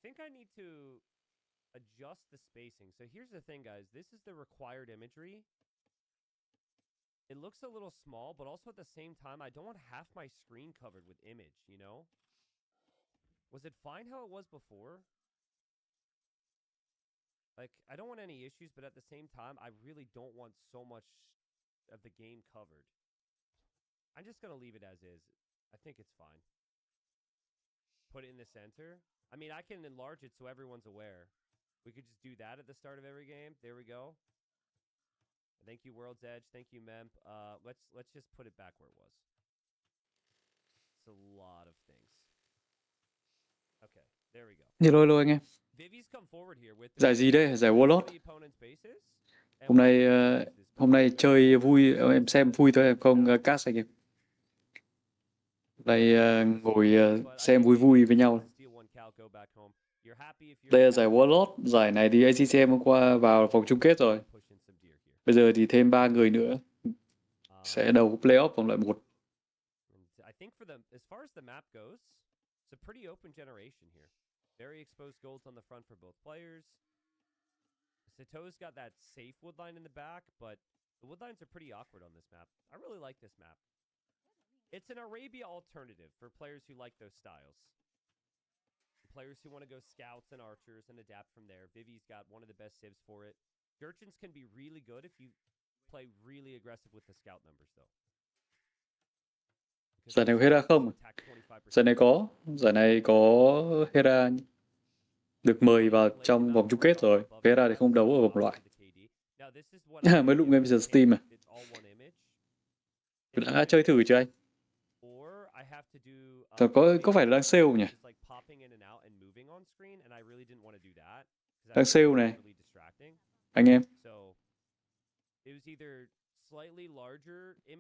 think I need to adjust the spacing. So here's the thing, guys. This is the required imagery. It looks a little small, but also at the same time, I don't want half my screen covered with image, you know? Was it fine how it was before? Like, I don't want any issues, but at the same time, I really don't want so much of the game covered. I'm just going to leave it as is. I think it's fine. Put it in the center. I mean, I can enlarge it so everyone's aware. We could just do that at the start of every game. There we go. Thank you, World's Edge. Thank you, Memp. Let's just put it back where it was. It's a lot of things. Okay, there we go. Hello anh em. Vivi's come forward here with Giải gì đây? Giải Warlord. Hôm nay chơi vui, em xem vui thôi, em không cast anh em. Đây ngồi xem vui vui với nhau. Đây là giải Warlord, giải này thì ACCM hôm qua vào vòng chung kết rồi. Bây giờ thì thêm 3 người nữa sẽ đầu playoff vòng loại 1. I think as far as the map goes, it's a pretty open generation here. Very exposed golds on the front for both players. Sato's got that safe wood line in the back, but the wood lines are pretty awkward on this map. I really like this map. It's an Arabia alternative for players who like those styles. Players who want to go scouts and archers and adapt from there. Vivi's got one of the best civs for it. Gurchins can be really good if you play really aggressive with the scout numbers, though. Giải này có Hera không? Giải này có Hera được mời vào trong vòng chung kết rồi. Hera thì không đấu ở vòng loại. Mới lúc game giờ Steam à? Đã chơi thử chưa anh? Có phải là đang sale nhỉ? Đang sale này. Anh em.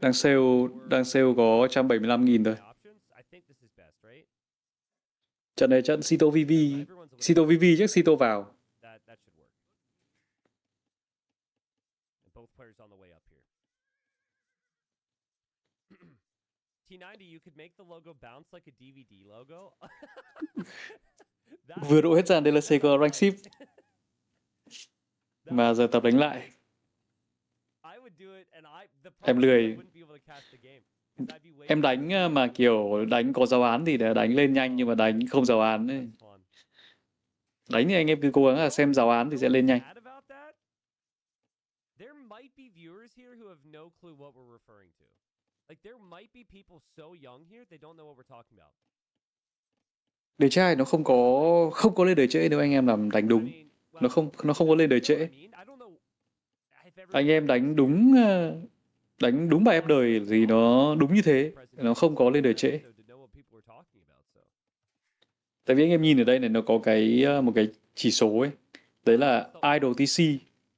Đang sale có 175.000 thôi. Trận này trận Sito VV chắc Sito vào. T90, you could make the logo bounce like a DVD logo. Vừa độ hết dàn DLC có rank ship. Mà giờ tập đánh lại. Em lười. Em đánh mà kiểu đánh có giáo án thì để đánh lên nhanh, nhưng mà đánh không giáo án ấy. Đánh thì anh em cứ cố gắng là xem giáo án thì sẽ lên nhanh. Đời trai nó không có lên đời trễ nếu anh em làm đánh đúng. Nó không có lên đời trễ. Anh em đánh đúng bài ép đời thì nó đúng như thế, nó không có lên đời trễ. Tại vì anh em nhìn ở đây này, nó có một cái chỉ số ấy, đấy là idle TC,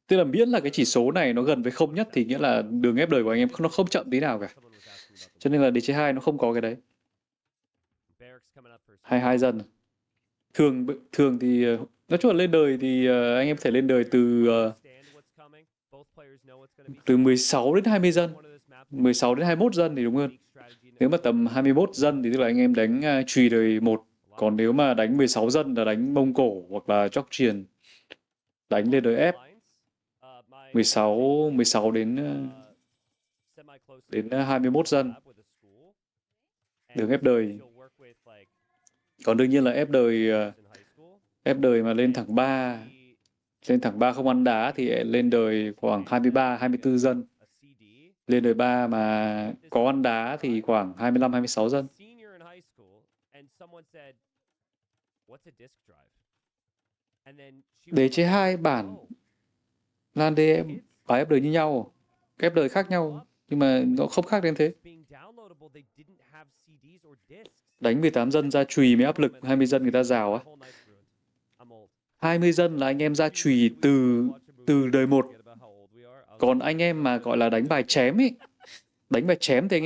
tức là miễn là cái chỉ số này nó gần với 0 nhất thì nghĩa là đường ép đời của anh em nó không chậm tí nào cả. Cho nên là DC2 nó không có cái đấy. 22 dân. Thường thì nói chung là lên đời thì anh em có thể lên đời từ 16 đến 20 dân. 16 đến 21 dân thì đúng hơn. Nếu mà tầm 21 dân thì tức là anh em đánh chùy đời 1. Còn nếu mà đánh 16 dân là đánh Mông Cổ hoặc là Georgian. Đánh lên đời F. 16 đến 21 dân. Đường ép đời. Còn đương nhiên là ép đời mà lên thẳng 3. Lên thẳng 3 không ăn đá thì lên đời khoảng 23, 24 dân. Lên đời 3 mà có ăn đá thì khoảng 25, 26 dân. Đế chế 2 bản LAN DM và ép đời như nhau. Ép đời khác nhau, nhưng mà nó không khác đến thế. Đánh 18 dân ra chùy mới áp lực, 20 dân người ta rào á. 20 dân là anh em ra chùy từ đời 1. Còn anh em mà gọi là đánh bài chém ấy, đánh bài chém thì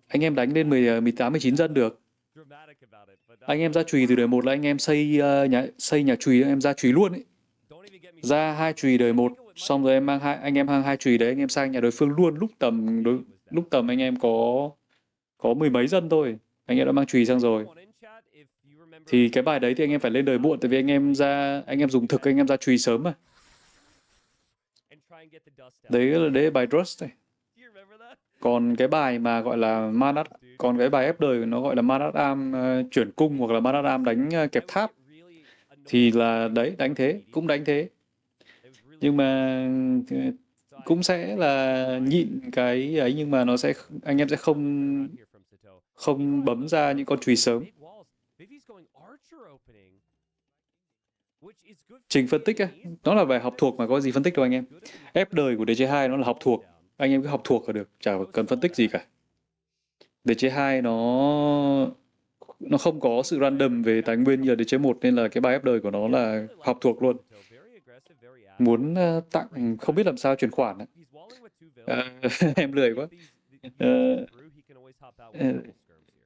anh em đánh lên 18, 19 dân được. Anh em ra chùy từ đời 1 là anh em xây nhà chùy, anh em ra chùy luôn ấy. Ra 2 chùy đời 1, xong rồi anh em hang 2 chùy đấy, anh em sang nhà đối phương luôn lúc tầm anh em có 10 mấy dân thôi. Anh em đã mang chùy sang rồi. Thì cái bài đấy thì anh em phải lên đời muộn, tại vì anh em dùng thực, anh em ra chùy sớm mà. Đấy là bài Rust này. Còn cái bài mà gọi là Manat, còn cái bài ép đời nó gọi là Manat chuyển cung hoặc là Manat đánh kẹp tháp thì là đấy, đánh thế, cũng đánh thế. Nhưng mà cũng sẽ là nhịn cái ấy, nhưng mà nó sẽ, anh em sẽ không bấm ra những con chùy sớm. Trình phân tích á, nó là bài học thuộc mà có gì phân tích đâu anh em. Ép đời của DC2 nó là học thuộc, anh em cứ học thuộc là được, chả cần phân tích gì cả. DC2 nó không có sự random về tài nguyên như là DC1, nên là cái bài ép đời của nó là học thuộc luôn. Muốn tặng không biết làm sao chuyển khoản á. Em lười quá.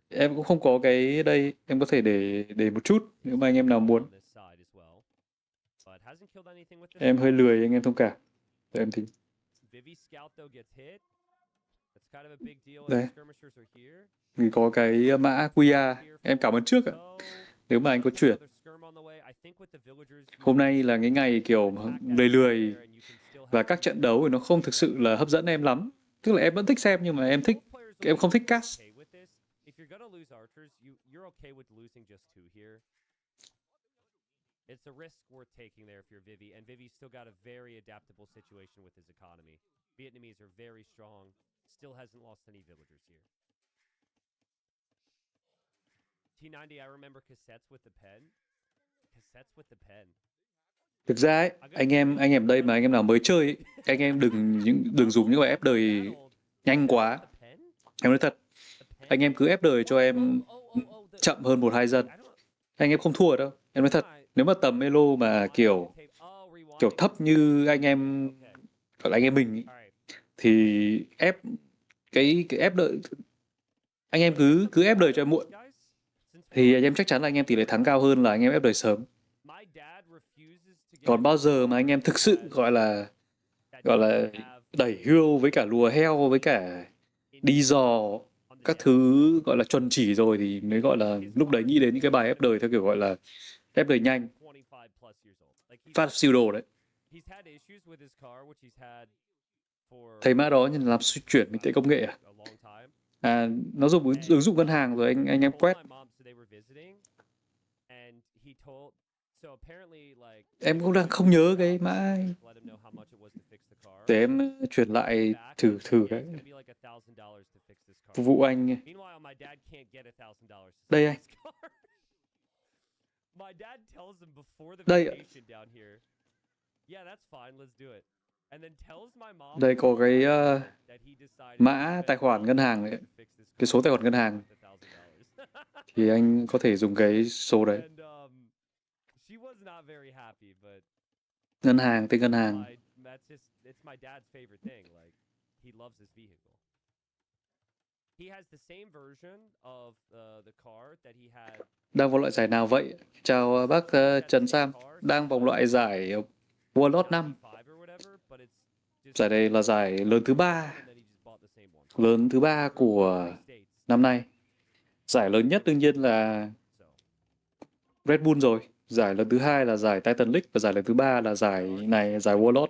Em cũng không có cái đây, em có thể để một chút nếu mà anh em nào muốn. Em hơi lười, anh em thông cảm. Để em tính. Đây. Vì có cái mã QR, em cảm ơn trước ạ. Nếu mà anh có chuyển. Hôm nay là cái ngày kiểu lười và các trận đấu thì nó không thực sự là hấp dẫn em lắm. Tức là em vẫn thích xem nhưng mà em không thích cast. It's a risk worth taking there if you're Vivi, and Vivi's still got a very adaptable situation with his economy. Vietnamese are very strong, still hasn't lost any villagers here. T90, I remember cassettes with the pen. Cassettes with the pen. Thực ra ấy, anh em đây mà anh em nào mới chơi ấy, anh em đừng dùng những bài ép đời nhanh quá. Em nói thật, anh em cứ ép đời cho em chậm hơn 1-2 dân. Anh em không thua đâu. Em nói thật, nếu mà tầm elo mà kiểu thấp như anh em gọi là anh em mình ý, thì cái ép đợi, anh em cứ ép đời cho em muộn thì anh em chắc chắn là anh em tỷ lệ thắng cao hơn là anh em ép đời sớm. Còn bao giờ mà anh em thực sự gọi là đẩy hươu với cả lùa heo với cả đi dò các thứ gọi là chuẩn chỉ rồi thì mới gọi là lúc đấy nghĩ đến những cái bài ép đời theo kiểu gọi là ép đời nhanh, phát siêu đồ đấy. Thầy mã đó nhìn làm suy chuyển mình tệ công nghệ à? À, nó dùng ứng dụng ngân hàng rồi anh em quét. Em cũng đang không nhớ cái mã. Để em chuyển lại thử cái. Phục vụ anh. Đây anh. Đây ạ. Đây có cái mã tài khoản ngân hàng ấy. Cái số tài khoản ngân hàng. Thì anh có thể dùng cái số đấy. Ngân hàng, tên ngân hàng. Đang vào loại giải nào vậy? Chào bác Trần Sam. Đang vòng loại giải Warlord 5. Giải này là giải lớn thứ 3. Lớn thứ 3 của năm nay. Giải lớn nhất đương nhiên là Red Bull rồi. Giải lần thứ 2 là giải Titan League và giải lần thứ 3 là giải này, giải Warlord.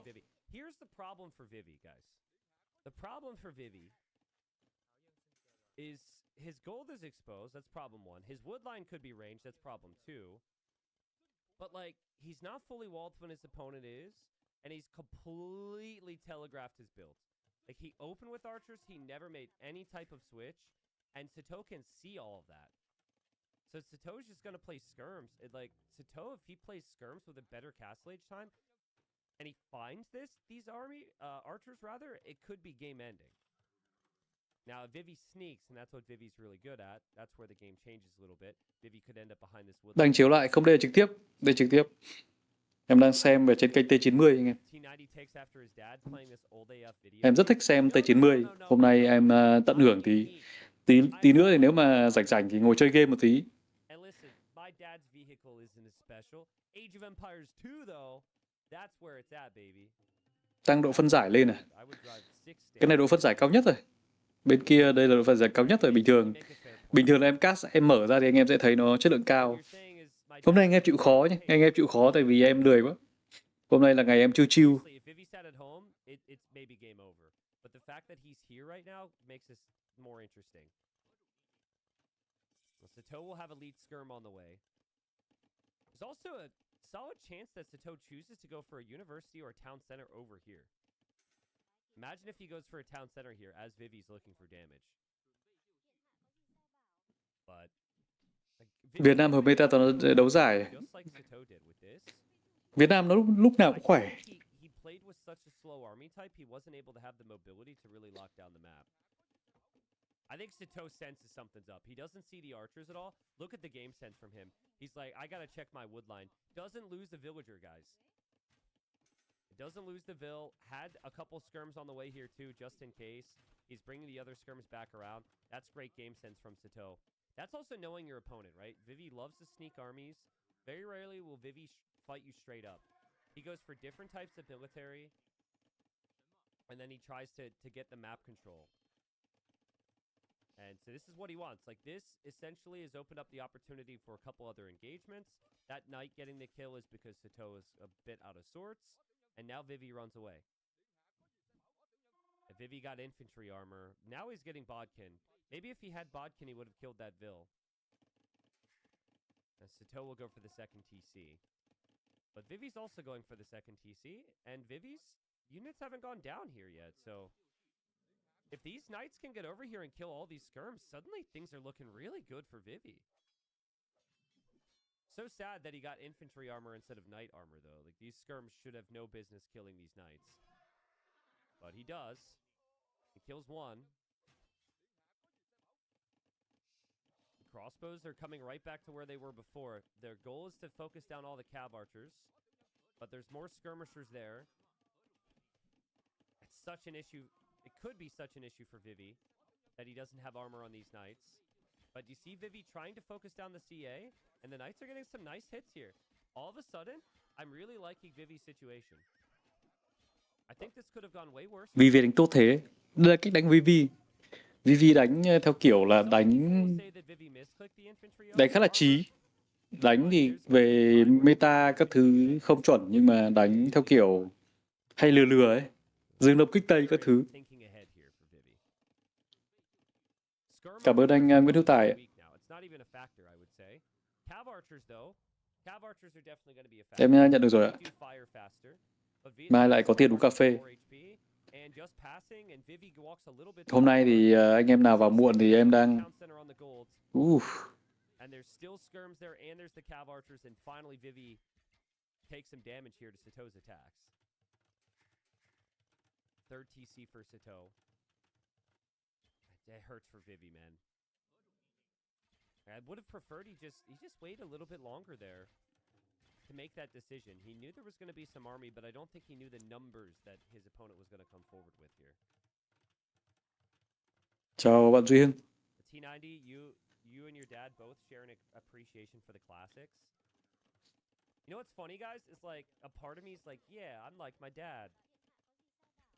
His gold is exposed, that's problem 1. His wood line could be ranged, that's problem 2. But, like, he's not fully walled when his opponent is, and he's completely telegraphed his build. Like, he opened with archers, he never made any type of switch, and Sito can see all of that. So Sito's just gonna play skirms. Sito, if he plays skirms with a better castle age time, and he finds these archers rather, it could be game ending. Now, if Vivi sneaks, and that's what Vivi's really good at, that's where the game changes a little bit. Vivi could end up behind this wood. Đang chiếu lại, không đây trực tiếp. Đây trực tiếp. Em đang xem ở trên kênh T90 anh em. Em rất thích xem T90. Hôm nay em tận hưởng tí nữa thì nếu mà rảnh thì ngồi chơi game một tí. Tăng độ phân giải lên à? Cái này độ phân giải cao nhất rồi. Bên kia đây là độ phân giải cao nhất rồi. Bình thường là em cast, em mở ra thì anh em sẽ thấy nó chất lượng cao. Hôm nay anh em chịu khó nhé, anh em chịu khó tại vì em lười quá. Hôm nay là ngày em chill chill. Obviously, if Vivi sat at home, it's maybe game over. But the fact that he's here right now makes this more interesting. Well, Sato will have a lead skirm on the way. There's also a solid chance that Sato chooses to go for a university or a town center over here. Imagine if he goes for a town center here as Vivi's looking for damage. But Việt Nam hợp meta toàn là đấu giải. just like Sato did with this. Việt Nam nó lúc nào cũng khỏe. He played with such a slow army type, he wasn't able to have the mobility to really lock down the map. I think Sato senses something's up. He doesn't see the archers at all. Look at the game sense from him. He's like, I gotta check my wood line. Doesn't lose the villager, guys. Doesn't lose the Vill. Had a couple skirms on the way here too, just in case. He's bringing the other skirms back around. That's great game sense from Sato. That's also knowing your opponent, right? Vivi loves to sneak armies. Very rarely will Vivi fight you straight up. He goes for different types of military, and then he tries to get the map control. And so this is what he wants. Like, this essentially has opened up the opportunity for a couple other engagements. That knight getting the kill is because Sato is a bit out of sorts. And now Vivi runs away. And Vivi got infantry armor. Now he's getting Bodkin. Maybe if he had Bodkin, he would have killed that Vill. And Sato will go for the second TC. But Vivi's also going for the second TC. And Vivi's units haven't gone down here yet. So if these knights can get over here and kill all these skirms, suddenly things are looking really good for Vivi. So sad that he got infantry armor instead of knight armor, though. Like, these skirms should have no business killing these knights. But he does. He kills one. The crossbows are coming right back to where they were before. Their goal is to focus down all the cav archers. But there's more skirmishers there. It's such an issue. It could be such an issue for Vivi that he doesn't have armor on these knights. But you see Vivi trying to focus down the CA, and the knights are getting some nice hits here. All of a sudden, I'm really liking Vivi's situation. I think this could have gone way worse. Vivi đánh tốt thế. Đây là cách đánh Vivi. Vivi đánh theo kiểu là đánh khá là trí. Đánh thì về meta các thứ không chuẩn, nhưng mà đánh theo kiểu hay lừa lừa ấy. Dương Lâm kích Tây các thứ. Cảm ơn anh Nguyễn Hữu Tài. Em nhận được rồi ạ. Mai lại có tiền uống cà phê. Hôm nay thì anh em nào vào muộn thì em đang... And there's still skirms there, and there's the cav archers, and finally Vivi takes some damage here to Sato's attacks. Third TC for Sato. That hurts for Vivi, man. I would have preferred he just waited a little bit longer there to make that decision. He knew there was going to be some army, but I don't think he knew the numbers that his opponent was going to come forward with here. Chào bạn Duy Hưng. T90, you and your dad both share an appreciation for the classics. You know what's funny, guys? It's like a part of me is like, yeah, I'm like my dad.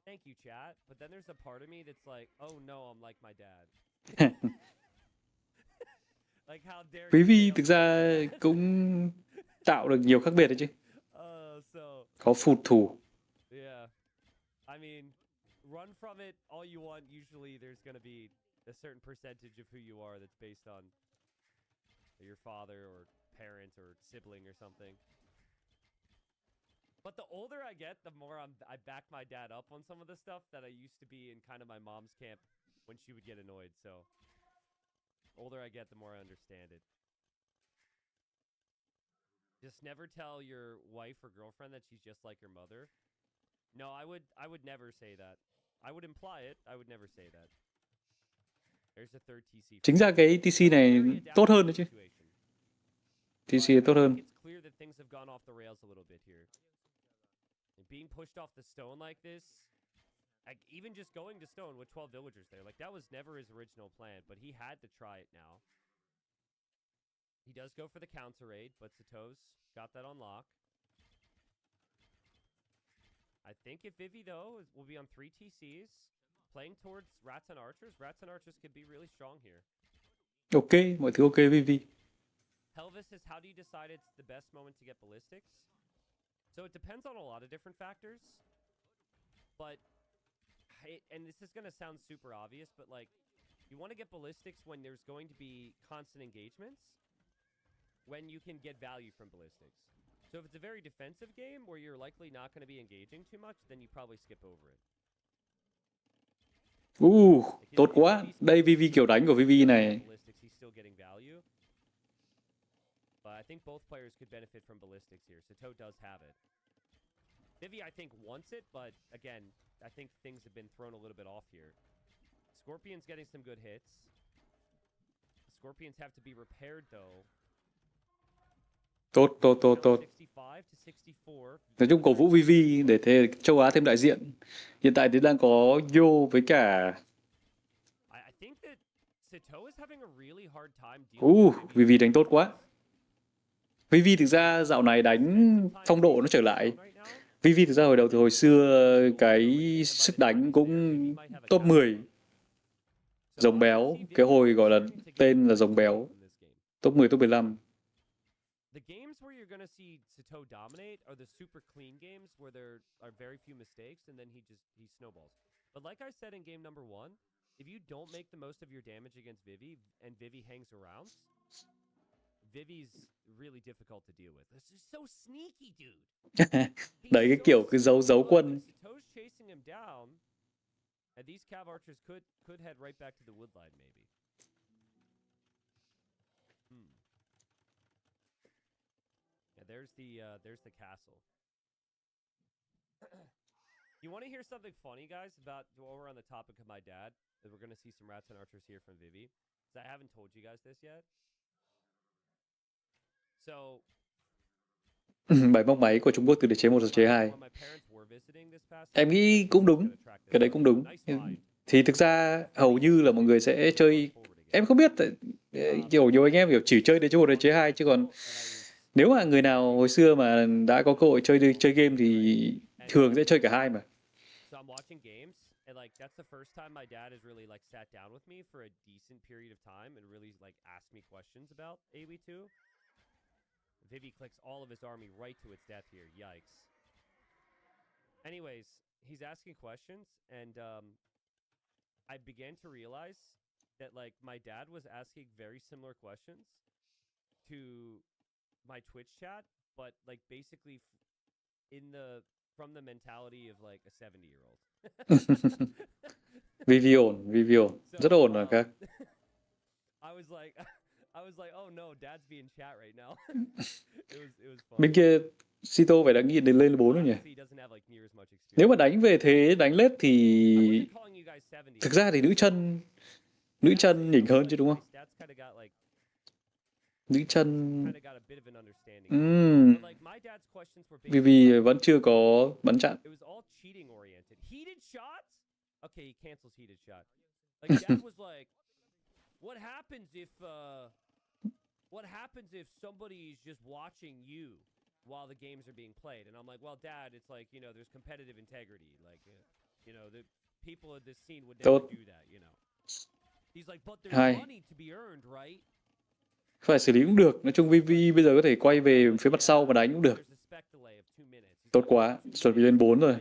Thank you, chat. But then there's a part of me that's like, oh no, I'm like my dad. Like, how dare you? Vivi thực ra cũng tạo được nhiều khác biệt đấy chứ. Có phụt thủ. Yeah. I mean, run from it all you want. Usually there's going to be a certain percentage of who you are that's based on your father or parent or sibling or something. But the older I get, the more I back my dad up on some of the stuff that I used to be in kind of my mom's camp when she would get annoyed. So the older I get, the more I understand it. Just never tell your wife or girlfriend that she's just like your mother. No, I would never say that. I would imply it. I would never say that. There's a third TC. Chính ra cái TC này tốt hơn đấy chứ. TC tốt hơn. It's clear that things have gone off the rails a little bit here. And being pushed off the stone like this, like even just going to stone with 12 villagers there, like that was never his original plan, but he had to try it now. He does go for the counter raid, but Sato's got that on lock. I think if Vivi, though, will be on 3 TCs, playing towards Rats and Archers could be really strong here. Ok, mọi thứ ok Vivi. Helvis is how do you decide it's the best moment to get ballistics? So it depends on a lot of different factors. But, and this is going to sound super obvious, but like, you want to get ballistics when there's going to be constant engagements, when you can get value from ballistics. So if it's a very defensive game where you're likely not going to be engaging too much, then you probably skip over it. Tốt quá. Đây VV kiểu đánh của VV này. He's still getting value. But I think both players could benefit from ballistics here. Sito does have it. Vivi, I think, wants it, but again, I think things have been thrown a little bit off here. Scorpion's getting some good hits. Scorpions have to be repaired, though. Tốt. 65 to 64. Nói chung cổ vũ VV để thế châu Á thêm đại diện. Hiện tại thì đang có Yo với cả I think that Sito is having a really hard time dealing with VV đánh tốt quá. VV thực ra dạo này đánh phong độ nó trở lại. VV thực ra hồi xưa cái sức đánh cũng top 10. Rồng béo, cái hồi gọi là tên là rồng béo. Top 10, top 15. The games where you're going to see Sito dominate are the super clean games where there are very few mistakes and then he snowballs. But like I said in game number 1, if you don't make the most of your damage against Vivi and Vivi hangs around, Vivi's really difficult to deal with. This is so sneaky, dude. Đấy cái kiểu cứ giấu quân. Sito's chasing him down, and these Cav archers could head right back to the woodline maybe. Yeah, there's the castle. You want to hear something funny, guys, about while we're on the topic of my dad? That we're going to see some rats and archers here from Vivi. Because I haven't told you guys this yet. So, Bài móc máy của Trung Quốc từ đế chế 1 sang chế 2. Em nghĩ cũng đúng. Cái đấy cũng đúng. Thì thực ra hầu như là mọi người sẽ chơi. Em không biết kiểu nhiều anh em kiểu chỉ chơi đế chế 1 đế chế 2 chứ còn nếu mà người nào hồi xưa mà đã có cơ hội chơi game thì thường sẽ chơi cả hai mà. So I'm watching games and like that's the first time my dad has really like sat down with me for a decent period of time and really like asked me questions about AoE2. Vivi clicks all of his army right to its death here. Yikes. Anyways, he's asking questions, and I began to realize that, like, my dad was asking very similar questions to my Twitch chat, but, like, basically from the mentality of, like, a 70-year-old. Vivi ổn. Rất ổn rồi các. I was like, oh no, Dad's being chat right now. It was fun. Bên kia Sito phải đánh nhìn đến lên 4 rồi nhỉ? Nếu mà đánh về thế đánh lết thì thực ra thì nữ chân nhỉnh hơn chứ đúng không? Nữ chân Vivi vẫn chưa có bắn chặn. Okay, he cancels heated shot. Like Dad was like, what happens if somebody's just watching you while the games are being played? And I'm like, well, Dad, it's like, you know, there's competitive integrity. Like, you know, the people of this scene would never do that, you know. He's like, but there's money to be earned, right? Phải xử lý cũng được. Nói chung Vivi bây giờ có thể quay về phía mặt sau và đánh cũng được. Tốt quá. Chuẩn bị lên 4 rồi.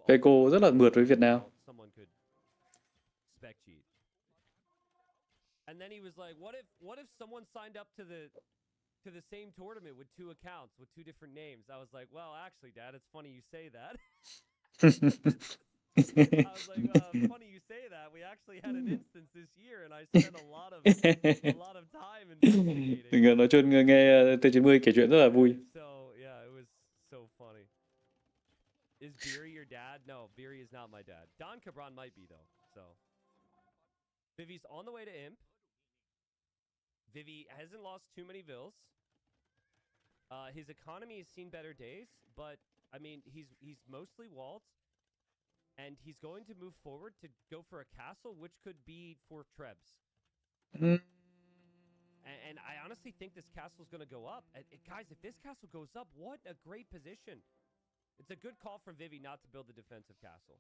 Echo rất là mượt với Việt Nam. And then he was like, what if someone signed up to the same tournament with 2 accounts with 2 different names? I was like, well, actually, Dad, it's funny you say that. I was like, funny you say that. We actually had an instance this year, and I spent a lot of time investigating. Nói chung nghe T90 kể chuyện rất là vui. So yeah, it was so funny. Is Beery your dad? No, Beery is not my dad. Don Cabron might be though. So Vivi's on the way to Imp. Vivi hasn't lost too many vills. His economy has seen better days, but I mean, he's mostly walled, and he's going to move forward to go for a castle, which could be for Trebs. And I honestly think this castle's going to go up. Guys, if this castle goes up, what a great position. It's a good call from Vivi not to build a defensive castle.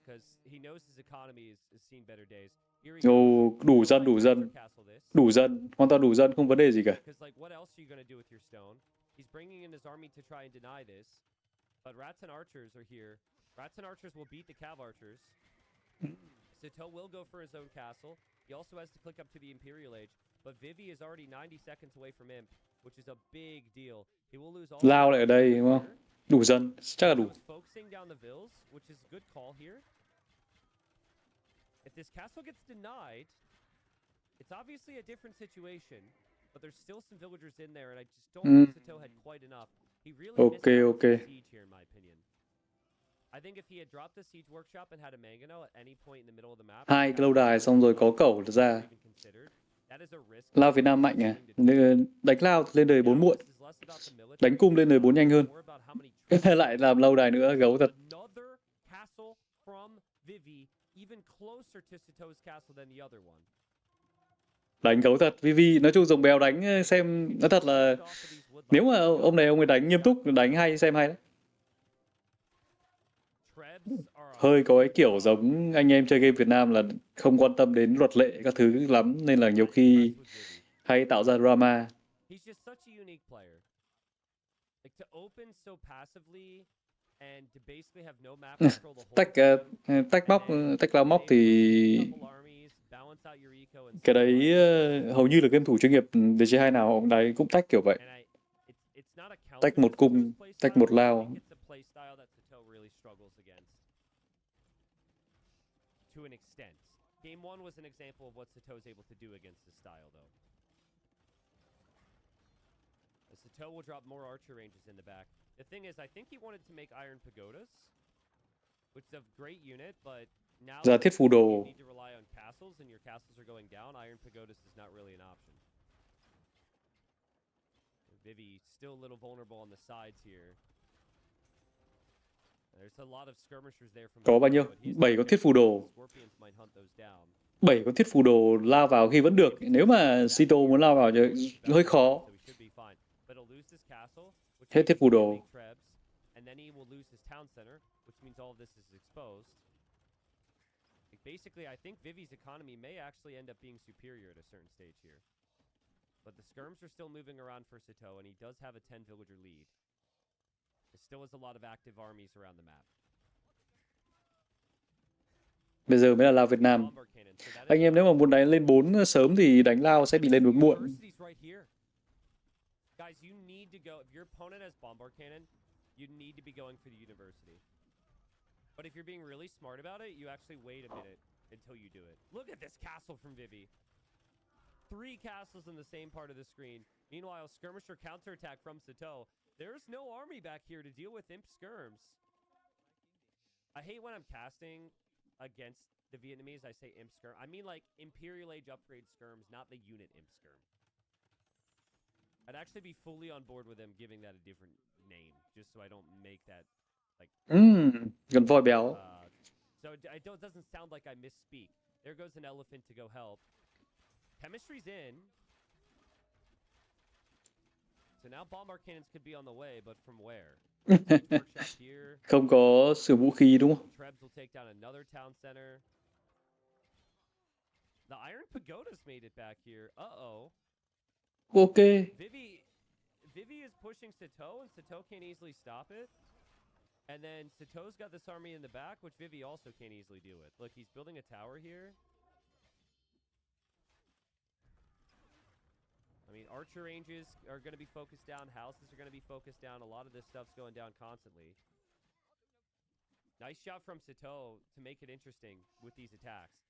because he knows his economy is seen better days. Here he Ồ, goes. đủ Seto dân, might đủ dân. countercastle this. Đủ dân, hoàn toàn đủ dân, không vấn đề gì cả. Because like, what else are you gonna do with your stone? He's bringing in his army to try and deny this, but rats and archers are here. Rats and archers will beat the cav archers. Seto will go for his own castle. He also has to click up to the Imperial Age, but Vivi is already 90 seconds away from Imp, which is a big deal. He will lose all. Lao lại ở đây đúng không? Đủ dân, chắc là đủ. He was focusing down the vills, which is a good call here. If this castle gets denied, it's obviously a different situation, but there's still some villagers in there, and I just don't think Seto had quite enough. He really missed out on siege here, in my opinion. I think if he had dropped the siege workshop and had a Mangano at any point in the middle of the map, Hai cái lâu đài xong rồi có cẩu ra. Lao Việt Nam mạnh à? Đánh Lao lên đời 4 muộn. Đánh cung lên đời 4 nhanh hơn. Lại làm lâu đài nữa, gấu thật. Đánh gấu thật, Vivi nói chung dùng bèo đánh xem nói thật là nếu mà ông này ông ấy đánh nghiêm túc, đánh hay xem hay đấy. Hơi có cái kiểu giống anh em chơi game Việt Nam là không quan tâm đến luật lệ các thứ lắm nên là nhiều khi hay tạo ra drama. Tách lao móc thì cái đấy hầu như là game thủ chuyên nghiệp DC2 nào ông đấy cũng tách kiểu vậy. Tách một cung, tách một lao. To an extent. Game 1 was an example of what Seto's able to do against this style, though. Seto will drop more archer ranges in the back. The thing is, I think he wanted to make iron pagodas, which is a great unit, but now Giả thiết phù đồ. you need to rely on castles, and your castles are going down. Iron pagodas is not really an option. Vivi still a little vulnerable on the sides here. Có bao nhiêu? 7 con thiết phù đồ. 7 con thiết phù đồ lao vào khi vẫn được. Nếu mà Sito muốn lao vào thì hơi khó. Hết thiết phù đồ. Basically, I think Vivi's economy may actually end up being superior at a certain stage here. But the skirms are still moving around for Seto, and he does have a 10 villager lead. There still is a lot of active armies around the map. Bây giờ mới là Lao Việt Nam. Anh em nếu mà muốn đánh lên 4 sớm thì đánh Lao sẽ bị lên 4 muộn. Guys, you need to go. If your opponent has bombard cannon, you need to be going for the university. But if you're being really smart about it, you actually wait a minute until you do it. Look at this castle from Vivi. 3 castles in the same part of the screen. Meanwhile, skirmisher counterattack from Seto. There's no army back here to deal with imp skirms. I hate when I'm casting against the Vietnamese, I say imp skirm. I mean like Imperial Age upgrade skirms, not the unit imp skirm. I'd actually be fully on board with them giving that a different name, just so I don't make that like... Gần voi béo. So it doesn't sound like I misspeak. There goes an elephant to go help. Chemistry's in. So now bombard cannons could be on the way, but from where? Không có sử vũ khí đúng không? Trebs will take down another town center. The iron pagodas made it back here. Uh-oh. Okay. Vivi is pushing Seto, and Seto can't easily stop it. And then Seto's got this army in the back, which Vivi also can't easily deal with. Look, he's building a tower here. I mean, archer ranges are going to be focused down. Houses are going to be focused down. A lot of this stuff's going down constantly. Nice job from Seto to make it interesting with these attacks.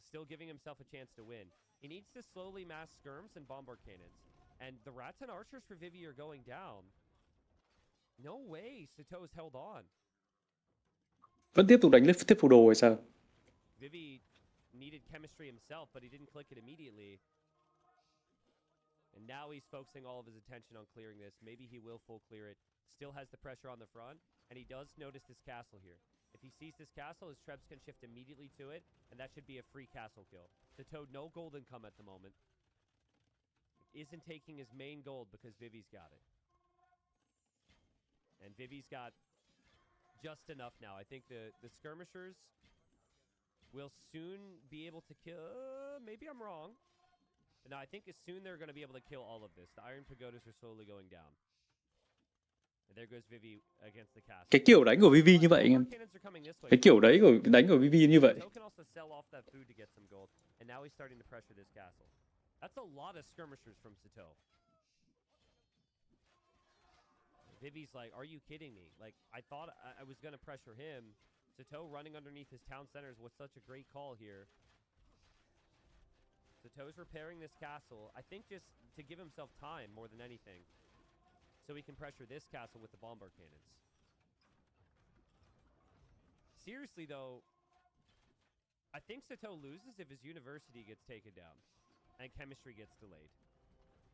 Still giving himself a chance to win. He needs to slowly mass skirms and bombard cannons. And the rats and archers for Vivi are going down. No way Seto's held on. Vẫn tiếp tục đánh lên thiết phù đồ hay sao? Vivi needed chemistry himself, but he didn't click it immediately. And now he's focusing all of his attention on clearing this. Maybe he will full clear it. Still has the pressure on the front. And he does notice this castle here. If he sees this castle, his trebs can shift immediately to it. And that should be a free castle kill. The Toad, no gold income at the moment. Isn't taking his main gold because Vivi's got it. And Vivi's got just enough now. I think the skirmishers will soon be able to kill... maybe I'm wrong. No, I think as soon they're going to be able to kill all of this. The Iron Pagodas are slowly going down. And there goes Vivi against the castle. Cái kiểu đánh của Vivi như vậy anh em. Cái kiểu đấy của đánh của Vivi như vậy. Can also sell off that food to get some gold. And now he's starting to pressure this castle. That's a lot of skirmishers from Sato. Vivi's like, are you kidding me? Like, I thought I was going to pressure him. Sato running underneath his town centers was such a great call here. Sato's repairing this castle, I think just to give himself time more than anything. So he can pressure this castle with the bombard cannons. Seriously, though, I think Sato loses if his university gets taken down and chemistry gets delayed.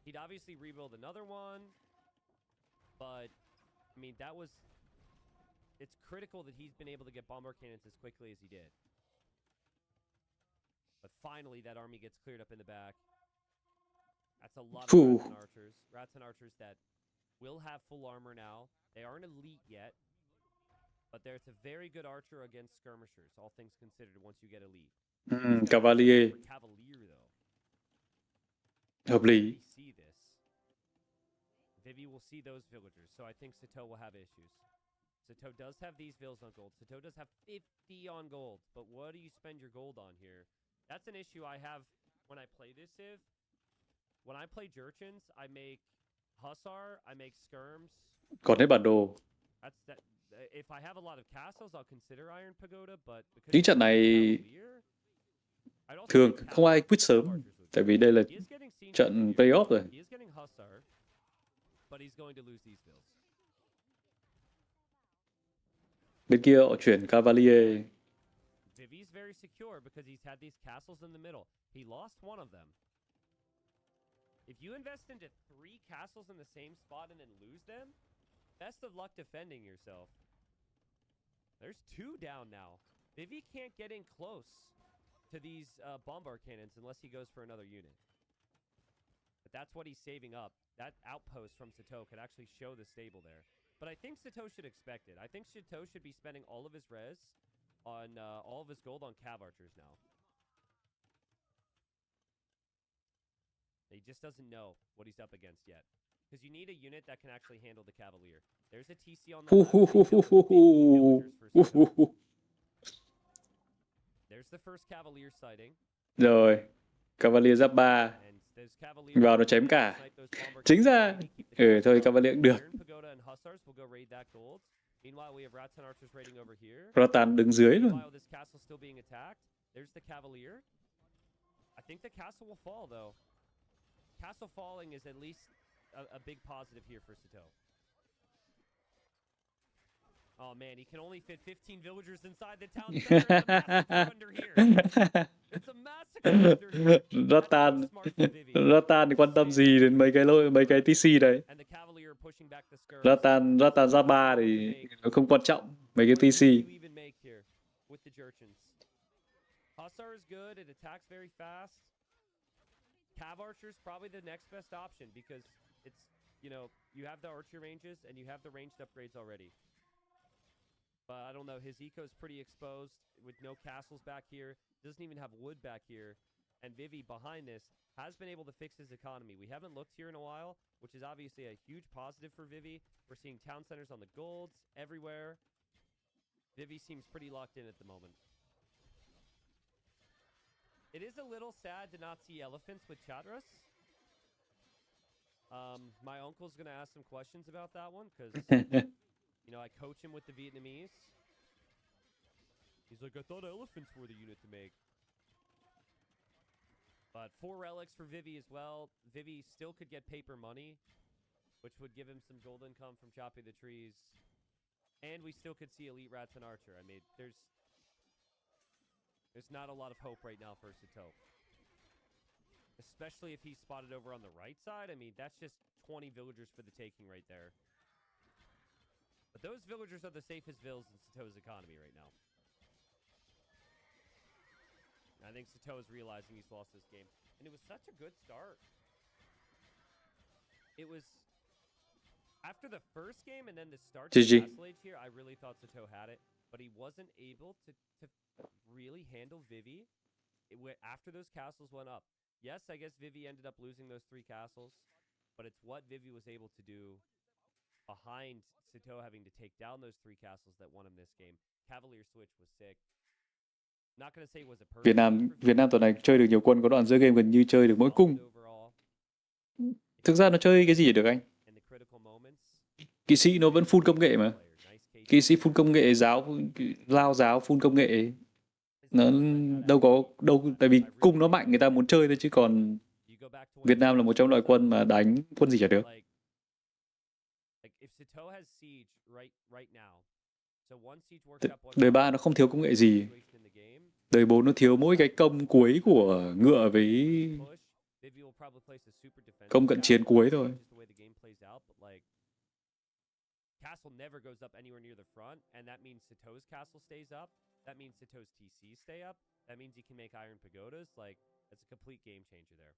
He'd obviously rebuild another one, but, I mean, that was... It's critical that he's been able to get bombard cannons as quickly as he did. But finally, that army gets cleared up in the back. That's a lot of rats and archers. Rats and archers that will have full armor now. They aren't elite yet. But there's a very good archer against skirmishers, all things considered, once you get elite. Cavalier. Cavalier, though. Hợp lý. See this. Vivi will see those villagers, so I think Sato will have issues. Sato does have these vills on gold. Sato does have 50 on gold. But what do you spend your gold on here? That's an issue I have when I play this Civ. When I play Jurchens, I make Hussar, I make Skirms. Còn hết bản đồ. That's that. If I have a lot of castles, I'll consider Iron Pagoda, but Những trận này thường không ai quit sớm, tại vì đây là trận playoff rồi. He is getting Hussar, but he's going to lose these vills. Bên kia họ chuyển Cavalier. Vivi's very secure because he's had these castles in the middle. He lost one of them. If you invest into 3 castles in the same spot and then lose them, best of luck defending yourself. There's 2 down now. Vivi can't get in close to these bombard cannons unless he goes for another unit. But that's what he's saving up. That outpost from Sato could actually show the stable there. But I think Sato should expect it. I think Sato should be spending all of his res on all of his gold on cav archers now. He just doesn't know what he's up against yet. Because you need a unit that can actually handle the Cavalier. There's a TC on the left. There's the first Cavalier sighting. Rồi, Cavalier giáp 3. Vào nó chém cả. Chính ra, thôi Cavalier cũng được. Rotan đứng dưới luôn. There's the Cavalier. I think the castle will fall, though. Castle falling is at least a big positive here for Sato. Oh man, he can only fit 15 villagers inside the town center. It's a massacre under here. It's a massacre under here. Rotan quan tâm gì đến mấy cái TC đấy. Rotan giáp 3 thì nó không quan trọng mấy cái TC. Hussar is good, it attacks very fast. Cav Archer's probably the next best option because it's, you know, you have the archer ranges and you have the ranged upgrades already. But I don't know, his eco's pretty exposed with no castles back here. Doesn't even have wood back here. And Vivi behind this has been able to fix his economy. We haven't looked here in a while, which is obviously a huge positive for Vivi. We're seeing town centers on the golds everywhere. Vivi seems pretty locked in at the moment. It is a little sad to not see elephants with Chatras. My uncle's going to ask some questions about that one because, you know, I coach him with the Vietnamese. He's like, I thought elephants were the unit to make. But 4 relics for Vivi as well. Vivi still could get paper money, which would give him some gold income from chopping the trees. And we still could see elite rats and archer. I mean, there's not a lot of hope right now for Sato. Especially if he's spotted over on the right side. I mean, that's just 20 villagers for the taking right there. But those villagers are the safest vills in Sato's economy right now. I think Sato is realizing he's lost this game. And it was such a good start. It was After the first game and then the start to GG. Castle Age here, I really thought Sato had it, but he wasn't able to really handle Vivi after those castles went up. Yes, I guess Vivi ended up losing those 3 castles, but it's what Vivi was able to do behind Sato having to take down those 3 castles that won him this game. Cavalier switch was sick. Not gonna say it was a perfect Việt Nam tuần này chơi được nhiều quân, có đoạn giữa game gần như chơi được mỗi cung. Thực ra nó chơi cái gì được anh? Kỵ sĩ nó vẫn full công nghệ mà. Kỵ sĩ full công nghệ, lao giáo full công nghệ. Nó đâu tại vì cung nó mạnh người ta muốn chơi thôi, chứ còn Việt Nam là một trong loại quân mà đánh quân gì chả được. Đời 3 nó không thiếu công nghệ gì. Đời 4 nó thiếu mỗi cái công cuối của ngựa với công cận chiến cuối thôi. Castle never goes up anywhere near the front, and that means Sato's castle stays up. That means Sato's TC stay up. That means he can make iron pagodas. Like, that's a complete game changer there.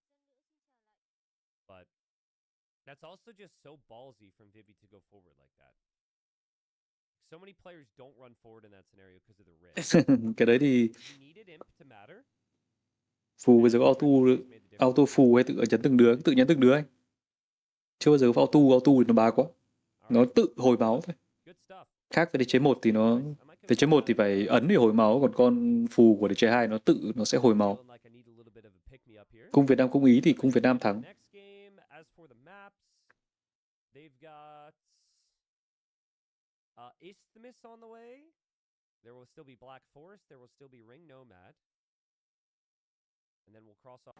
But that's also just so ballsy from Vivi to go forward like that. So many players don't run forward in that scenario because of the risk. Cái đấy thì He needed imp to matter. phù bây giờ có auto phù hay tự nhấn từng đứa anh. Chưa bao giờ có auto thì nó bá quá. Nó tự hồi máu thôi. Khác với chế 1 thì chế 1 thì phải ấn để hồi máu, còn con phù của chế 2 nó sẽ hồi máu. Cung Việt Nam cung Ý thì cung Việt Nam thắng. Isthmus on the way. There will still be Black Forest. There will still be Ring Nomad. And then we'll cross off.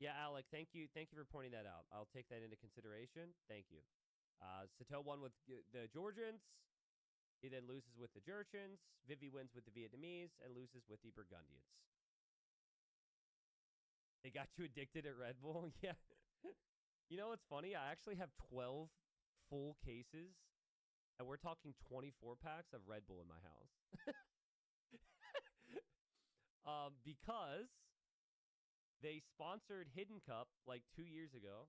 Yeah, Alec, thank you for pointing that out. I'll take that into consideration. Thank you. Sato won with the Georgians. He then loses with the Jurchens. Vivi wins with the Vietnamese and loses with the Burgundians. They got you addicted at Red Bull? Yeah. You know what's funny? I actually have 12 full cases, and we're talking 24 packs of Red Bull in my house. Because they sponsored Hidden Cup like 2 years ago,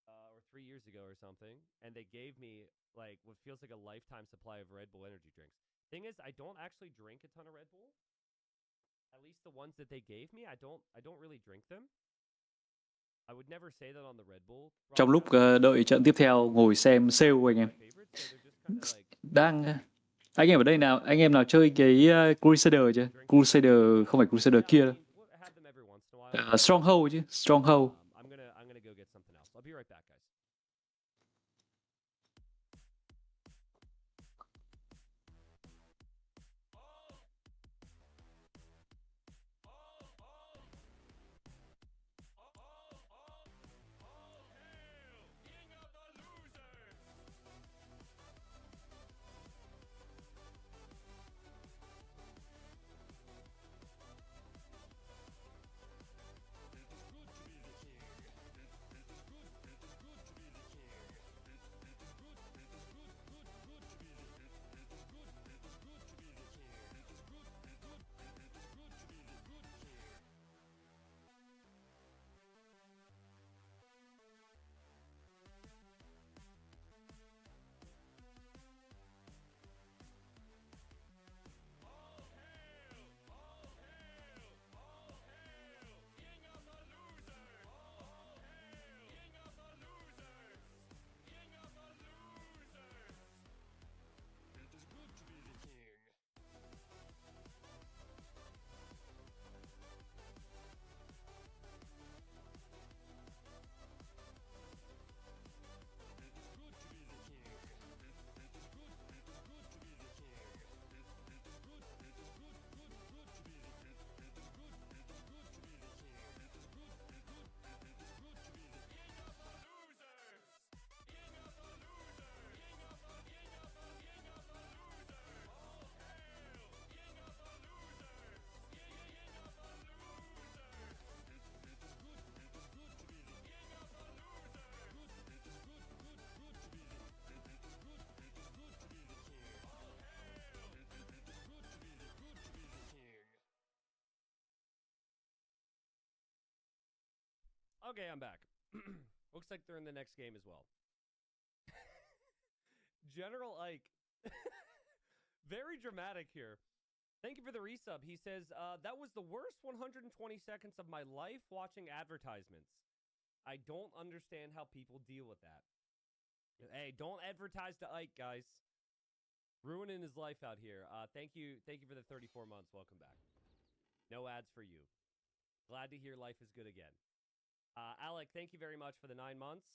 or 3 years ago or something, and they gave me like what feels like a lifetime supply of Red Bull energy drinks. Thing is, I don't actually drink a ton of Red Bull. At least the ones that they gave me, I don't really drink them. I would never say that on the Red Bull. Trong lúc đợi trận tiếp theo ngồi xem sale anh em. Anh em ở đây nào, anh em nào chơi cái Crusader chưa? Crusader không phải Crusader kia. Stronghold chứ, Stronghold. I'm gonna go get something else. I'll be right back, guys. Okay, I'm back. Looks like they're in the next game as well. General Ike. Very dramatic here. Thank you for the resub. He says, that was the worst 120 seconds of my life watching advertisements. I don't understand how people deal with that. Hey, don't advertise to Ike, guys. Ruining his life out here. Thank you for the 34 months. Welcome back. No ads for you. Glad to hear life is good again. Alec, thank you very much for the 9 months.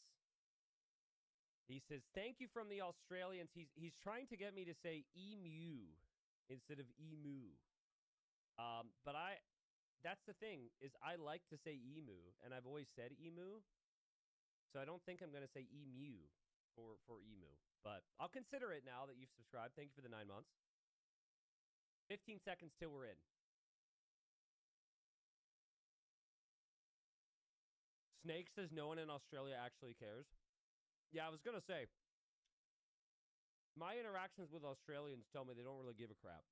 He says, thank you from the Australians. He's trying to get me to say emu instead of emu. But that's the thing, is I like to say emu, and I've always said emu. So I don't think I'm going to say emu for emu. But I'll consider it now that you've subscribed. Thank you for the 9 months. 15 seconds till we're in. Snake says no one in Australia actually cares. Yeah, I was going to say, my interactions with Australians tell me they don't really give a crap.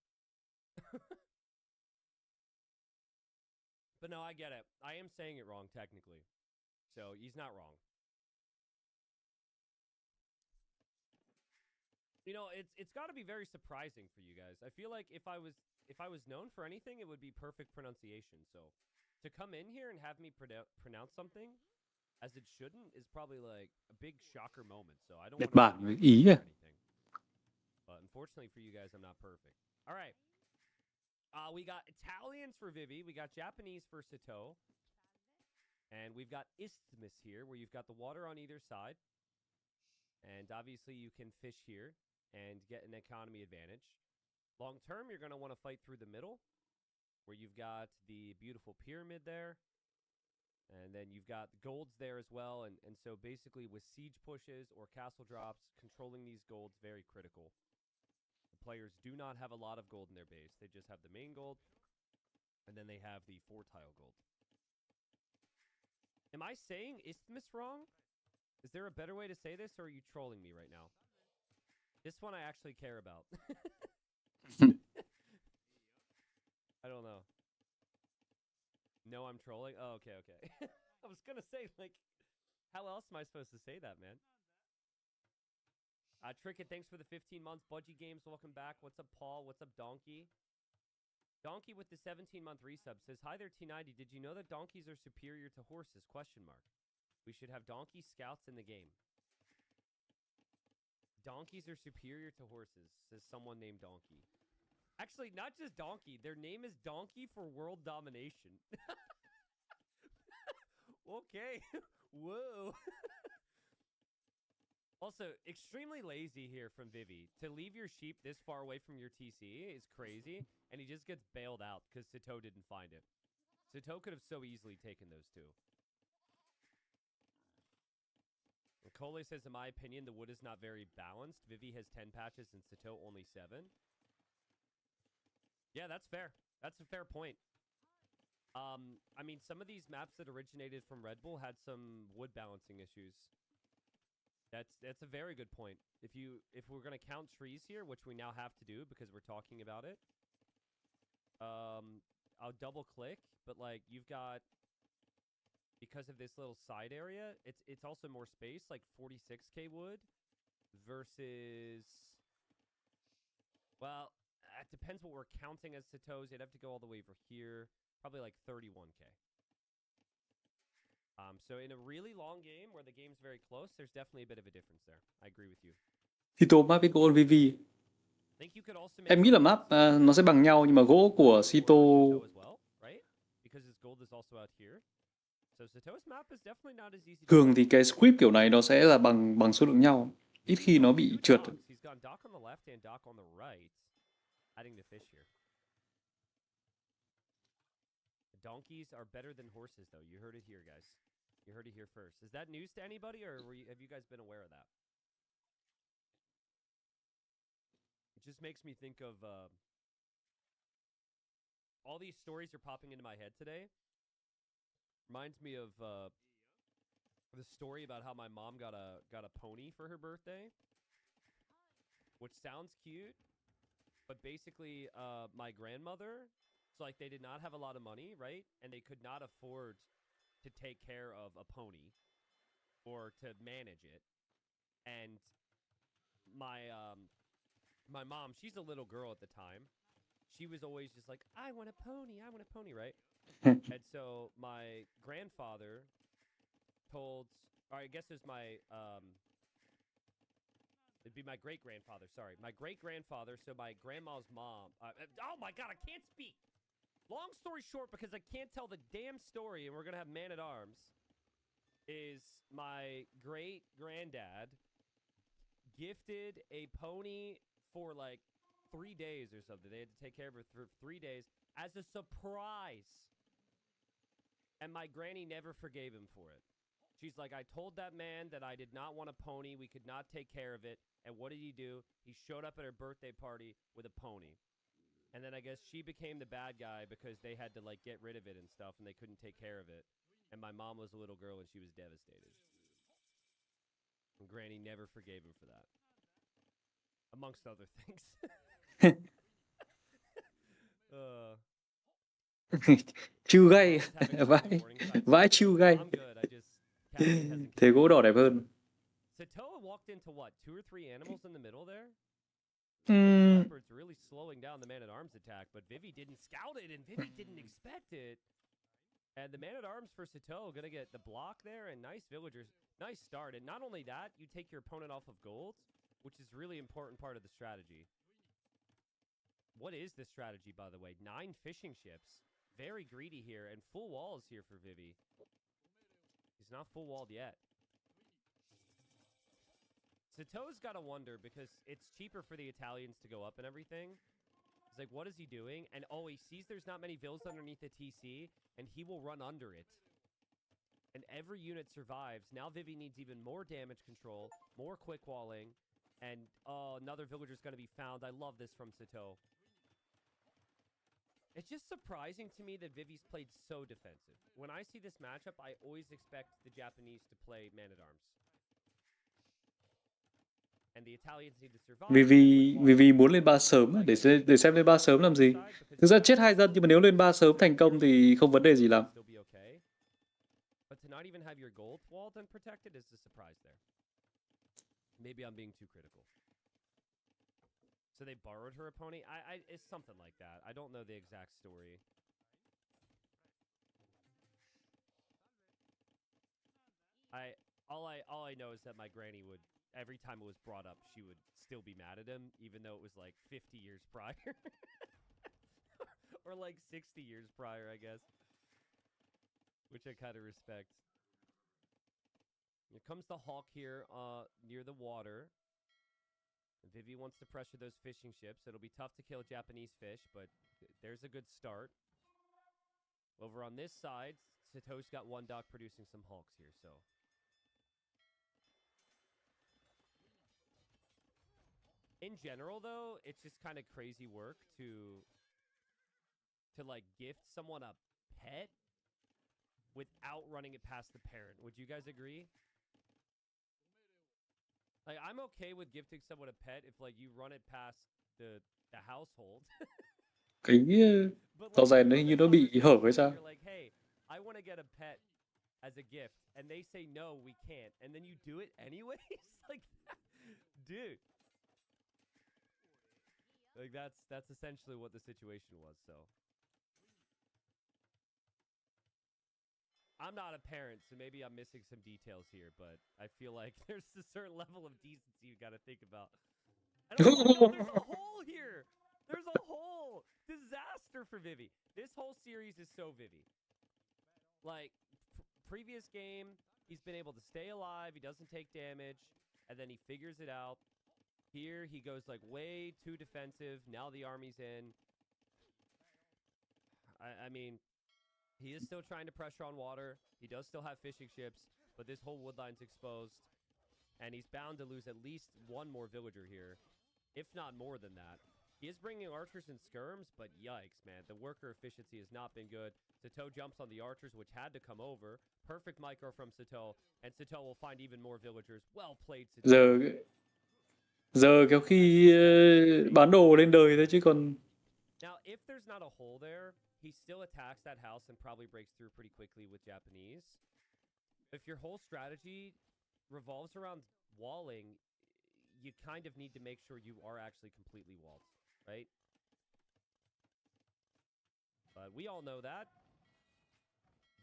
But no, I get it. I am saying it wrong, technically. So he's not wrong. You know, it's got to be very surprising for you guys. I feel like if I was known for anything, it would be perfect pronunciation. So to come in here and have me pronounce something as it shouldn't is probably like a big shocker moment. So I don't Nhật want to Bản với Ý à? anything. But unfortunately for you guys, I'm not perfect. All right. We got Italians for Vivi. We got Japanese for Sato. And we've got isthmus here, where you've got the water on either side. And obviously you can fish here and get an economy advantage. Long term, you're going to want to fight through the middle, where you've got the beautiful pyramid there. And then you've got golds there as well. And so basically with siege pushes or castle drops, controlling these golds, very critical. The players do not have a lot of gold in their base. They just have the main gold, and then they have the 4-tile gold. Am I saying isthmus wrong? Is there a better way to say this, or are you trolling me right now? This one I actually care about. I don't know. No, I'm trolling? Oh, okay. I was going to say, like, how else am I supposed to say that, man? Tricket, thanks for the 15 months. Budgie Games, welcome back. What's up, Paul? What's up, Donkey? Donkey with the 17-month resub says, hi there, T90. Did you know that donkeys are superior to horses? Question mark. We should have donkey scouts in the game. Donkeys are superior to horses, says someone named Donkey. Actually, not just Donkey. Their name is Donkey for World Domination. Okay. Whoa. Also, extremely lazy here from Vivi. To leave your sheep this far away from your TC is crazy, and he just gets bailed out because Sato didn't find it. Sato could have so easily taken those two. Cole says, in my opinion, the wood is not very balanced. Vivi has 10 patches and Sato only 7. Yeah, that's fair. That's a fair point. I mean, some of these maps that originated from Red Bull had some wood balancing issues. That's a very good point. If we're gonna count trees here, which we now have to do because we're talking about it, I'll double click, but like you've got, because of this little side area, it's also more space, like 46k wood versus, well, it depends what we're counting as Satos. You'd have to go all the way over here, probably like 31k. So in a really long game where the game's very close, there's definitely a bit of a difference there. I agree with you. Thì tổ map với Gold VV. Think you could also make Em nghĩ là map nó sẽ bằng nhau, nhưng mà gỗ của Sito as well, right? Because his gold is also out here. So Sato's map is definitely not as easy. thường thì cái script kiểu này nó sẽ là bằng số lượng nhau, ít khi nó bị trượt. He's gone dock on the left and dock on the right, adding the fish here. Donkeys are better than horses, though. You heard it here, guys. You heard it here first. Is that news to anybody, or have you guys been aware of that? It just makes me think of all these stories are popping into my head today. Reminds me of the story about how my mom got a pony for her birthday, which sounds cute, but basically my grandmother, so like they did not have a lot of money, right? And they could not afford to take care of a pony or to manage it. And my mom, she's a little girl at the time. She was always just like, I want a pony, right? And so my grandfather told, or I guess it was it'd be my great-grandfather, sorry. My great-grandfather, so my grandma's mom. Oh my God, I can't speak. Long story short, because I can't tell the damn story and we're going to have man-at-arms, is my great-granddad gifted a pony for like 3 days or something. They had to take care of her for 3 days as a surprise. And my granny never forgave him for it. She's like, I told that man that I did not want a pony. We could not take care of it. And what did he do? He showed up at her birthday party with a pony. And then I guess she became the bad guy because they had to like get rid of it and stuff and they couldn't take care of it. And my mom was a little girl and she was devastated. And Granny never forgave him for that. Amongst other things. Chiêu gay. Vãi chiêu gay. Thế gỗ đỏ đẹp hơn. Satoa walked into what? 2 or 3 animals in the middle there? The leopard's really slowing down the man-at-arms attack, but Vivi didn't scout it, and Vivi didn't expect it. And the man-at-arms for Satoa gonna get the block there, and nice villagers. Nice start. And not only that, you take your opponent off of gold, which is really important part of the strategy. What is the strategy, by the way? 9 fishing ships. Very greedy here, and full walls here for Vivi. He's not full walled yet. Satoa's got to wonder, because it's cheaper for the Italians to go up and everything. He's like, what is he doing? And oh, he sees there's not many vills underneath the TC, and he will run under it. And every unit survives. Now Vivi needs even more damage control, more quick walling, and another villager's going to be found. I love this from Satoa. It's just surprising to me that Vivi's played so defensive. When I see this matchup, I always expect the Japanese to play man-at-arms. And the Italians need to survive. Vivi muốn lên 3 sớm để xem lên 3 sớm làm gì. Thực ra chết 2 dân nhưng mà nếu lên 3 sớm thành công thì không vấn đề gì lắm. But to not even have your gold walled and protected is a surprise there. Maybe I'm being too critical. So they borrowed her a pony? It's something like that. I don't know the exact story. All I know is that my granny would, every time it was brought up, she would still be mad at him, even though it was like 50 years prior. Or like 60 years prior, I guess. Which I kind of respect. Here comes the hawk here near the water. Vivi wants to pressure those fishing ships. It'll be tough to kill Japanese fish, but there's a good start. Over on this side, Satoa's got 1 dock producing some hawks here, so. In general, though, it's just kind of crazy work to like gift someone a pet without running it past the parent. Would you guys agree? Like, I'm okay with gifting someone a pet if, like, you run it past the household. Cái tỏ ràng nó hình như nó bị hở hay sao? You're like, hey, I want to get a pet as a gift, and they say no, we can't, and then you do it anyways. Like, dude. Like, that's essentially what the situation was. So I'm not a parent, so maybe I'm missing some details here, but I feel like there's a certain level of decency you got to think about. And oh no, there's a hole here. There's a hole. Disaster for Vivi. This whole series is so Vivi. Like, previous game, he's been able to stay alive. He doesn't take damage, and then he figures it out. Here, he goes, like, way too defensive. Now the army's in. I mean, he is still trying to pressure on water. He does still have fishing ships, but this whole wood line's exposed. And he's bound to lose at least 1 more villager here, if not more than that. He is bringing archers and skirms, but yikes, man. The worker efficiency has not been good. Satoa jumps on the archers, which had to come over. Perfect micro from Satoa, and Satoa will find even more villagers. Well played, Satoa. Giờ kéo khi bán đồ lên đời thôi chứ còn. Now, if there's not a hole there, he still attacks that house and probably breaks through pretty quickly with Japanese. If your whole strategy revolves around walling, you kind of need to make sure you are actually completely walled, right? But we all know that.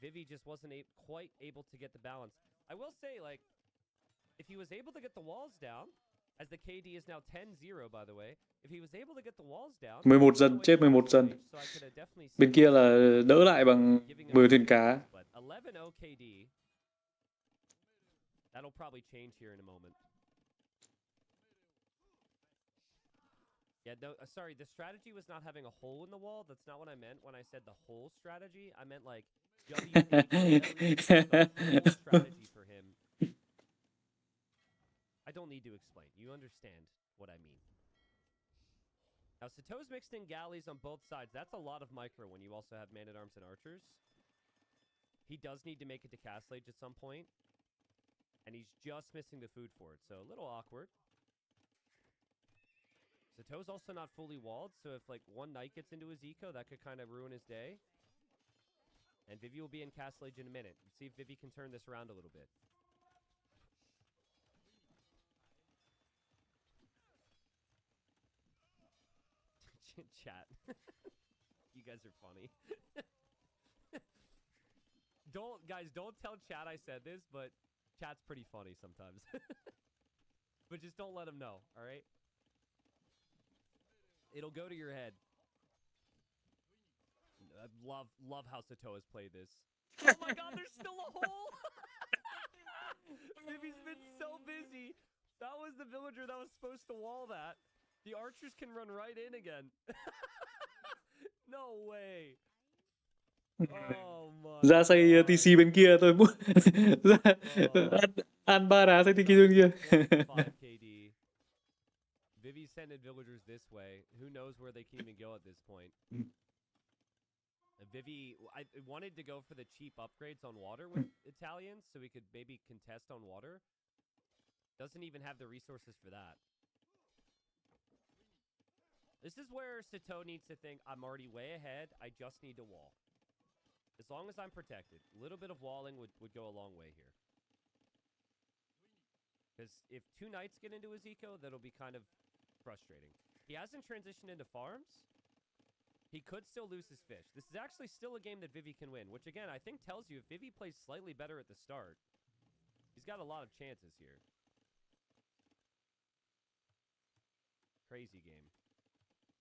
Vivi just wasn't quite able to get the balance. I will say, like, if he was able to get the walls down, as the KD is now 10-0, by the way, if he was able to get the walls down, 11 dân, chết 11 dân. so I could have definitely Bên kia là đỡ lại bằng 10 thuyền cá. But 11-0 KD. That'll probably change here in a moment. Yeah, no, sorry, the strategy was not having a hole in the wall. That's not what I meant when I said the whole strategy. I meant like the whole strategy for him. I don't need to explain. You understand what I mean. Now, Sato's mixed in galleys on both sides. That's a lot of micro when you also have man-at-arms and archers. He does need to make it to Castle Age at some point. And he's just missing the food for it, so a little awkward. Sato's also not fully walled, so if like one knight gets into his eco, that could kind of ruin his day. And Vivi will be in Castle Age in a minute. Let's see if Vivi can turn this around a little bit. Chat. You guys are funny. Don't tell chat I said this, but chat's pretty funny sometimes. But just don't let them know, all right? It'll go to your head. I love how Sato has played this. Oh my god, there's still a hole! Vivi's been so busy. That was the villager that was supposed to wall that. The archers can run right in again. No way. Oh my Ra xây god. TC bên kia tôi muốn ăn ba đá xây TC bên kia. 5 KD. Vivi's sending villagers this way. Who knows where they can even go at this point. Vivi, I wanted to go for the cheap upgrades on water with Italians so we could maybe contest on water. Doesn't even have the resources for that. This is where Sato needs to think, I'm already way ahead. I just need to wall. As long as I'm protected. A little bit of walling would go a long way here. Because if two knights get into his eco, that'll be kind of frustrating. He hasn't transitioned into farms. He could still lose his fish. This is actually still a game that Vivi can win, which again, I think tells you if Vivi plays slightly better at the start, he's got a lot of chances here. Crazy game.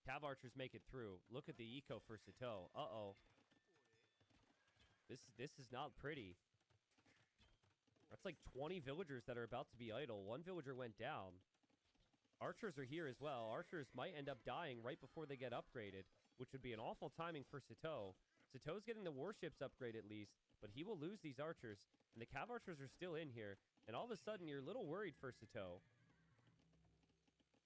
Cav archers make it through. Look at the eco for Sato. Uh-oh. This is not pretty. That's like 20 villagers that are about to be idle. One villager went down. Archers are here as well. Archers might end up dying right before they get upgraded, which would be an awful timing for Sato. Sato's getting the warships upgrade at least, but he will lose these archers. And the cav archers are still in here. And all of a sudden, you're a little worried for Sato.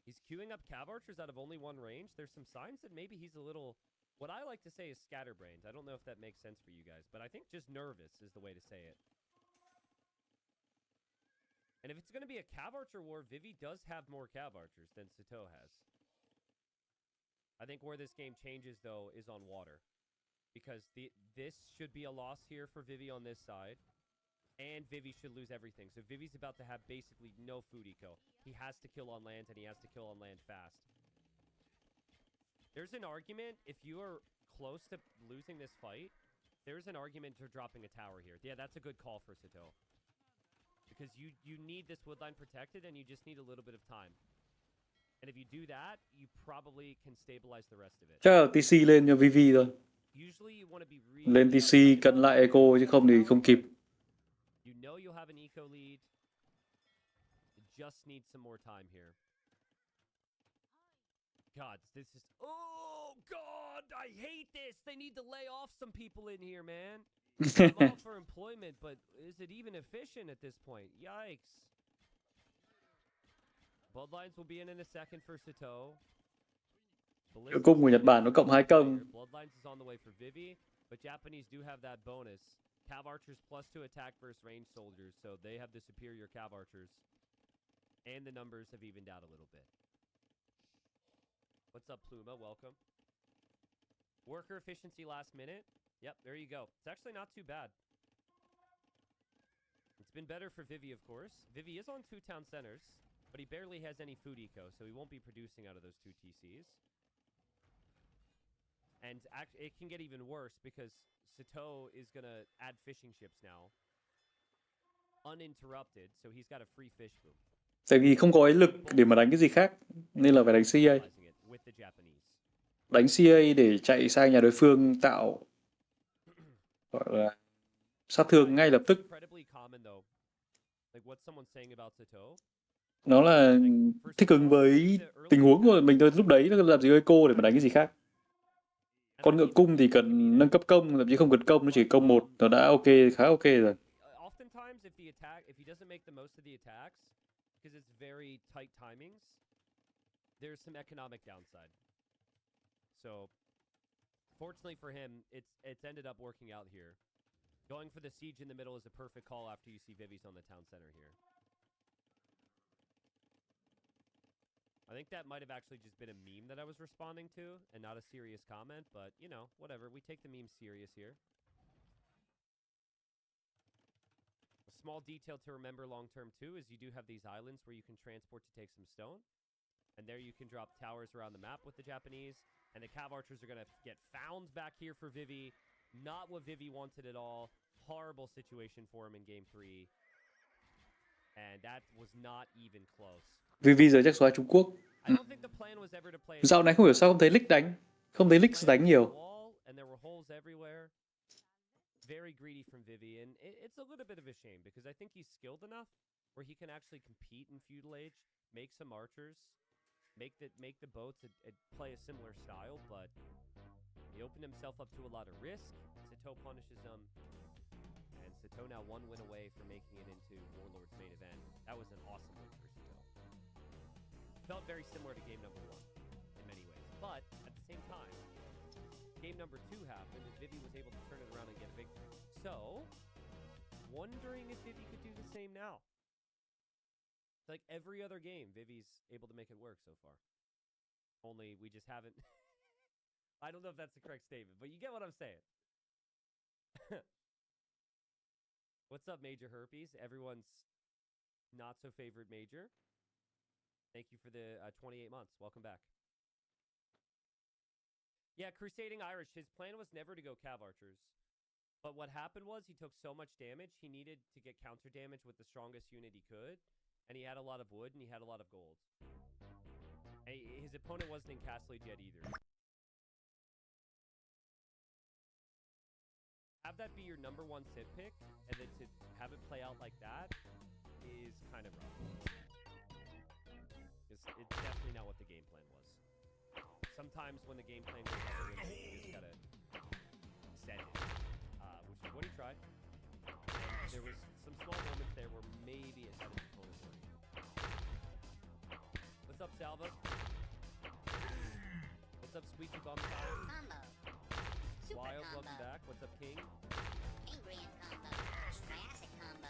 He's queuing up cav archers out of only one range. There's some signs that maybe he's a little, what I like to say is scatterbrained. I don't know if that makes sense for you guys, but I think just nervous is the way to say it. And if it's going to be a cav archer war, Vivi does have more cav archers than Sato has. I think where this game changes, though, is on water. Because this should be a loss here for Vivi on this side. And Vivi should lose everything. So Vivi's about to have basically no food eco. He has to kill on land, and he has to kill on land fast. There's an argument, if you are close to losing this fight, there's an argument for dropping a tower here. Yeah, that's a good call for Sato. Because you need this woodline protected, and you just need a little bit of time. And if you do that, you probably can stabilize the rest of it. Chắc là TC lên cho VV thôi. Usually you want to be really Lên TC cân lại eco chứ không thì không kịp. You know you'll have an eco lead. You just need some more time here. God, this is... Oh, God, I hate this. They need to lay off some people in here, man. I'm all for employment, but is it even efficient at this point? Yikes. Bloodlines will be in a second for Sato. Đội cung của Nhật Bản nó cộng 2 công. Bloodlines is on the way for Vivi, but Japanese do have that bonus. Cav archers plus 2 attack versus ranged soldiers, so they have the superior cav archers. And the numbers have evened out a little bit. What's up, Pluma? Welcome. Worker efficiency last minute. Yep, there you go. It's actually not too bad. It's been better for Vivi, of course. Vivi is on 2 town centers, but he barely has any food eco, so he won't be producing out of those 2 TCs. And it can get even worse because Sato is going to add fishing ships now. Uninterrupted, so he's got a free fish boom. Tại vì không có ấy lực để mà đánh cái gì khác, nên là phải đánh CA. Đánh CA để chạy sang nhà đối phương tạo gọi là sát thương ngay lập tức. Nó là thích ứng với tình huống của mình thôi. Lúc đấy nó làm gì eco để mà đánh cái gì khác. Con ngựa cung thì cần nâng cấp công, thậm chí không cần công, nó chỉ công 1 nó đã ok, khá ok rồi. Oftentimes, if he doesn't make the most of the attacks, because it's very tight timings, there's some economic downside. So, fortunately for him, it's ended up working out here. Going for the siege in the middle is a perfect call after you see Vivi's on the town center here. I think that might have actually just been a meme that I was responding to and not a serious comment, but, you know, whatever. We take the meme serious here. A small detail to remember long-term, too, is you do have these islands where you can transport to take some stone. And there you can drop towers around the map with the Japanese. And the Cav Archers are going to get found back here for Vivi. Not what Vivi wanted at all. Horrible situation for him in Game 3. And that was not even close. Vivi giờ chắc xoáy Trung Quốc. Dạo này không hiểu sao không thấy Lick đánh. Không thấy Lick đánh nhiều. Very greedy from Vivi, and it's a little bit of a shame because I think he's skilled enough where he can actually compete in feudal age, make some archers, make the boats play a similar style, but he opened himself up to a lot of risk. Sato punishes him, and Sato now 1 win away from making it into Warlord's main event. That was an awesome win for Sato. Felt very similar to game number 1 in many ways, but at the same time, game number 2 happened, and Vivi was able to turn it around and get a victory. So, wondering if Vivi could do the same now. It's like every other game, Vivi's able to make it work so far. Only we just haven't... I don't know if that's the correct statement, but you get what I'm saying. What's up, Major Herpes? Everyone's not-so-favorite Major. Thank you for the 28 months. Welcome back. Yeah, Crusading Irish, his plan was never to go Cav Archers. But what happened was he took so much damage, he needed to get counter damage with the strongest unit he could. And he had a lot of wood, and he had a lot of gold. And his opponent wasn't in Castle Age yet either. Have that be your number 1 tip pick, and then to have it play out like that is kind of rough. It's definitely not what the game plan was. Sometimes when the game plan goes out the window, you just gotta send it, which is what he tried. And there was some small moments there where maybe it had its opponent working. What's up, Salva? What's up, Squeaky Bum Time? Wild, welcome back. What's up, King? Ingrid combo. Triassic combo.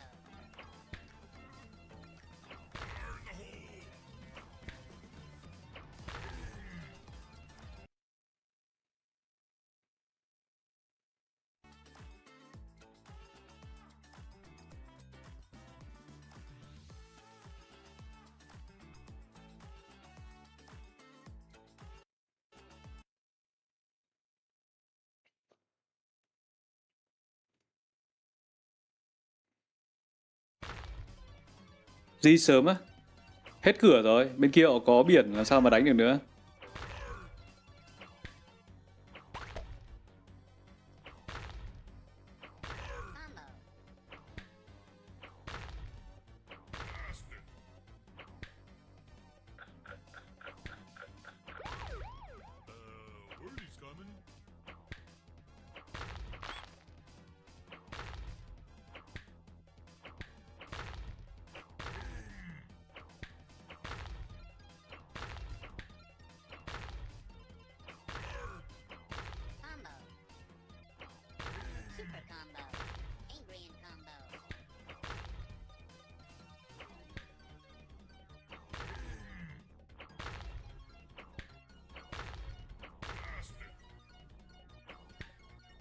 Di sớm á? Hết cửa rồi, bên kia họ có biển làm sao mà đánh được nữa.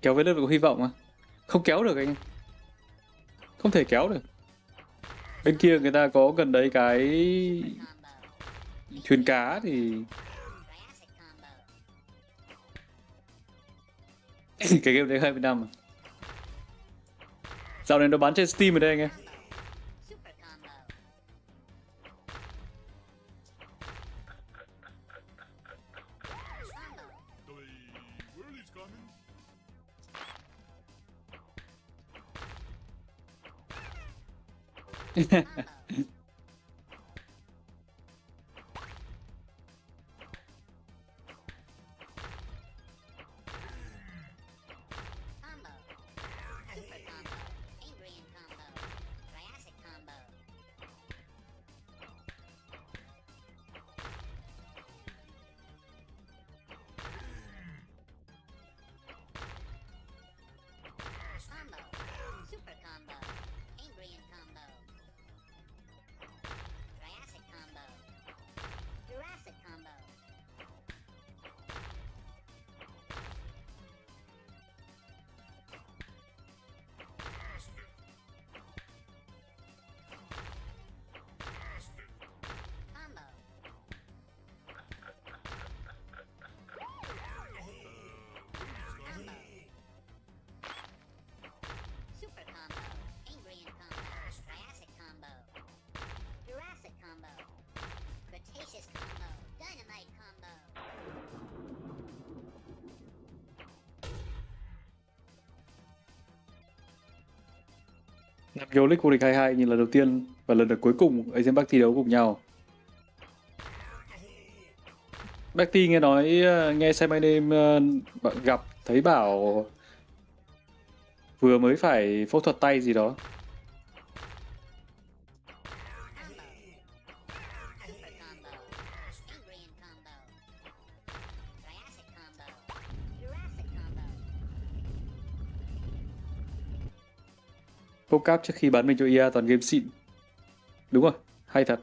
Kéo với lớp có hy vọng mà. Không kéo được anh em. Không thể kéo được. Bên kia người ta có gần đấy cái thuyền cá thì cái game đấy 20 năm. Dạo này nó bán trên Steam ở đây anh em. Super combo. Combo. Super combo. Angrian combo. Triassic combo. Combo. Super combo. Angrian combo. Triassic combo. Jurassic combo. Combo. Combo. Super combo. Angrian combo. Triassic combo. Jurassic combo. Cretaceous combo. Dynamite combo. Năm vô League vô địch 22 như là đầu tiên và lần cuối cùng Asian Park thi đấu cùng nhau. Becky nghe nói nghe Say My Name gặp thấy bảo vừa mới phải phẫu thuật tay gì đó. Combo. Super combo. Angrian combo. Triassic combo. Jurassic combo. Vocab trước khi bán mình cho EA toàn game xịn. Đúng rồi, hay thật.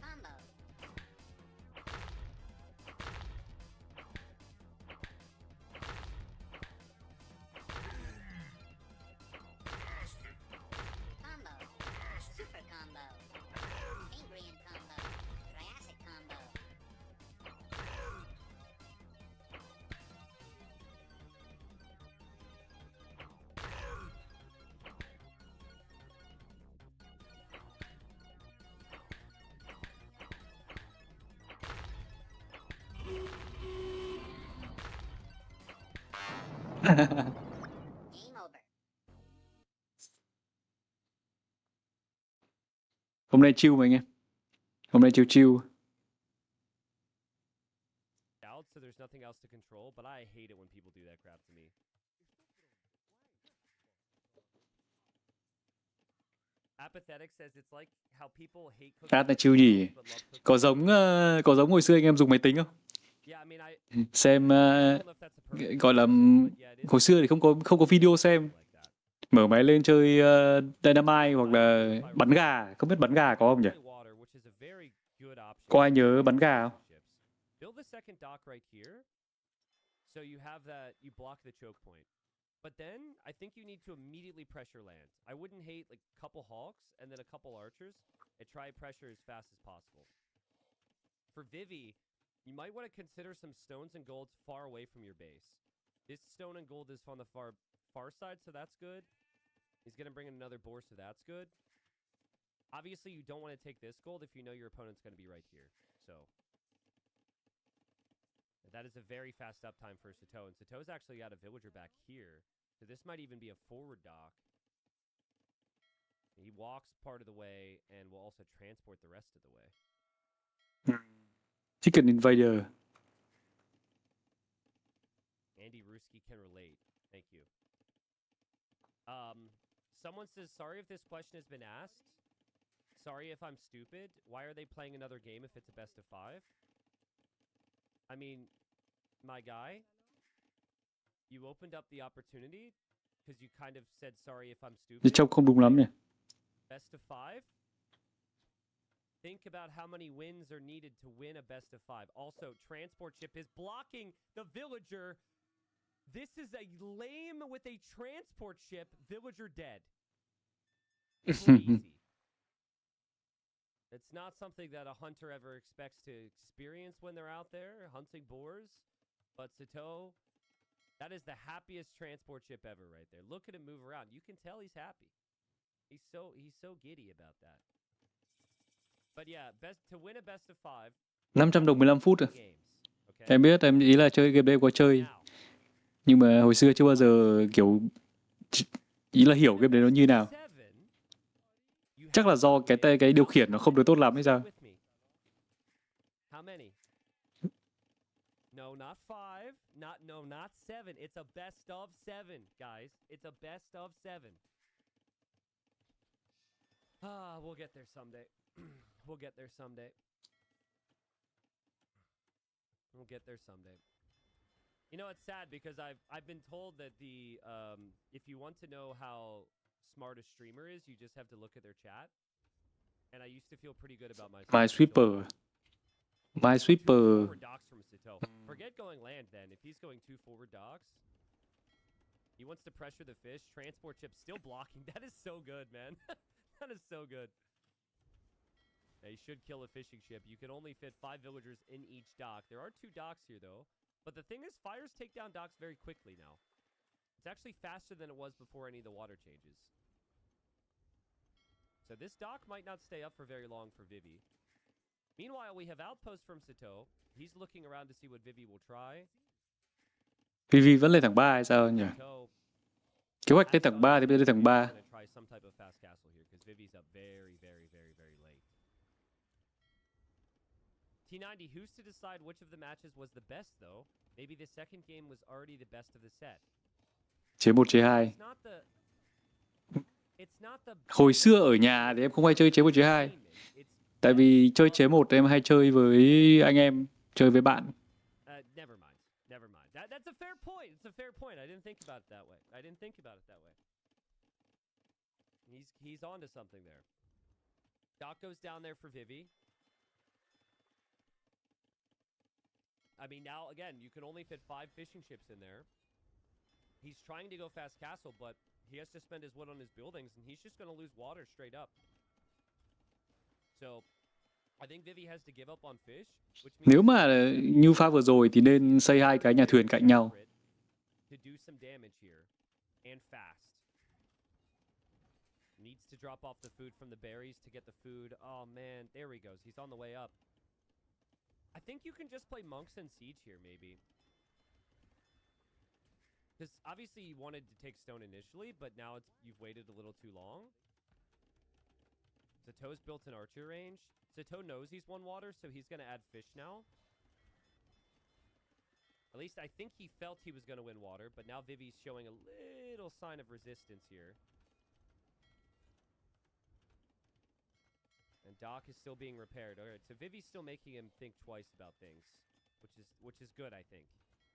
Combo. Combo. Super combo. Angrian combo. Triassic combo. Game over. Hôm nay chill mà anh em. Hôm nay chill chill. Out, so there's nothing else to control, but I hate it when people do that crap to me. Apathetic says it's like how people hate cooking Chat này for chill nhỉ. themselves, but love cooking Có for giống others. có giống hồi xưa anh em dùng máy tính không? Yeah, I mean, Xem I don't know if that's a perfect gọi là comparison, but yeah, it is hồi xưa thì không có video xem. like that. Mở máy lên chơi Dynamite hoặc là bắn gà. Không biết bắn gà có không nhỉ? Water, which is a very good option. Có ai nhớ bắn gà không? Build the second dock right here, so you have that, you block the choke point. But then I think you need to immediately pressure land. I wouldn't hate like a couple hawks and then a couple archers and try pressure as fast as possible. For Vivi, you might want to consider some stones and golds far away from your base. This stone and gold is on the far side, so that's good. He's going to bring in another boar, so that's good. Obviously, you don't want to take this gold if you know your opponent's going to be right here. So that is a very fast uptime for Sato. And Sato's actually got a villager back here. So this might even be a forward dock. He walks part of the way and will also transport the rest of the way. Chicken Invader. Andy Ruski can relate. Thank you. Someone says, sorry if this question has been asked. Sorry if I'm stupid. Why are they playing another game if it's a best of 5? I mean, my guy, you opened up the opportunity because you kind of said sorry if I'm Nhưng stupid. trông không đúng lắm nhỉ. Best of 5. Think about how many wins are needed to win a best of 5. Also, transport ship is blocking the villager. This is a lame with a transport ship. Villager dead. Crazy. It's not something that a hunter ever expects to experience when they're out there hunting boars. But Sato, that is the happiest transport ship ever right there. Look at him move around. You can tell he's happy. He's so giddy about that. But yeah, to win a best of 5. 500 đồng 15 phút à? Games, okay? Em biết, em ý là chơi game đấy em có chơi. Now, Nhưng mà hồi xưa chưa bao giờ kiểu ý là hiểu game đấy nó như nào. Chắc là do cái điều khiển nó không được tốt lắm hay sao? How many? No, not 5. Not 7. It's a best of 7, guys. It's a best of 7. We'll get there someday. We'll get there someday. We'll get there someday. You know, it's sad because I've been told that if you want to know how smart a streamer is, you just have to look at their chat. And I used to feel pretty good about myself. My sweeper. My sweeper. Forward docks from Sato. Forget going land then. If he's going 2 forward docks, he wants to pressure the fish. Transport ship still blocking. That is so good, man. That is so good. They should kill a fishing ship. You can only fit 5 villagers in each dock. There are 2 docks here, though. But the thing is, fires take down docks very quickly now. It's actually faster than it was before any of the water changes. So this dock might not stay up for very long for Vivi. Meanwhile, we have outposts from Sato. He's looking around to see what Vivi will try. Vivi vẫn lên thẳng 3 hay sao nhỉ? Kế hoạch lên thẳng 3 thì bây giờ lên thẳng 3. Try some type of fast castle here because Vivi's up very late. T90, who's to decide which of the matches was the best though? Maybe the second game was already the best of the set. Chế 1 chế 2. Hồi xưa ở nhà thì em không hay chơi chế 1 chế 2. Tại vì chơi chế 1 em hay chơi với anh em, chơi với bạn. Never mind. That's a fair point. It's a fair point. I didn't think about it that way. He's onto something there. Doc goes down there for Vivi. I mean, now, again, you can only fit 5 fishing ships in there. He's trying to go fast castle, but he has to spend his wood on his buildings, and he's just going to lose water straight up. So, I think Vivi has to give up on fish, which means Nếu mà như pha vừa rồi thì nên xây 2 cái nhà thuyền cạnh nhau. To do some damage here, and fast. Needs to drop off the food from the berries to get the food. Oh, man, there he goes. He's on the way up. I think you can just play monks and siege here, maybe. Because obviously you wanted to take stone initially, but now you've waited a little too long. Sato's built an archer range. Sato knows he's won water, so he's going to add fish now. At least I think he felt he was going to win water, but now Vivi's showing a little sign of resistance here. And Doc is still being repaired. All right, so Vivi's still making him think twice about things, which is good, I think.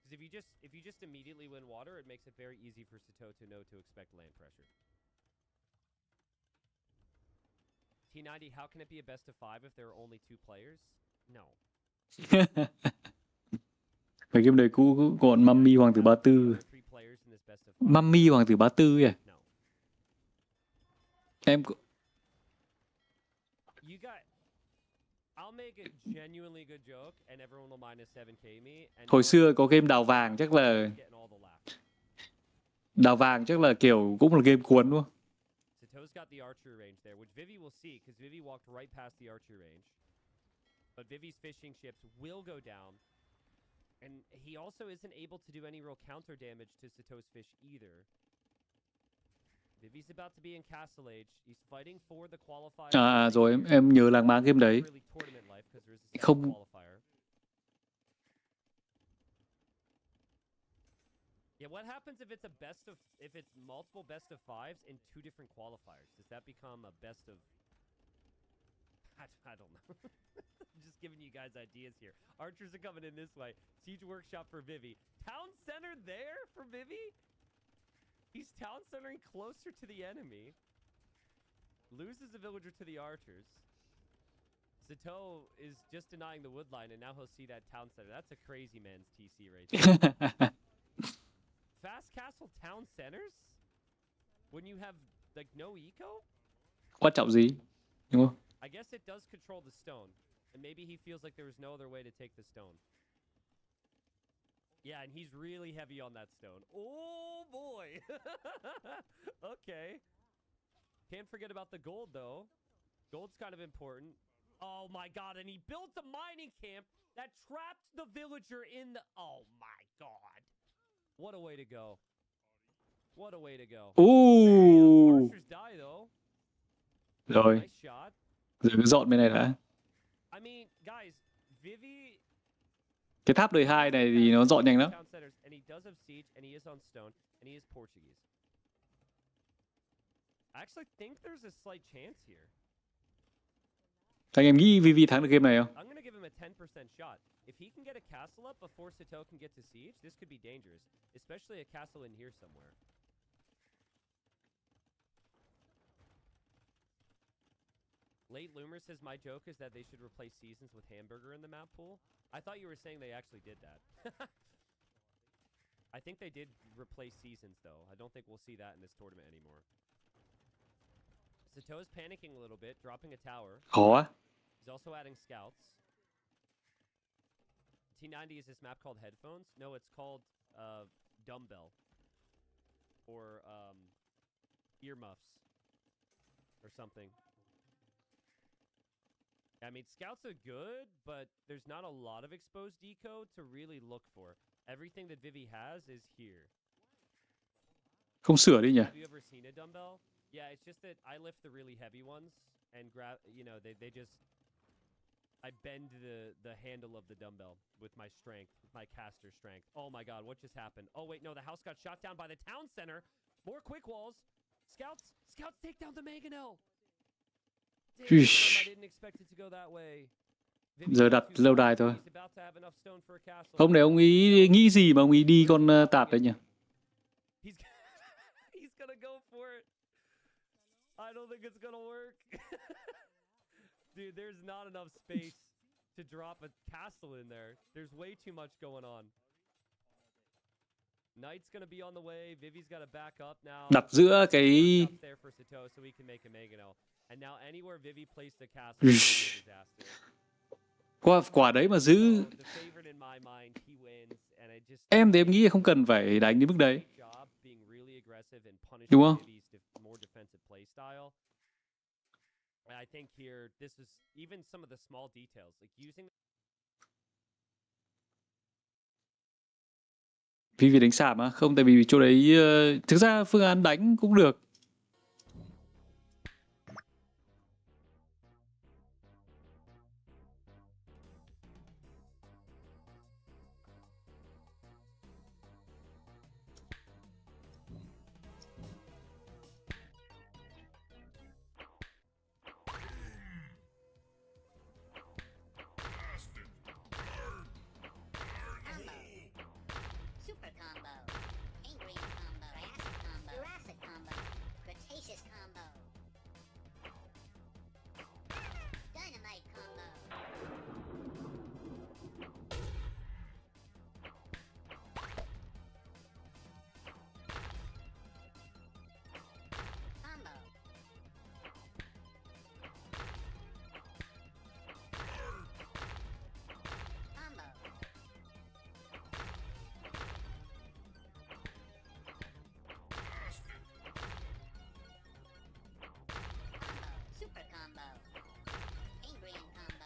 Because if you just immediately win water, it makes it very easy for Sato to know to expect land pressure. T90, how can it be a best of 5 if there are only 2 players? No. Mấy game đời cũ còn Mummy Hoàng tử 34. Mummy Hoàng tử 34 à? Em hồi xưa có game đào vàng chắc là kiểu cũng là game cuốn đúng không? Sato's got the archer range there, which Vivi will see because Vivi walked right past the archer range. But Vivi's fishing ships will go down. And he also isn't able to do any real counter damage to Sato's fish either. Vivi's about to be in Castle Age. He's fighting for the qualifier. Rồi em nhớ làng máng game đấy. Không. Yeah, what happens if it's multiple best of 5s in 2 different qualifiers? Does that become a best of I don't know. I'm just giving you guys ideas here. Archers are coming in this way. Siege workshop for Vivi. Town center there for Vivi? He's town centering closer to the enemy. Loses a villager to the archers. Zato is just denying the wood line, and now he'll see that town center. That's a crazy man's TC right there. Fast castle town centers? When you have, like, no eco? Quan trọng gì? Đúng không? I guess it does control the stone. And maybe he feels like there was no other way to take the stone. Yeah, and he's really heavy on that stone. Oh, boy. Okay. Can't forget about the gold, though. Gold's kind of important. Oh, my God. And he built a mining camp that trapped the villager in the... Oh, my God. What a way to go. What a way to go. Ooh. Archers die, though. Rồi, Nice shot. giờ cứ dọn bên này đã. I mean, guys, Vivi... Cái tháp đời 2 này thì nó dọn nhanh lắm. Town centers, and he does have siege, and he is on stone, and he is Portuguese. I actually think there's a slight chance here. Anh em nghĩ VV thắng được game này không? I'm going to give him a 10% shot. If he can get a castle up before Sato can get to siege, this could be dangerous, especially a castle in here somewhere. Late Loomer says my joke is that they should replace seasons with hamburger in the map pool. I thought you were saying they actually did that. I think they did replace seasons, though. I don't think we'll see that in this tournament anymore. Sato's panicking a little bit, dropping a tower. Khó á. He's also adding scouts. T90 is this map called Headphones? No, it's called Dumbbell. Or earmuffs. Or something. I mean, scouts are good, but there's not a lot of exposed deco to really look for. Everything that Vivi has is here. Không sửa đi nhỉ? Have you ever seen a dumbbell? Yeah, it's just that I lift the really heavy ones and grab, you know, they just, I bend the handle of the dumbbell with my strength, with my caster strength. Oh my God, what just happened? Oh wait, no, the house got shot down by the town center. More quick walls. Scouts take down the mangonel. Damn, I didn't expect it to go that way. Giờ đặt lâu đài thôi. Ông này ông ấy nghĩ gì mà ông ấy đi con tạp đấy nhỉ? He's gonna go for it. I don't think it's gonna work. Dude, there's not enough space to drop a castle in there. There's way too much going on. Knight's gonna be on the way. Vivi's got to back up now. Đặt giữa cái there for Sato so he can make a Megano. And now anywhere Vivi placed the castle is a disaster. quả đấy mà giữ. The favorite in my mind, he wins, and I just Em thì em nghĩ không cần phải đánh đến mức đấy. job being really aggressive and punishing Đúng không? Vivi's more defensive play style. And I think here this is even some of the small details, like using Vì đánh xả mà không, tại vì chỗ đấy thực ra phương án đánh cũng được. Super combo. Angry combo. Triassic combo. Jurassic combo. Cretaceous combo. Dynamite combo. Combo. Combo. Super combo. Angry combo.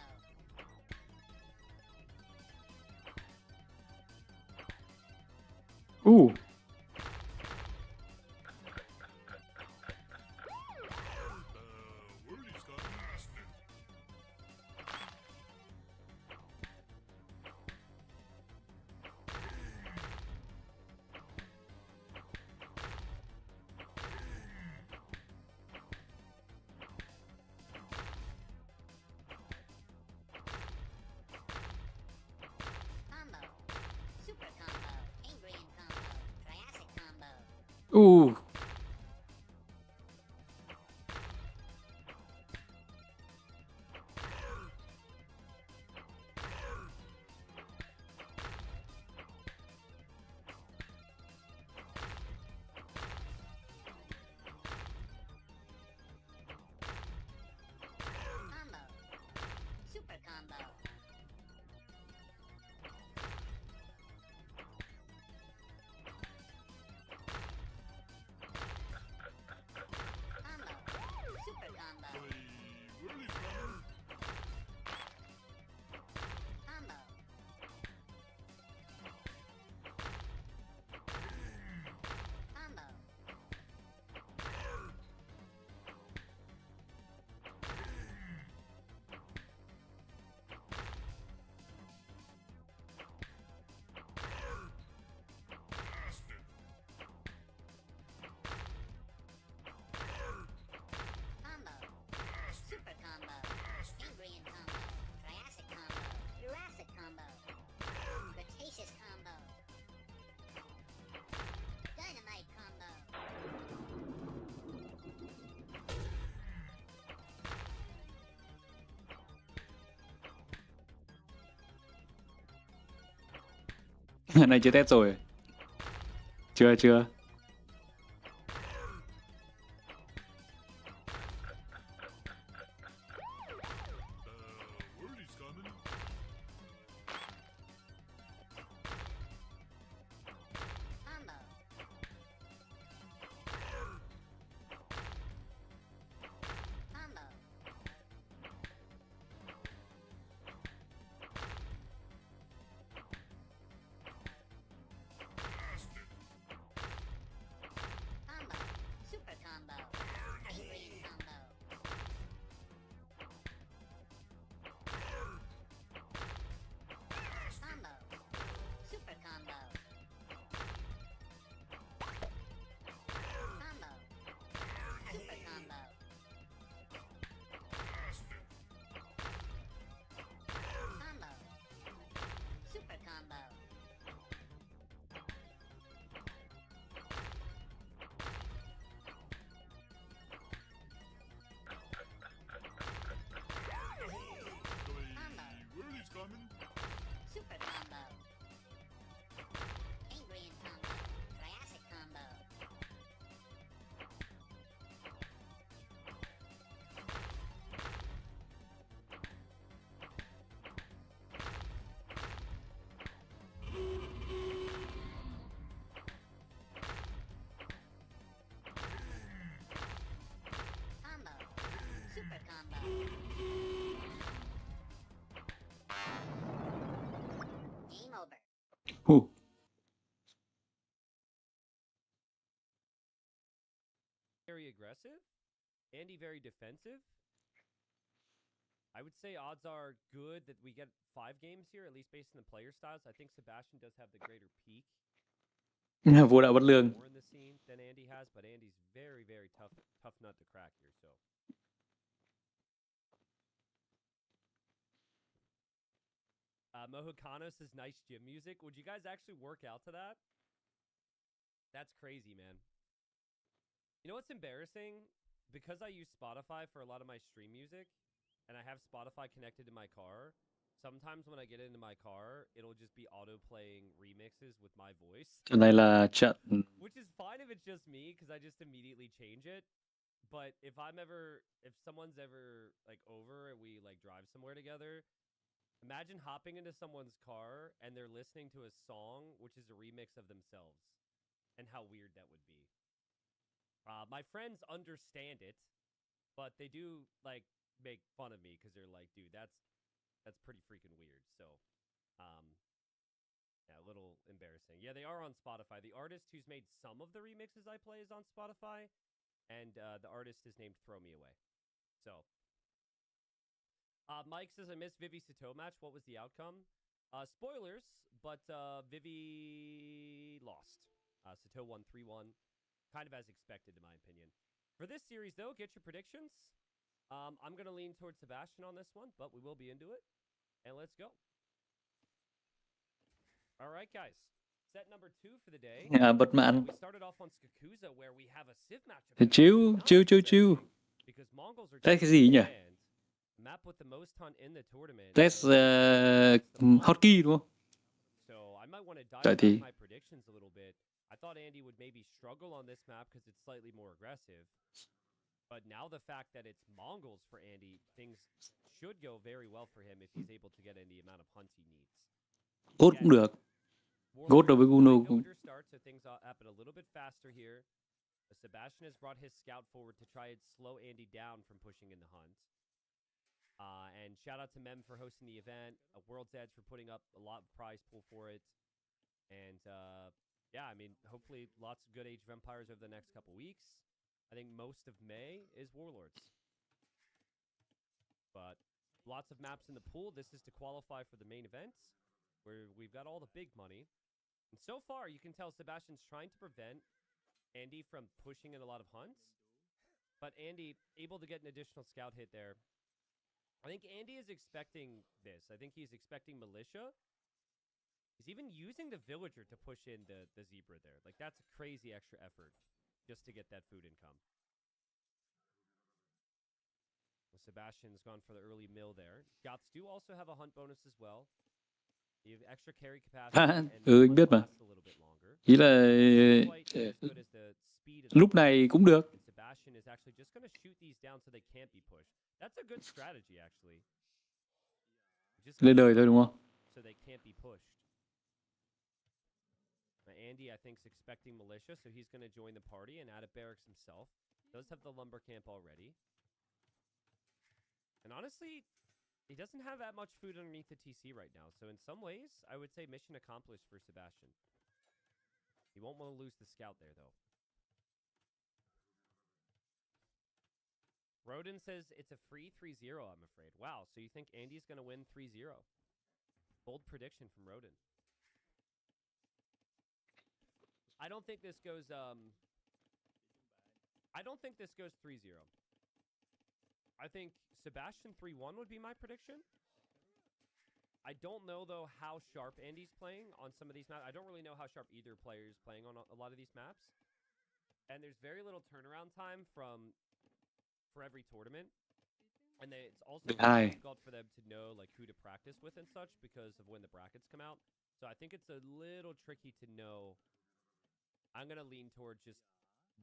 Uh, Combo. Super combo. Combo. Super combo. Combo. Combo. Combo. Super combo. Cambrian combo. Triassic combo. Jurassic combo. Cretaceous combo. Dynamite combo. này chưa test rồi. Chưa chưa. Combo. Combo. Combo. Super combo. Cambrian combo. Combo. Super combo. Combo. Super combo. Combo. Super combo. Combo. Super combo. Cambrian combo. Triassic combo. Combo. Super combo. Game over. Very aggressive. Andy very defensive. I would say odds are good that we get 5 games here, at least based on the player styles. I think Sebastian does have the greater peak. Vô đạo bất lương. More in the scene than Andy has, but Andy's very, very tough nut to crack here. So Mohicano says nice gym music. Would you guys actually work out to that? That's crazy, man. You know what's embarrassing? Because I use Spotify for a lot of my stream music, and I have Spotify connected to my car, sometimes when I get into my car, it'll just be auto-playing remixes with my voice. Trận này là trận Which is fine if it's just me, because I just immediately change it. But if someone's ever, like, over and we, like, drive somewhere together, imagine hopping into someone's car and they're listening to a song which is a remix of themselves, and how weird that would be. My friends understand it, but they do, like, make fun of me because they're like, dude, that's pretty freaking weird. So, yeah, a little embarrassing. Yeah, they are on Spotify. The artist who's made some of the remixes I play is on Spotify, and the artist is named Throw Me Away. So, Mike says, I missed Vivi Sato match. What was the outcome? Spoilers, but Vivi lost. Sato won 3-1. Kind of as expected, in my opinion. For this series, though, get your predictions. I'm going to lean towards Sebastian on this one, but we will be into it. And let's go. All right, guys. Set number 2 for the day. Bật mạng. We started off on Skakuza where we have a Civ matchup. Chill, chill, chill, chill. Because Mongols are Đấy cái gì nhỉ? map with the most hunt in the tournament. That's hotkey đúng không? So I might want to dial Tại back thì my predictions a little bit. I thought Andy would maybe struggle on this map because it's slightly more aggressive. But now the fact that it's Mongols for Andy, things should go very well for him if he's able to get in the amount of hunts he needs. Gốt cũng được. Gốt đối với Guno cũng start, so things happen a little bit faster here. Sebastian has brought his scout forward to try and slow Andy down from pushing in the hunt. And shout out to Mem for hosting the event, World's Edge for putting up a lot of prize pool for it. And yeah, I mean, hopefully lots of good Age of Empires over the next couple weeks. I think most of May is Warlords. But lots of maps in the pool. This is to qualify for the main event, where we've got all the big money. And so far, you can tell Sebastian's trying to prevent Andy from pushing in a lot of hunts. But Andy able to get an additional scout hit there. I think Andy is expecting this. I think he's expecting militia. He's even using the villager to push in the zebra there. Like, that's a crazy extra effort just to get that food income. Well, Sebastian's gone for the early mill there. Gots do also have a hunt bonus as well. You have extra carry capacity and anh biết mà. a little bit longer. Ý là lúc này cũng được. Sebastian is actually just going to shoot these down so they can't be pushed. That's a good strategy actually. Lên đời thôi đúng không? So they can't be pushed. Andy, I think, is expecting militia, so he's going to join the party and add a barracks himself. Does have the lumber camp already. And honestly, he doesn't have that much food underneath the TC right now. So in some ways, I would say mission accomplished for Sebastian. He won't want to lose the scout there, though. Rodin says it's a free 3-0, I'm afraid. Wow, so you think Andy's going to win 3-0? Bold prediction from Rodin. I don't think this goes 3-0. I think Sebastian 3-1 would be my prediction. I don't know, though, how sharp Andy's playing on some of these maps. I don't really know how sharp either player is playing on a lot of these maps. And there's very little turnaround time for every tournament. And it's also difficult for them to know like who to practice with and such because of when the brackets come out. So I think it's a little tricky to know. I'm going to lean towards just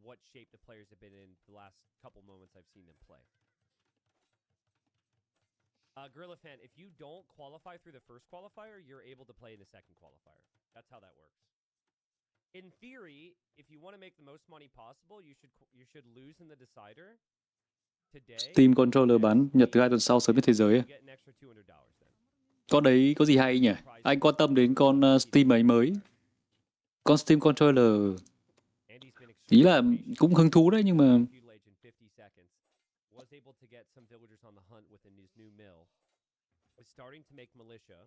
what shape the players have been in the last couple moments I've seen them play. Gorilla Fan, if you don't qualify through the first qualifier, you're able to play in the second qualifier. That's how that works. In theory, if you want to make the most money possible, you should lose in the decider today. Steam controller bán Nhật thứ 2 tuần sau sớm nhất thế giới. Con đấy có gì hay nhỉ? Anh quan tâm đến con Steam ấy mới. Con Steam controller ý là cũng hứng thú đấy nhưng mà was able to get some villagers on the hunt within his new mill. Was starting to make militia.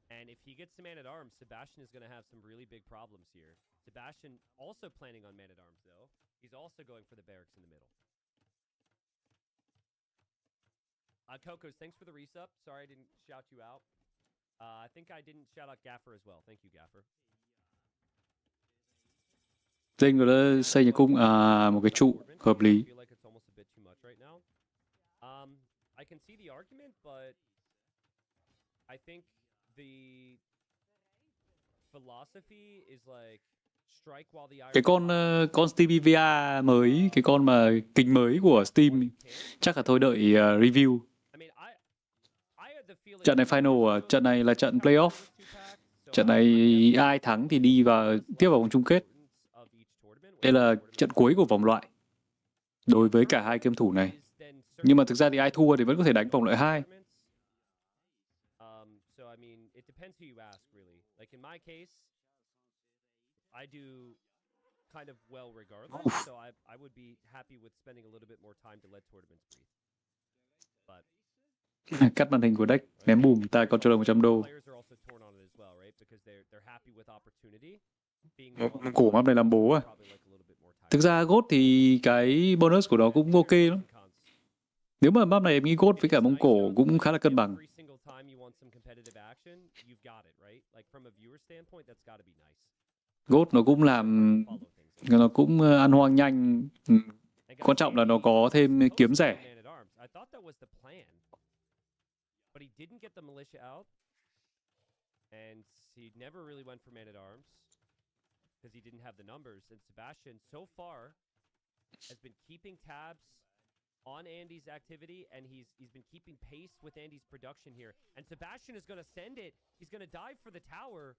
And if he gets some man-at-arms, Sebastian is going to have some really big problems here. Sebastian also planning on man-at-arms, though. He's also going for the barracks in the middle. Kokos, thanks for the resub. Sorry I didn't shout you out. I think I didn't shout out Gaffer as well. Thank you, Gaffer. Dinh rồi đó, xây nhà cung một cái trụ hợp lý. I can see the argument, but I think the philosophy is like strike while the cái con Steam EVA mới, cái con mà kính mới của Steam chắc là thôi đợi review. Trận này final, trận này là trận playoff. Trận này ai thắng thì đi tiếp vào vòng chung kết. Đây là trận cuối của vòng loại đối với cả hai game thủ này. Nhưng mà thực ra thì ai thua thì vẫn có thể đánh vòng loại 2. Cắt màn hình của deck, ném bùm tại controller 100 đô. Cổ map này làm bố à? Thực ra GOAT thì cái bonus của nó cũng ok lắm. Nếu mà map này em nghĩ God It với cả is Mông nice Cổ though, cũng like khá là cân bằng. every single time you want some competitive action, you've got it, right? Like from a viewer standpoint, that's got to be nice. God nó cũng làm, Follow things. nó cũng ăn hoang nhanh. And Quan guys, trọng là nó Andy có was thêm supposed kiếm to go rẻ. man at arms. I thought that was the plan, but he didn't get the militia out, and he never really went for man at arms because he didn't have the numbers. And Sebastian, so far, has been keeping tabs on Andy's activity, and he's been keeping pace with Andy's production here. And Sebastian is going to send it. He's going to dive for the tower.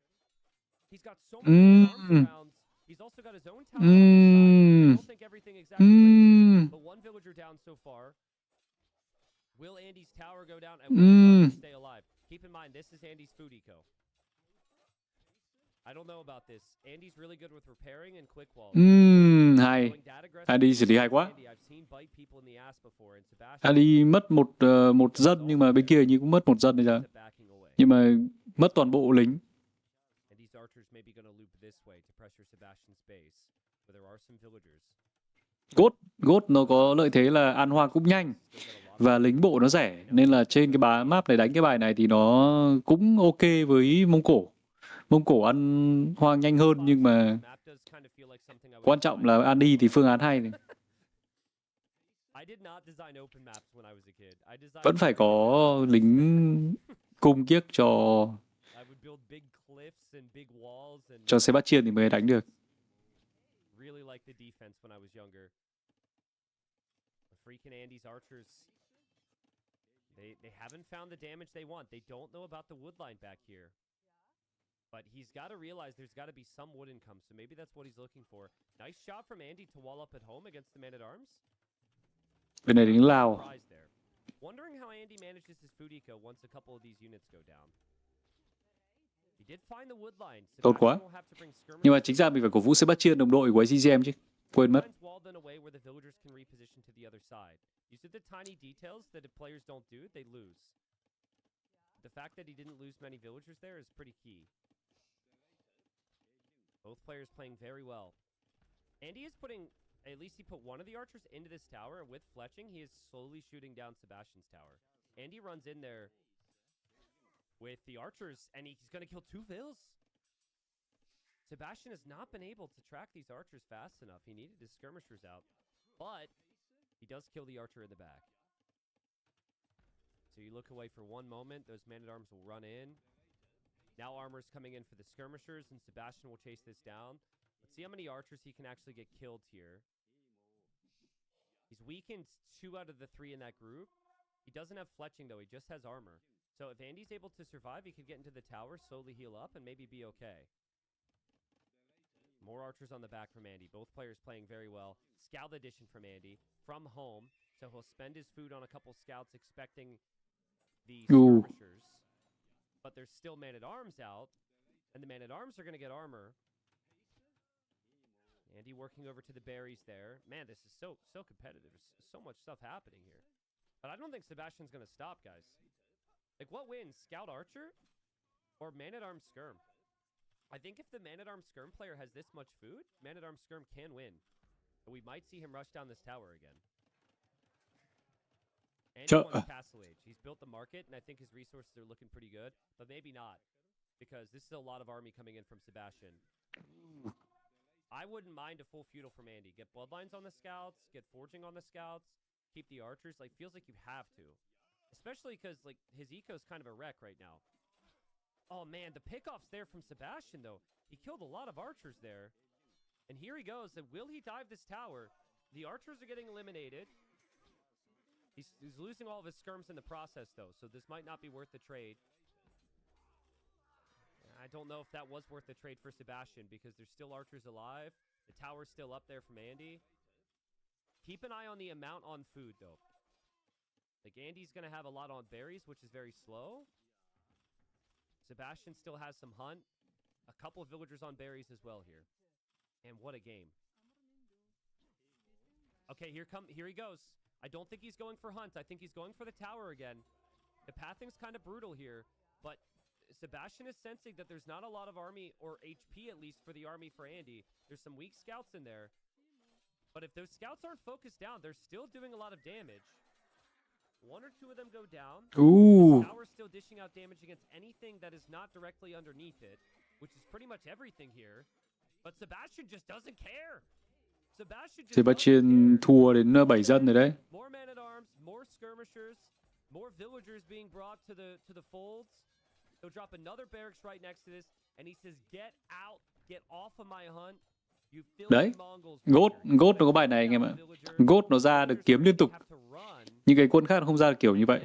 He's got so many man at arms around. He's also got his own tower on this side. I don't think everything exactly ranges, but one villager down so far. Will Andy's tower go down, and will his archers stay alive? Keep in mind, this is Andy's food eco. I don't know about this. Andy's really good with repairing and quick walls. Hay. Going data aggressive Andy xử lý hay quá. Andy, I've seen bite people in the ass before, and Sebastian Andy mất một dân, nhưng mà bên kia như cũng mất một dân bây giờ. ends up backing away. Nhưng mà mất toàn bộ lính. And these archers may be going to loop this way to pressure Sebastian's base, where there are some villagers. God nó có lợi thế là ăn hoang cũng nhanh và lính bộ nó rẻ, nên là trên cái map này đánh cái bài này thì nó cũng ok với Mông Cổ. Mông Cổ ăn hoang nhanh hơn, nhưng mà quan trọng là Andy thì phương án hay này. Vẫn phải có lính cung kiếc cho Sebastian thì mới đánh được. Really like the defense when I was younger. The freaking Andy's archers, they haven't found the damage they want. They don't know about the wood line back here. But he's got to realize there's got to be some wood income, so maybe that's what he's looking for. Nice shot from Andy to wall up at home against the man-at-arms. Bên này đánh Lào. Wondering how Andy manages his food eco once a couple of these units go down. He did find the wood line. Tốt quá. Nhưng mà chính ra mình phải cổ vũ Sebastian, đồng đội của ACGM chứ. Quên mất. These are the tiny details that if players don't do, they lose. The fact that he didn't lose many villagers there is pretty key. Both players playing very well. Andy is putting, at least he put one of the archers into this tower, and with fletching, he is slowly shooting down Sebastian's tower. Andy runs in there with the archers, and he's going to kill 2 vills. Sebastian has not been able to track these archers fast enough. He needed his skirmishers out, but he does kill the archer in the back. So you look away for one moment. Those man-at-arms will run in. Now armor's coming in for the skirmishers, and Sebastian will chase this down. Let's see how many archers he can actually get killed here. He's weakened 2 out of the 3 in that group. He doesn't have fletching, though. He just has armor. So if Andy's able to survive, he could get into the tower, slowly heal up, and maybe be okay. More archers on the back from Andy. Both players playing very well. Scout addition from Andy from home. So he'll spend his food on a couple scouts, expecting the skirmishers. But there's still man-at-arms out, and the man-at-arms are going to get armor. Andy working over to the berries there. Man, this is so competitive. There's so much stuff happening here. But I don't think Sebastian's going to stop, guys. Like, what wins? Scout Archer or Man-at-Arms Skirm? I think if the Man-at-Arms Skirm player has this much food, Man-at-Arms Skirm can win. And we might see him rush down this tower again. And he wants Castle Age. He's built the market, and I think his resources are looking pretty good. But maybe not, because this is a lot of army coming in from Sebastian. I wouldn't mind a full feudal from Andy. Get bloodlines on the scouts, get forging on the scouts, keep the archers. Like, feels like you have to. Especially because, like, his eco's kind of a wreck right now. Oh, man, the pickoff's there from Sebastian, though. He killed a lot of archers there. And here he goes. And will he dive this tower? The archers are getting eliminated. He's losing all of his skirms in the process, though, so this might not be worth the trade. I don't know if that was worth the trade for Sebastian, because there's still archers alive. The tower's still up there from Andy. Keep an eye on the amount on food, though. Like, Andy's going to have a lot on berries, which is very slow. Sebastian still has some hunt. A couple of villagers on berries as well here. And what a game. Okay, here he goes. I don't think he's going for hunt. I think he's going for the tower again. The pathing's kind of brutal here, but Sebastian is sensing that there's not a lot of army, or HP at least, for the army for Andy. There's some weak scouts in there. But if those scouts aren't focused down, they're still doing a lot of damage. One or two of them go down. Ooh. This tower's still dishing out damage against anything that is not directly underneath it, which is pretty much everything here. But Sebastian just doesn't care. Sebastian thua đến 7 dân rồi đấy. More men at arms, more skirmishers, more villagers being brought to the folds. He'll drop another barracks right next to this, and he says, "Get out, get off of my hunt." Đấy, GOAT nó có bài này anh em ạ. GOAT nó ra được kiếm liên tục. Những cái quân khác nó không ra được kiểu như vậy.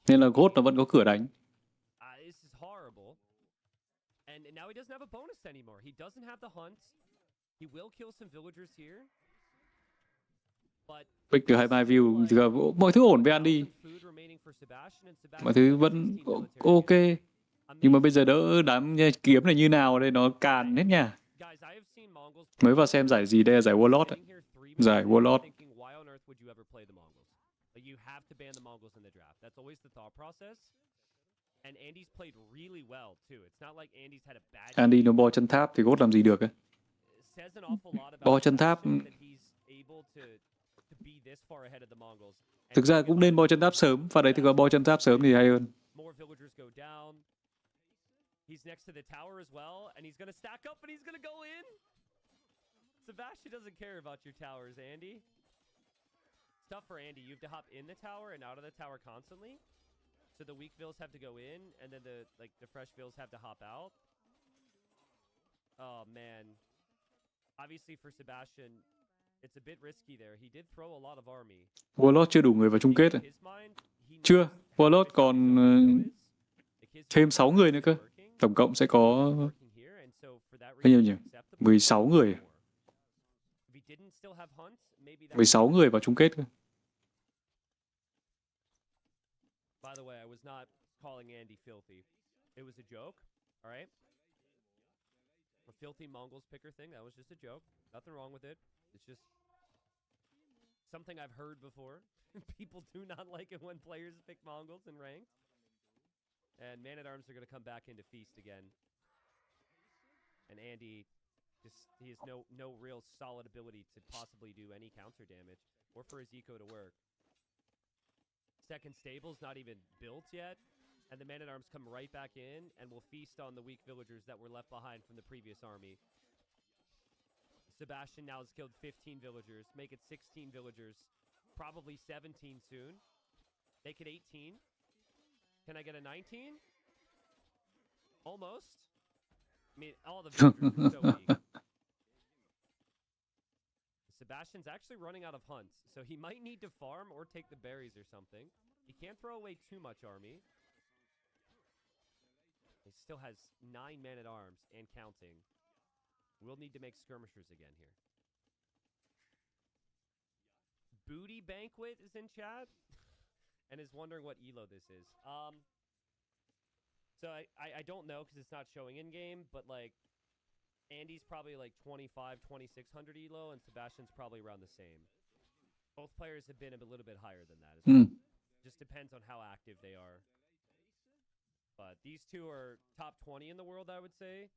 Nên là GOAT nó vẫn có cửa đánh. And now he doesn't have a bonus anymore. He doesn't have the hunt. He will kill some villagers here. But Pick được 22 view thì mọi thứ ổn với Andy. Mọi thứ vẫn ok. Nhưng mà bây giờ đỡ đám kiếm này như nào đây, nó càn hết nha. Mới vào xem giải gì đây, là giải Warlord ấy. Giải Warlord. Andy nó bo chân tháp thì GOAT làm gì được ấy. Bo chân tháp. Thực ra cũng nên bo chân tháp sớm, và đấy thì có bo chân tháp sớm thì hay hơn. He's next to the tower as well, and he's gonna stack up, and he's gonna go in. Sebastian doesn't care about your towers, Andy. It's tough for Andy. You have to hop in the tower and out of the tower constantly. So the weak vills have to go in, and then the fresh vills have to hop out. Oh man. Obviously for Sebastian, it's a bit risky there. He did throw a lot of army. Warlord chưa đủ người vào chung kết. Chưa. Warlord còn thêm 6 người nữa cơ. Tổng cộng sẽ có bao nhiêu nhỉ? 16 người. 16 người vào chung kết cơ. By the way, I was not calling Andy filthy. It was a joke, all right? A filthy Mongols picker thing, that was just a joke. Nothing wrong with it. It's just something I've heard before. People do not like it when players pick Mongols in ranked. And man-at-arms are going to come back into feast again. And Andy, he has no real solid ability to possibly do any counter damage or for his eco to work. Second stable's not even built yet, and the man-at-arms come right back in and will feast on the weak villagers that were left behind from the previous army. Sebastian now has killed 15 villagers, make it 16 villagers, probably 17 soon. Make it 18. Can I get a 19? Almost. I mean, all the villagers are so weak. Sebastian's actually running out of hunts, so he might need to farm or take the berries or something. He can't throw away too much army. He still has 9 men-at-arms and counting. We'll need to make skirmishers again here. Booty Banquet is in chat and is wondering what elo this is. So I don't know because it's not showing in game, but like Andy's probably like 25, 2600 elo, and Sebastian's probably around the same. Both players have been a little bit higher than that as well. Just depends on how active they are. But these two are top 20 in the world, I would say.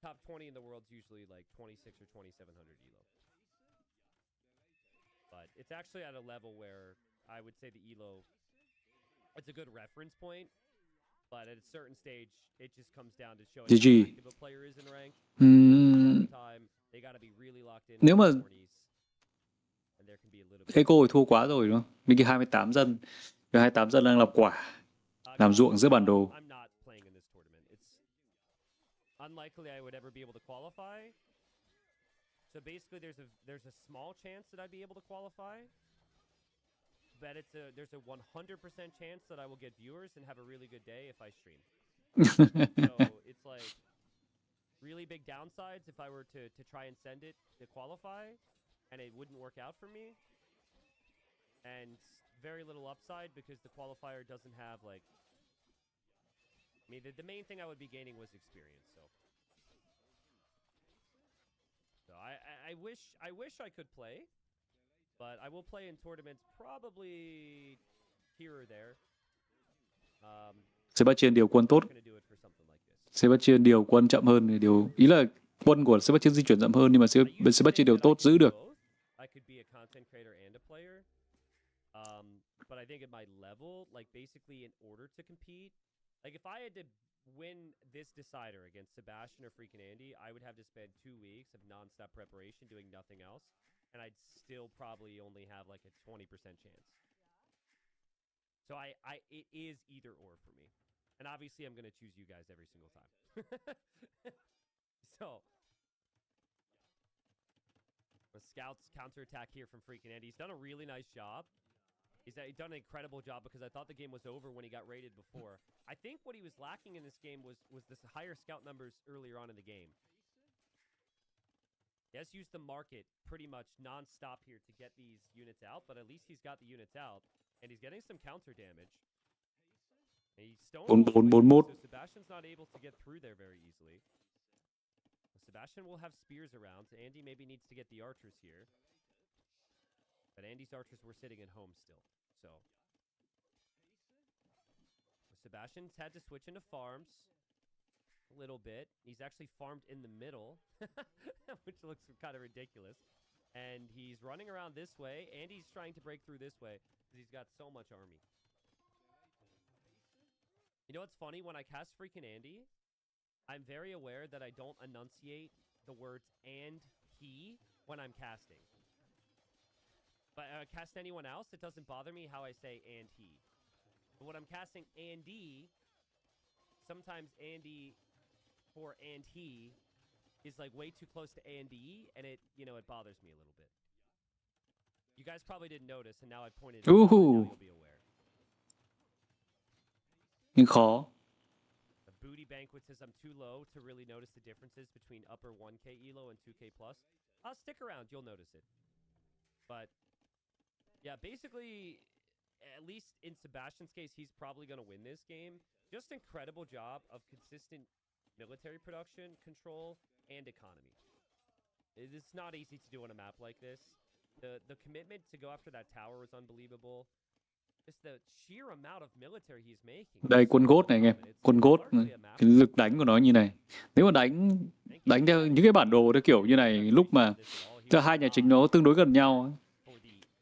Top 20 in the world's usually like 26 or 2700 elo. But it's actually at a level where I would say the elo, it's a good reference point. But at a certain stage, it just comes down to showing how active a player is in ranked. They got to be really locked in. Nếu mà Eco thì thua quá rồi đúng không? Mình cái 28 dân, cái 28 dân đang làm quả, làm ruộng giữa bản đồ. I'm not playing in this tournament. It's unlikely I would ever be able to qualify. So basically, there's a small chance that I'd be able to qualify. But there's a 100% chance that I will get viewers and have a really good day if I stream. So it's like really big downsides if I were to try and send it to qualify, and it wouldn't work out for me. And very little upside because the qualifier doesn't have like. I mean, the main thing I would be gaining was experience. So I wish I could play. But I will play in tournaments probably here or there. Sebastian điều quân tốt. Sebastian điều quân chậm hơn thì ý là quân của Sebastian di chuyển chậm hơn, nhưng mà Sebastian điều tốt giữ được. but I think at my level, like basically in order to compete, like if I had to win this decider against Sebastian or freaking Andy, I would have to spend 2 weeks of nonstop preparation doing nothing else, and I'd still probably only have like a 20% chance. So it is either or for me. And obviously I'm going to choose you guys every single time. So the scouts counterattack here from freaking Andy. He's done a really nice job. He's done an incredible job because I thought the game was over when he got raided before. I think what he was lacking in this game was this higher scout numbers earlier on in the game. He has used the market pretty much nonstop here to get these units out, but at least he's got the units out, and he's getting some counter damage. And he's stoned all the way, 4441. so Sebastian's not able to get through there very easily. Sebastian will have spears around, so Andy maybe needs to get the archers here. But Andy's archers were sitting at home still, so. Sebastian's had to switch into farms a little bit. He's actually farmed in the middle, which looks kind of ridiculous. And he's running around this way. Andy's trying to break through this way because he's got so much army. You know what's funny? When I cast freaking Andy, I'm very aware that I don't enunciate the words and he when I'm casting. But cast anyone else, it doesn't bother me how I say and he. But when I'm casting Andy, sometimes Andy for and he is like way too close to Andy, and it, you know, it bothers me a little bit. You guys probably didn't notice, and now I pointed it out, and now you'll be aware. Nhưng khó. The Booty Banquet says I'm too low to really notice the differences between upper 1k elo and 2k plus. I'll stick around, you'll notice it. But yeah, basically, at least in Sebastian's case, he's probably going to win this game. Just incredible job of consistent military production, control, and economy. It's not easy to do on a map like this. The commitment to go after that tower was unbelievable. Just the sheer amount of military he's making. Đây quân gốt này anh em, quân gốt, cái lực đánh của nó như này. Nếu mà đánh theo những cái bản đồ theo kiểu như này, lúc mà hai nhà chính nó tương đối gần nhau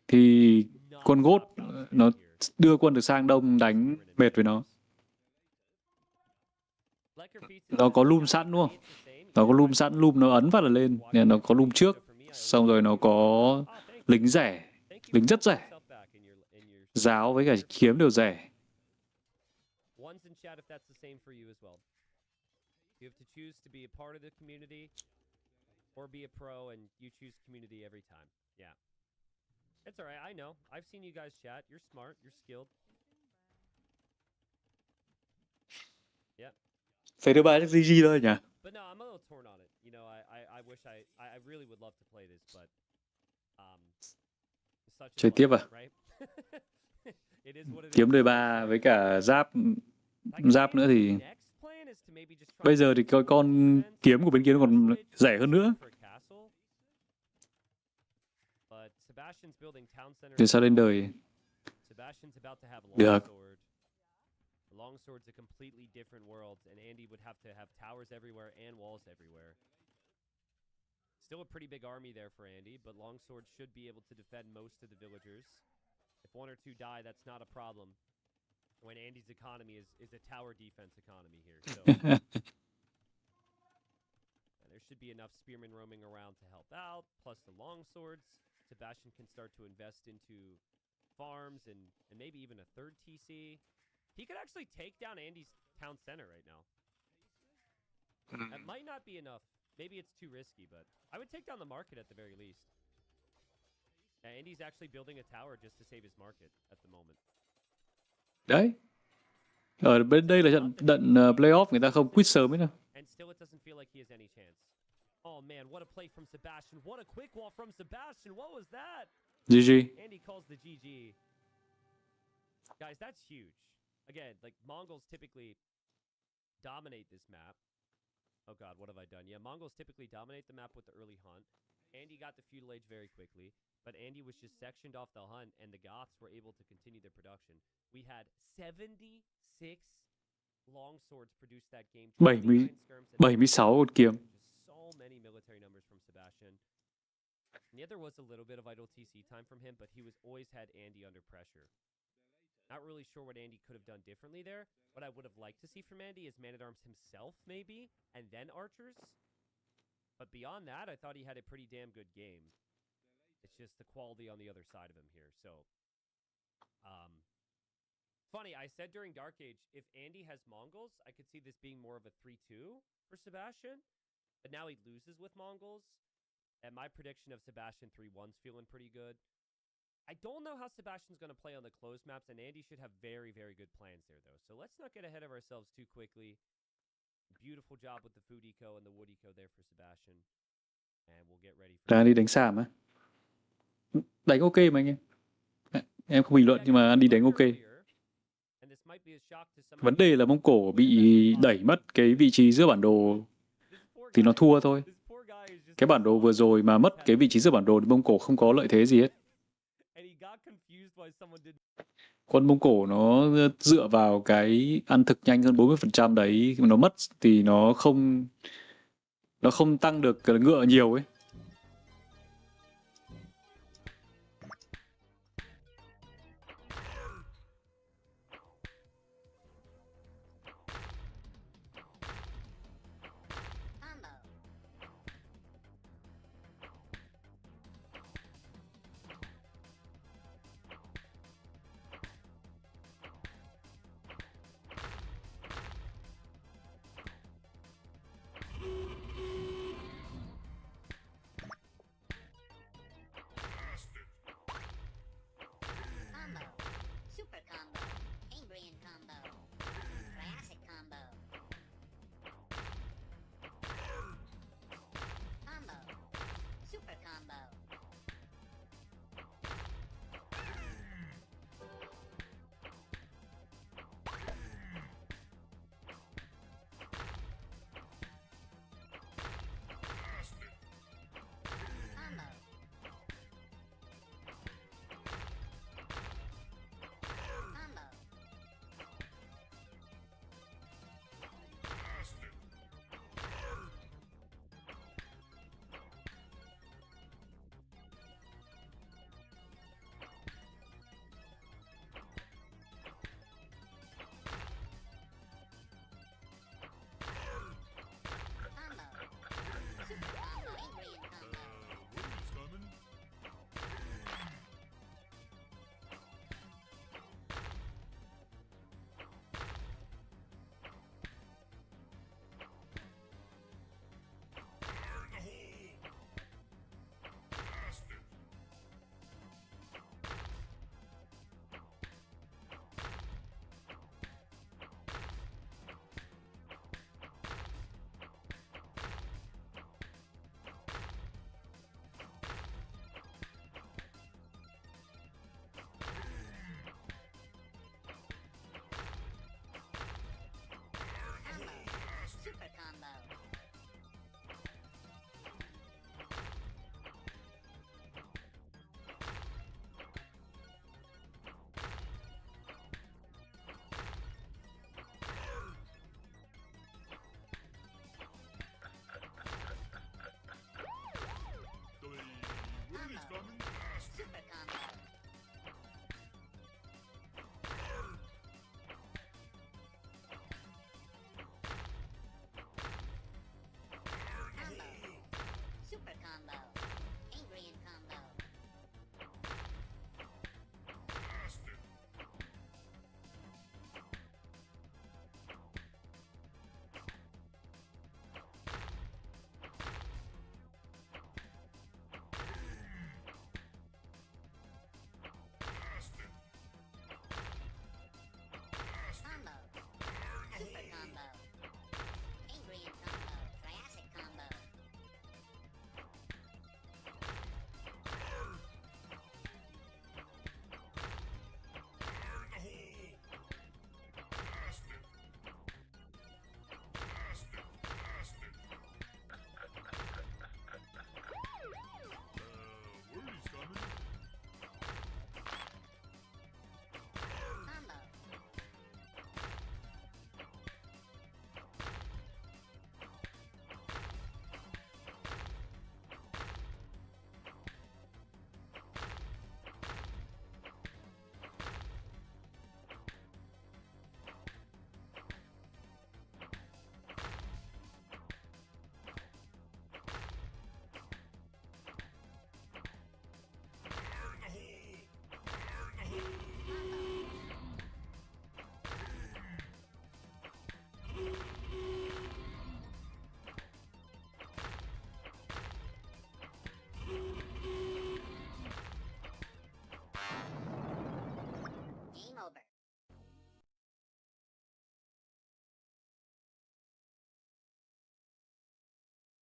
thì quân gốt nó đưa quân được sang đông đánh mệt với nó. Nó có loom sẵn đúng không? Nó có loom sẵn, loom nó ấn phát là lên, nên nó có loom trước, xong rồi nó có lính rẻ, lính rất rẻ. Giáo với cả kiếm đều rẻ. One's in chat if that's the same for you as well. You have to choose to be a part of the community or be a pro, and you choose community every time. Yeah. It's all right. I know. I've seen you guys chat. You're smart. You're skilled. Yep. Phải thứ ba chắc GG thôi nhỉ? But no, I'm a little torn on it. You know, I wish I really would love to play this, but chơi tiếp à? Right? Kiếm đời 3 với cả giáp nữa thì bây giờ thì con kiếm của bên kia nó còn rẻ hơn nữa. Từ sao lên đời được. Longsword's a completely different world, and Andy would have to have towers everywhere and walls everywhere. Still a pretty big army there for Andy, but Longsword should be able to defend most of the villagers. If one or two die, that's not a problem. When Andy's economy is a tower defense economy here. So there should be enough spearmen roaming around to help out, plus the longswords. Sebastian can start to invest into farms and maybe even a third TC. He could actually take down Andy's town center right now. That might not be enough. Maybe it's too risky, but I would take down the market at the very least. Andy's actually building a tower just to save his market at the moment. Đấy. Ở bên đây là trận playoff, người ta không quit sớm ấy nào. And still it doesn't feel like he has any chance. Oh man, what a play from Sebastian. What a quick wall from Sebastian. What was that? GG. Andy calls the GG. Guys, that's huge. Again, like Mongols typically dominate this map. Oh god, what have I done? Yeah, Mongols typically dominate the map with the early hunt. Andy got the feudal age very quickly, but Andy was just sectioned off the hunt, and the Goths were able to continue their production. We had 76 longswords produced that game. 76 con kiếm. So many military numbers from Sebastian. Yeah, there was a little bit of idle TC time from him, but he was always had Andy under pressure. Not really sure what Andy could have done differently there. What I would have liked to see from Andy is Man-at-Arms himself, maybe, and then archers. But beyond that, I thought he had a pretty damn good game. It's just the quality on the other side of him here. So, funny, I said during Dark Age, if Andy has Mongols, I could see this being more of a 3-2 for Sebastian. But now he loses with Mongols. And my prediction of Sebastian 3-1's feeling pretty good. I don't know how Sebastian's going to play on the closed maps, and Andy should have very, very good plans there, though. So let's not get ahead of ourselves too quickly. Beautiful job with the food eco and the wood eco there for Sebastian. And we'll get ready for... Là Andy đánh Sam á. Đánh ok mà anh em. Em không bình luận nhưng mà Andy đánh ok. Vấn đề là Mông Cổ bị đẩy mất cái vị trí giữa bản đồ thì nó thua thôi. Cái bản đồ vừa rồi mà mất cái vị trí giữa bản đồ thì Mông Cổ không có lợi thế gì hết. Quân Mông Cổ nó dựa vào cái ăn thực nhanh hơn 40% đấy, nó mất thì nó không tăng được ngựa nhiều ấy.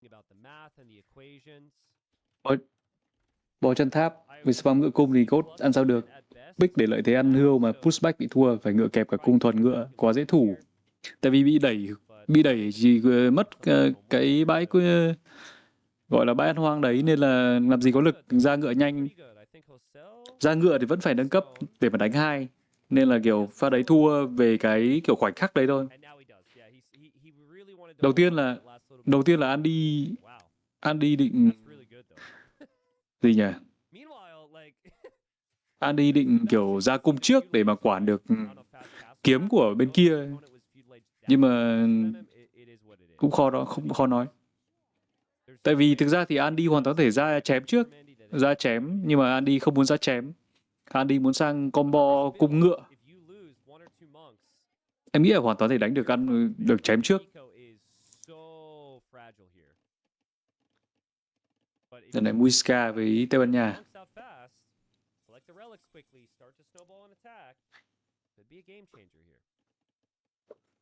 About the math and the equations. Bó chân tháp với spam ngựa cung thì cốt ăn sao được. Bích để lợi thế ăn hươu mà pushback bị thua, phải ngựa kẹp cả cung thuần ngựa, quá dễ thủ. Tại vì bị đẩy chỉ mất cái bãi gọi là bãi ăn hoang đấy, nên là làm gì có lực ra ngựa nhanh. Ra ngựa thì vẫn phải nâng cấp để mà đánh 2. Nên là kiểu pha đấy thua về cái kiểu khoảnh khắc đấy thôi. Đầu tiên là Andy định gì nhỉ? Andy định kiểu ra cung trước để mà quản được kiếm của bên kia. Nhưng mà cũng không khó nói. Tại vì thực ra thì Andy hoàn toàn có thể ra chém trước. Ra chém, nhưng mà Andy không muốn ra chém. Andy muốn sang combo cung ngựa. Em nghĩ là hoàn toàn thể đánh được chém trước. Lần này Muisca với Tây Ban Nha.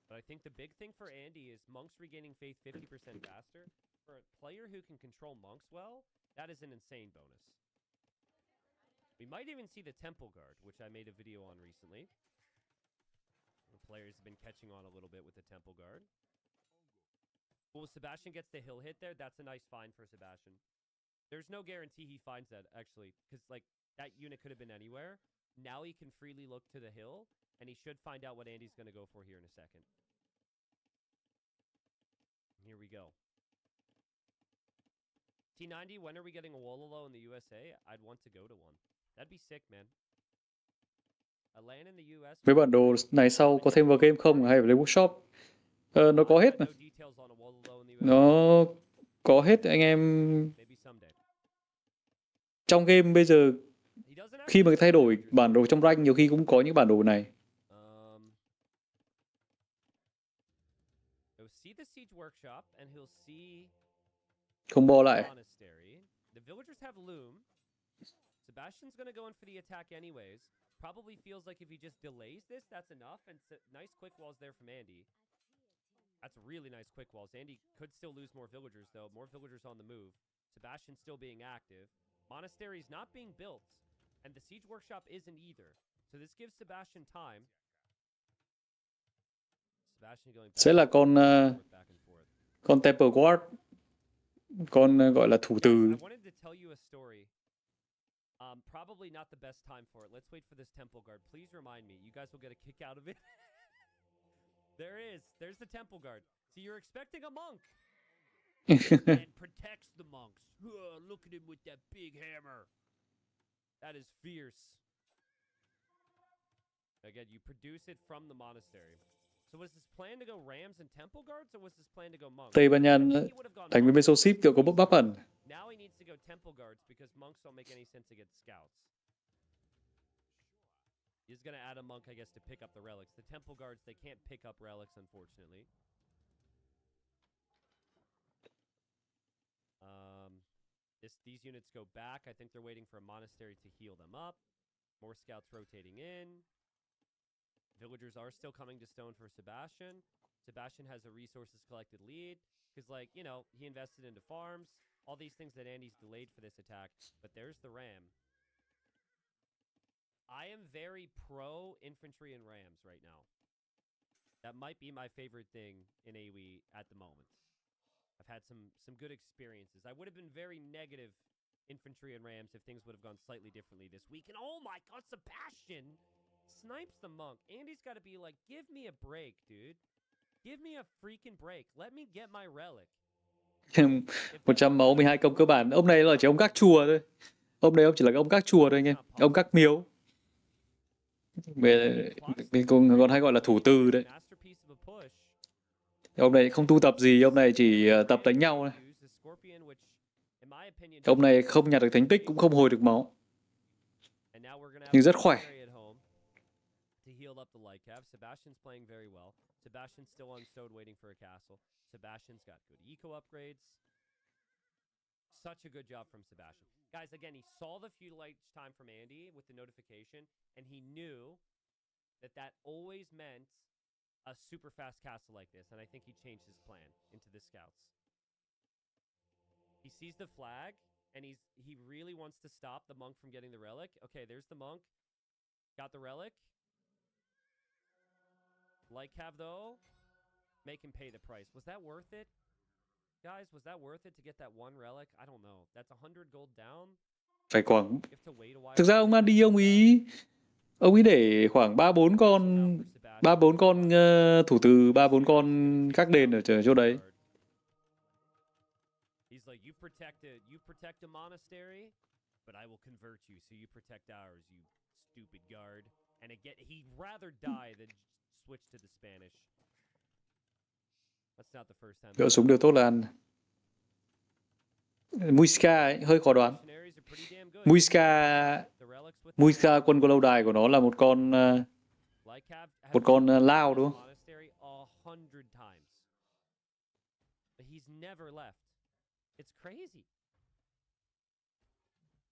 But I think the big thing for Andy is monks regaining faith 50% faster. For a player who can control monks well, that is an insane bonus. We might even see the Temple Guard, which I made a video on recently. The players have been catching on a little bit with the Temple Guard. Well, Sebastian gets the hill hit there. That's a nice find for Sebastian. There's no guarantee he finds that, actually, because like that unit could have been anywhere. Now he can freely look to the hill, and he should find out what Andy's going to go for here in a second. Here we go. T90, when are we getting a Wololo in the USA? I'd want to go to one. That'd be sick, man. A land in the US. Với bản đồ này sau có thêm vào game không hay phải lấy workshop? Nó có hết mà. Nó có hết anh em. Trong game bây giờ khi mà thay đổi bản đồ trong rank nhiều khi cũng có những bản đồ này. Combo lại. Sebastian's going to go in for the attack anyways. Probably feels like if he just delays this, that's enough. And nice quick walls there from Andy. That's really nice quick walls. Andy could still lose more villagers, though. More villagers on the move. Sebastian still being active. Monastery's not being built. And the siege workshop isn't either. So this gives Sebastian time. Sebastian going back Sẽ là con Temple Guard. Con gọi là thủ từ. I wanted to tell you a story. Probably not the best time for it. Let's wait for this Temple Guard. Please remind me. You guys will get a kick out of it. There's the Temple Guard. So you're expecting a monk. And protects the monks. Look at him with that big hammer. That is fierce. Again, you produce it from the monastery. So was his plan to go Rams and Temple Guards, or was his plan to go monks? Tây Ban Nha đánh với Meso Ship kiểu có bắp ẩn. Now he needs to go Temple Guards because monks don't make any sense against scouts. He's going to add a monk, I guess, to pick up the relics. The Temple Guards, they can't pick up relics, unfortunately. These units go back. I think they're waiting for a monastery to heal them up. More scouts rotating in. Villagers are still coming to stone for Sebastian. Sebastian has a resources collected lead because, like, you know, he invested into farms. All these things that Andy's delayed for this attack. But there's the ram. I am very pro infantry and rams right now. That might be my favorite thing in AoE at the moment. I've had some good experiences. I would have been very negative infantry and rams if things would have gone slightly differently this week. And oh my god, Sebastian snipes the monk. Andy's got to be like, give me a break, dude. Give me a freaking break. Let me get my relic. 100 máu 12 công cơ bản. Ông này là chỉ ông các chùa thôi. Ông này ông chỉ là ông các chùa thôi anh em. Ông các miếu. Mình còn hay gọi là thủ từ đấy. Ông này không tu tập gì, ông này chỉ tập đánh nhau này. Ông này không nhặt được thành tích, cũng không hồi được máu. Nhưng rất khỏe. Sebastian's playing very well. Sebastian's still unstowed waiting for a castle. Sebastian's got good eco upgrades. Such a good job from Sebastian. Guys, again, he saw the feudalite time from Andy with the notification, and he knew that that always meant a super fast castle like this, and I think he changed his plan into the scouts. He sees the flag, and he really wants to stop the monk from getting the relic. Okay, there's the monk. Got the relic. Like have though. Make him pay the price. Was that worth it? Guys, was that worth it to get that one relic? I don't know. That's 100 gold down. Phải khoảng You have to wait a while. thực ra ông Andy ông ấy để khoảng 3-4 con thủ từ, 3-4 con các đền ở chỗ đấy. He's like, you protect a monastery, but I will convert you so you protect ours, you stupid guard. And he'd rather die than switch to the Spanish. That's not the first time. Gỡ súng điều tốt là ăn. Muisca ấy, hơi khó đoán. Muisca quân có lâu đài của nó là một con lao đúng không? He's never left. It's crazy.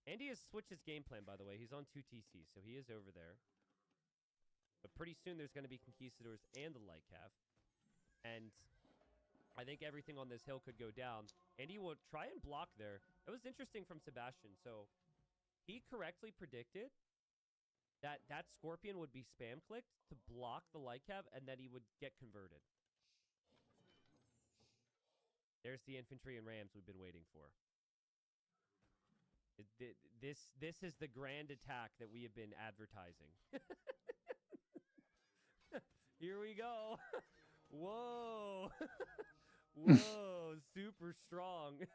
Andy has switched his game plan, by the way. He's on 2 TC, so he is over there. But pretty soon there's going to be conquistadors and the Lycav. And I think everything on this hill could go down. Andy will try and block there. It was interesting from Sebastian. So he correctly predicted that Scorpion would be spam clicked to block the Lycav, and then he would get converted. There's the infantry and rams we've been waiting for. This is the grand attack that we have been advertising. Here we go. Whoa. Whoa, super strong.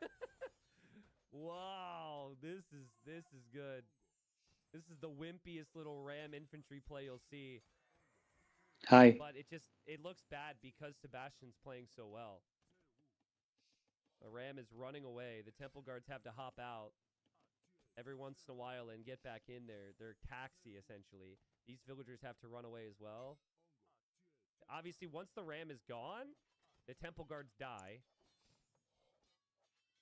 Wow, this is good. This is the wimpiest little ram infantry play you'll see. Hai. But it looks bad because Sebastian's playing so well. The ram is running away. The temple guards have to hop out every once in a while and get back in there. They're taxi, essentially. These villagers have to run away as well. Obviously, once the ram is gone, the temple guards die.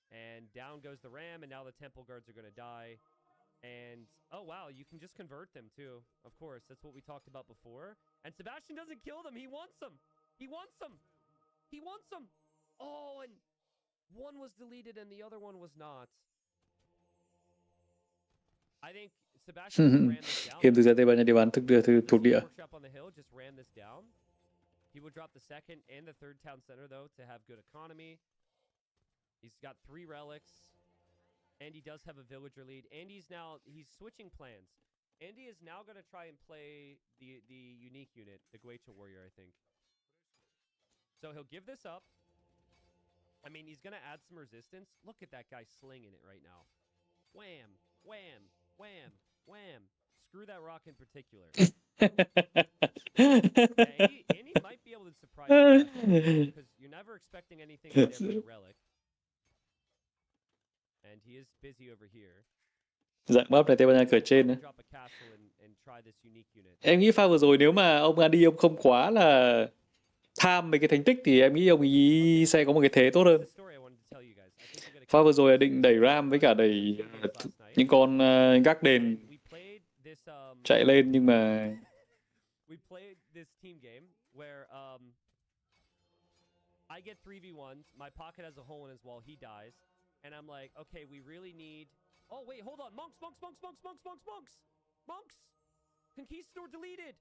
And down goes the ram, and now the temple guards are going to die. And, oh, wow, you can just convert them, too. Of course, that's what we talked about before. And Sebastian doesn't kill them. He wants them. He wants them. He wants them. Oh, and one was deleted and the other one was not. I think Sebastian ran this down. Game thực ra Tây Ban Nha địa bàn thuộc địa. Workshop on the hill just ran this down. He would drop the second and the third town center, though, to have good economy. He's got 3 relics. And he does have a villager lead. And he's switching plans. Andy is now going to try and play the unique unit, the Guecha warrior, I think. So he'll give this up. I mean, he's going to add some resistance. Look at that guy slinging it right now. Wham, wham, wham, wham. Screw that rock in particular. And he might be able to surprise you because you're never expecting anything with every relic. And he is busy over here. Dạng buff này Tây Ban Nha cởi trên nữa. Em nghĩ pha vừa rồi nếu mà ông Andy ông không quá là tham về cái thành tích thì em nghĩ ông ấy sẽ có một cái thế tốt hơn. Pha vừa rồi là định đẩy ram với cả đẩy những con gác đền chạy lên nhưng mà we played this team game where I get 3v1s, my pocket has a hole in his wall, he dies, and I'm like, okay, we really need... Oh, wait, hold on. Monks! Conquistador deleted!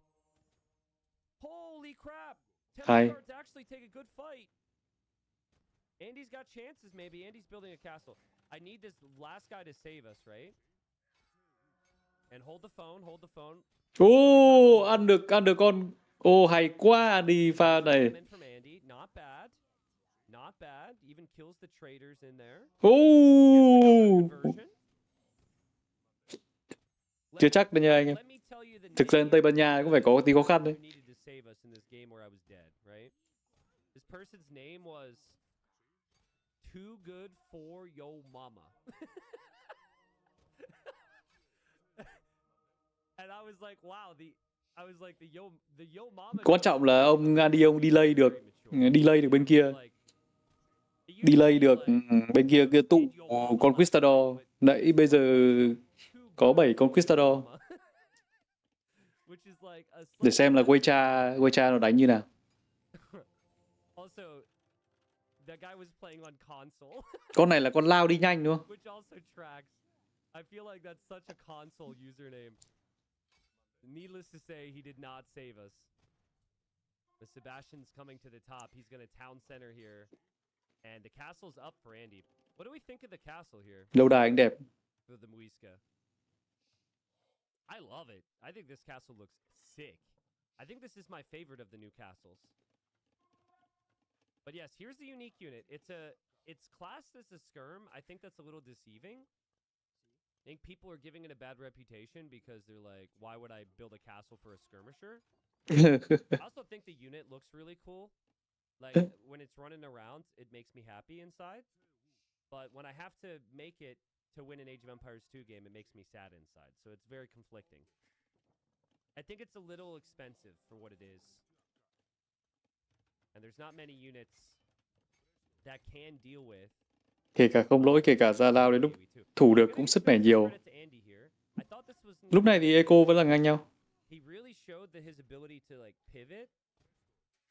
Holy crap! Temple guards actually take a good fight. Andy's got chances, maybe. Andy's building a castle. I need this last guy to save us, right? And hold the phone. Ăn được con. Hay quá Andy pha này. Not bad. Even kills the traders in there. Chưa chắc đâu nha anh em. Thực ra Tây Ban Nha cũng phải có tí khó khăn đấy. This person's name was Too Good for Yo Mama. And I was like, wow, the yo mama. Quan trọng là ông Andy ông delay được bên kia. Delay được bên kia tụ Conquistador. Nãy bây giờ có 7 Conquistador. Để xem là Guecha nó đánh như nào. Also, That guy was playing on console. Con này là con lao đi nhanh đúng không? Which also tracks. I feel like that's such a console username. Needless to say, he did not save us. The Sebastian's coming to the top. He's going to town center here. And the castle's up for Andy. What do we think of the castle here? Lâu đài anh đẹp. For the Muisca. I love it. I think this castle looks sick. I think this is my favorite of the new castles. But yes, here's the unique unit. It's classed as a skirm. I think that's a little deceiving. I think people are giving it a bad reputation because they're like, why would I build a castle for a skirmisher? I also think the unit looks really cool. Like, when it's running around, it makes me happy inside. But when I have to make it to win an Age of Empires 2 game, it makes me sad inside. So it's very conflicting. I think it's a little expensive for what it is. And there's not many units that can deal with. Kể cả không lỗi, kể cả ra lao đến lúc thủ được cũng sức mẻ nhiều. Lúc này thì Eco vẫn là ngang nhau. He really showed that his ability to like pivot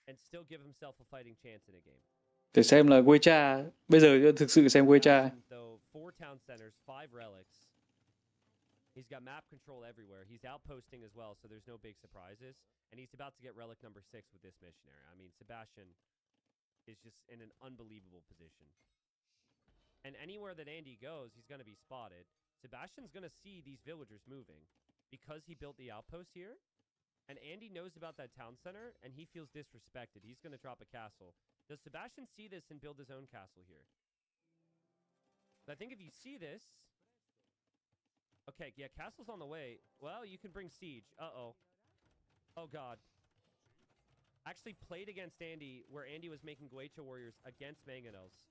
and still give himself a fighting chance in a game. Để xem là Wecha, bây giờ thực sự xem Wecha. Though 4 town centers, 5 relics. He's got map control everywhere. He's outposting as well, so there's no big surprises. And he's about to get relic number 6 with this missionary. I mean, Sebastian is just in an unbelievable position. And anywhere that Andy goes, he's going to be spotted. Sebastian's going to see these villagers moving because he built the outpost here. And Andy knows about that town center, and he feels disrespected. He's going to drop a castle. Does Sebastian see this and build his own castle here? I think if you see this... Okay, yeah, castle's on the way. Well, you can bring siege. Uh-oh. Oh, God. Actually played against Andy, where Andy was making Guecha warriors against Manganos.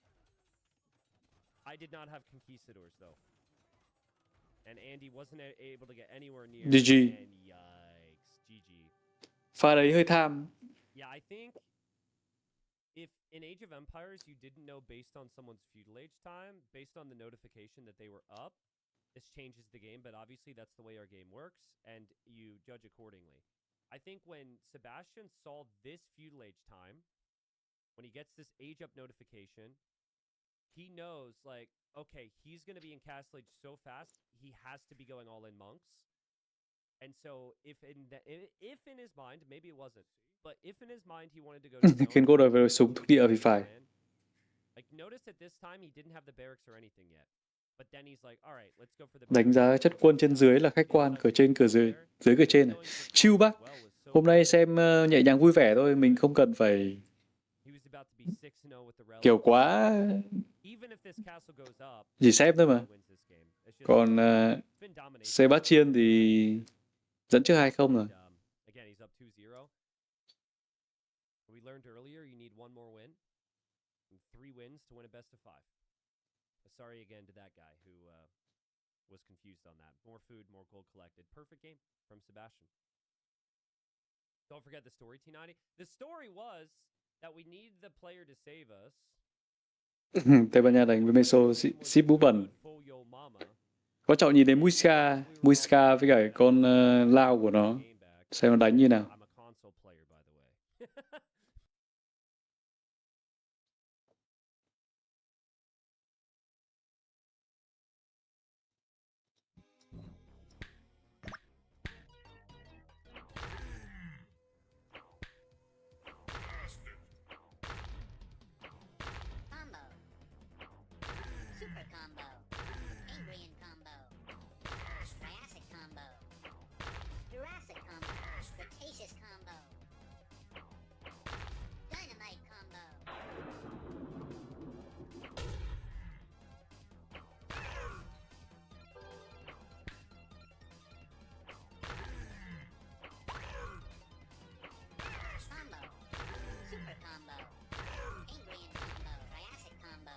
I did not have conquistadors, though. And Andy wasn't able to get anywhere near. GG. And yikes. GG. Pha đấy hơi tham. Yeah, I think if in Age of Empires you didn't know based on someone's feudal age time, based on the notification that they were up, this changes the game, but obviously that's the way our game works, and you judge accordingly. I think when Sebastian saw this feudal age time, when he gets this age up notification, he knows, like, okay, he's going to be in Castle Age so fast, he has to be going all in monks. And so if in his mind, maybe it wasn't, but if in his mind he wanted to go to Khiến cô đòi về súng thuộc địa thì phải. Like, notice at this time he didn't have the barracks or anything yet. But then he's like, all right, let's go for the Đánh giá chất quân trên dưới là khách quan, cửa trên cửa dưới, dưới cửa trên này. Chill bác. Hôm nay xem nhẹ nhàng vui vẻ thôi, mình không cần phải kiểu quá. Chỉ xem thôi mà. Còn Sebastian thì dẫn trước 2-0 rồi. We learned earlier you need one more win and 3 wins to win a best of 5. Sorry again to that guy who was confused on that. More food, more gold collected. Perfect game from Sebastian. Don't forget the story, T90. The story was that we need the player to save us. Tây Ban Nha đánh với Meso ship bú bẩn. Có chọn nhìn đến Muisca với cả con lao của nó. Xem nó đánh như nào. I'm a console player, by the way. Combo. Super combo. Angrian combo. Triassic combo. Jurassic combo. Cretaceous combo. Dynamite combo. Combo. Super combo. Angrian combo. Triassic combo.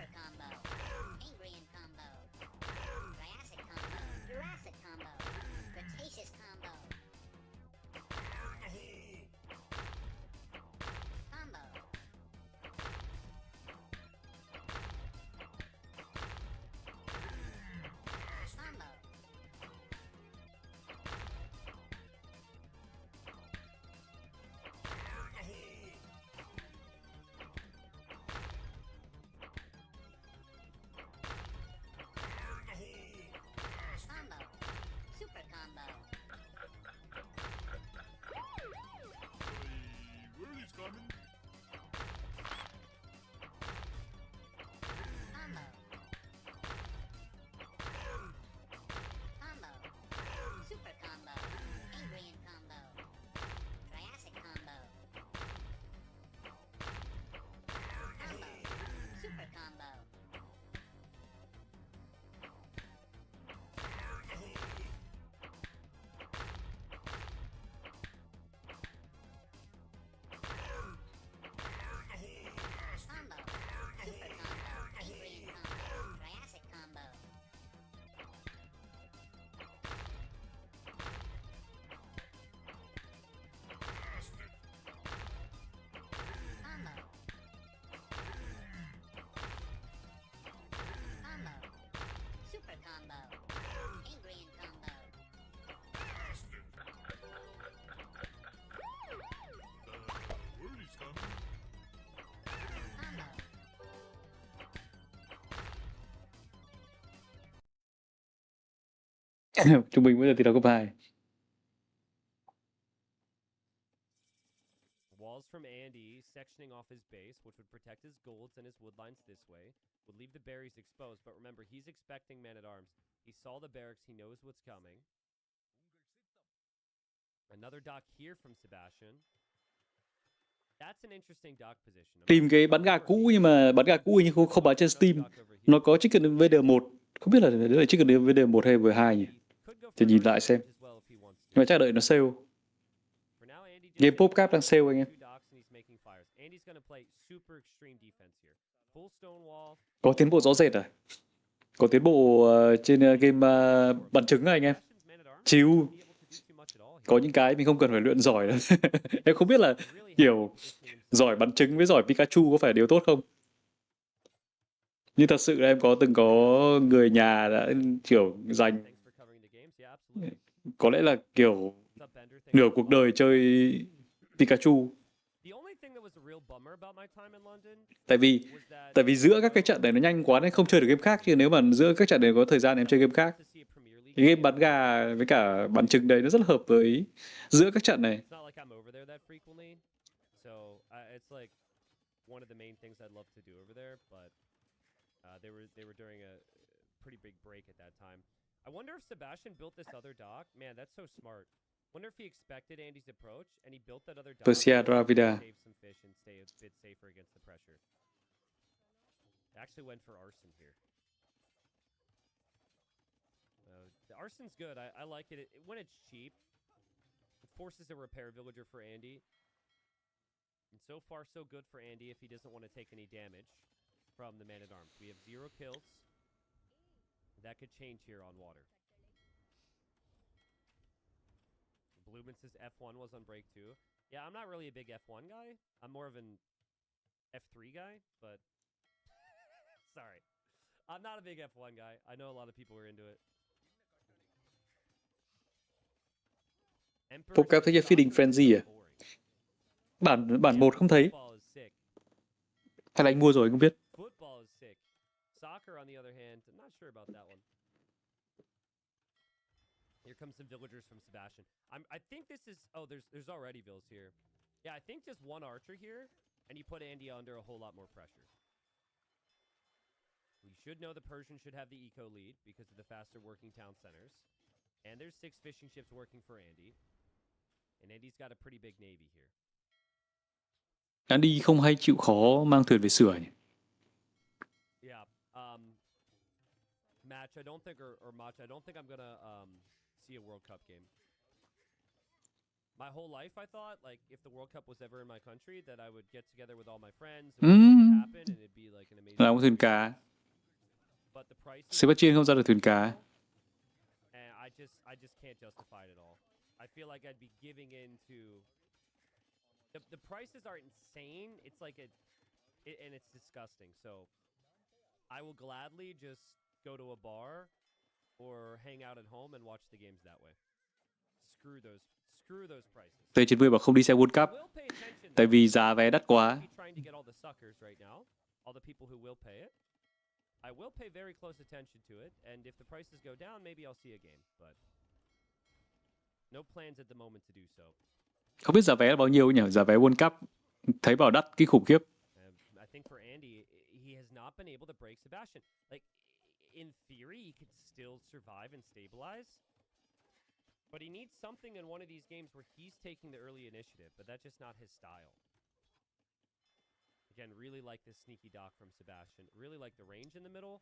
Super combo. Angrian combo. Triassic combo. Jurassic combo. Cretaceous combo. Combo. Combo. Combo. Super combo. Where are these coming? Combo. Combo. Super combo. Angrian combo. Triassic combo. Combo. Super combo. Combo. Super combo. Angrian combo. Triassic combo. Combo. Combo. Super combo. Angrian combo. Where are these coming? Combo. Trung bình bây giờ thì là cấp 2. Walls from Andy, sectioning off his base, which would protect his golds and his woodlines this way, would leave the berries exposed. But remember, he's expecting man-at-arms. He saw the barracks. He knows what's coming. Another dock here from Sebastian. That's an interesting dock position. Tìm cái bắn gà cũ nhưng mà bắn gà cũ nhưng không bán trên Steam. Nó có Chicken VD1. Không biết là đấy là Chicken VD1 hay V2 nhỉ? Thì nhìn lại xem. Nhưng mà chắc đợi nó sale. Game PopCap đang sale anh em. Có tiến bộ rõ rệt à? Có tiến bộ trên game bắn trứng à anh em? Chill. Có những cái mình không cần phải luyện giỏi đâu. Em không biết là kiểu giỏi bắn trứng với giỏi Pikachu có phải điều tốt không? Nhưng thật sự là em có từng có người nhà đã kiểu dành có lẽ là kiểu nửa cuộc đời chơi Pikachu. Tại vì giữa các cái trận này nó nhanh quá nên không chơi được game khác, chứ nếu mà giữa các trận này có thời gian em chơi game khác. Cái game bắn gà với cả bắn trứng đấy nó rất là hợp với giữa các trận này. They were during a pretty big break at that time. I wonder if Sebastian built this other dock. Man, that's so smart. Wonder if he expected Andy's approach and he built that other dock Persia to Dravida. save some fish and stay a bit safer against the pressure. They actually went for arson here. The arson's good. I like it. When it's cheap, it forces a repair villager for Andy. And so far, so good for Andy if he doesn't want to take any damage from the man-at-arms. We have 0 kills. That could change here on water. Blumen says F1 was on break too. Yeah, I'm not really a big F1 guy. I'm more of an F3 guy, but sorry. I'm not a big F1 guy. I know a lot of people are into it. PopCap thấy cái feeding frenzy à? Bản 1 không thấy. Hay là anh mua rồi không biết. Football is sick. Soccer, on the other hand, I'm not sure about that one. Here comes some villagers from Sebastian. I think this is... Oh, there's already vills here. Yeah, I think just one archer here, and you put Andy under a whole lot more pressure. We should know the Persian should have the eco lead because of the faster working town centers. And there's 6 fishing ships working for Andy. And Andy's got a pretty big navy here. Andy không hay chịu khó mang thuyền về sửa nhỉ? Yeah. Match, I don't think, or Match, I don't think I'm gonna see a World Cup game. My whole life, I thought, like, if the World Cup was ever in my country, that I would get together with all my friends and it would happen, and it'd be like an amazing Làm thuyền cá. Sebastian không ra được thuyền cá. And I just can't justify it at all. I feel like I'd be giving in to the prices are insane. It's like and it's disgusting. So I will gladly just go to a bar or hang out at home and watch the games that way. Screw those prices. T90 bảo không đi xem World Cup I will pay attention, tại though. vì giá vé đắt quá. Be trying to get all the suckers right now, all the people who will pay it. I will pay very close attention to it, and if the prices go down, maybe I'll see a game, but no plans at the moment to do so. Không biết giá vé là bao nhiêu nhỉ? Giá vé World Cup thấy bảo đắt kinh khủng khiếp. I think for Andy, he has not been able to break Sebastian. Like, in theory, he could still survive and stabilize, but he needs something in one of these games where he's taking the early initiative, but that's just not his style. Again, really like this sneaky dock from Sebastian. Really like the range in the middle.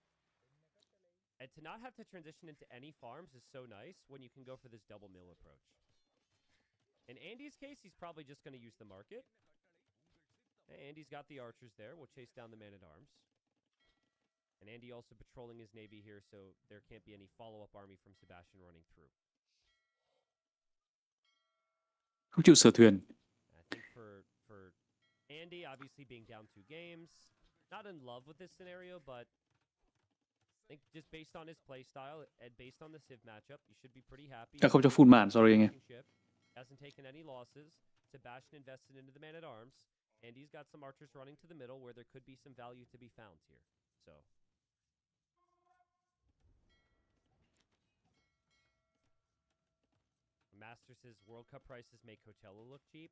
And to not have to transition into any farms is so nice when you can go for this double mill approach. In Andy's case, he's probably just going to use the market. Andy's got the archers there. We'll chase down the man-at-arms. And Andy also patrolling his navy here, so there can't be any follow-up army from Sebastian running through. Không chịu sửa thuyền. I think for Andy, obviously being down 2 games, not in love with this scenario, but I think just based on his play style and based on the Civ matchup, you should be pretty happy. Không cho full màn, sorry anh em. Hasn't taken any losses. Sebastian invested into the man-at-arms. Andy's got some archers running to the middle where there could be some value to be found here. So Master says World Cup prices make Coachella look cheap.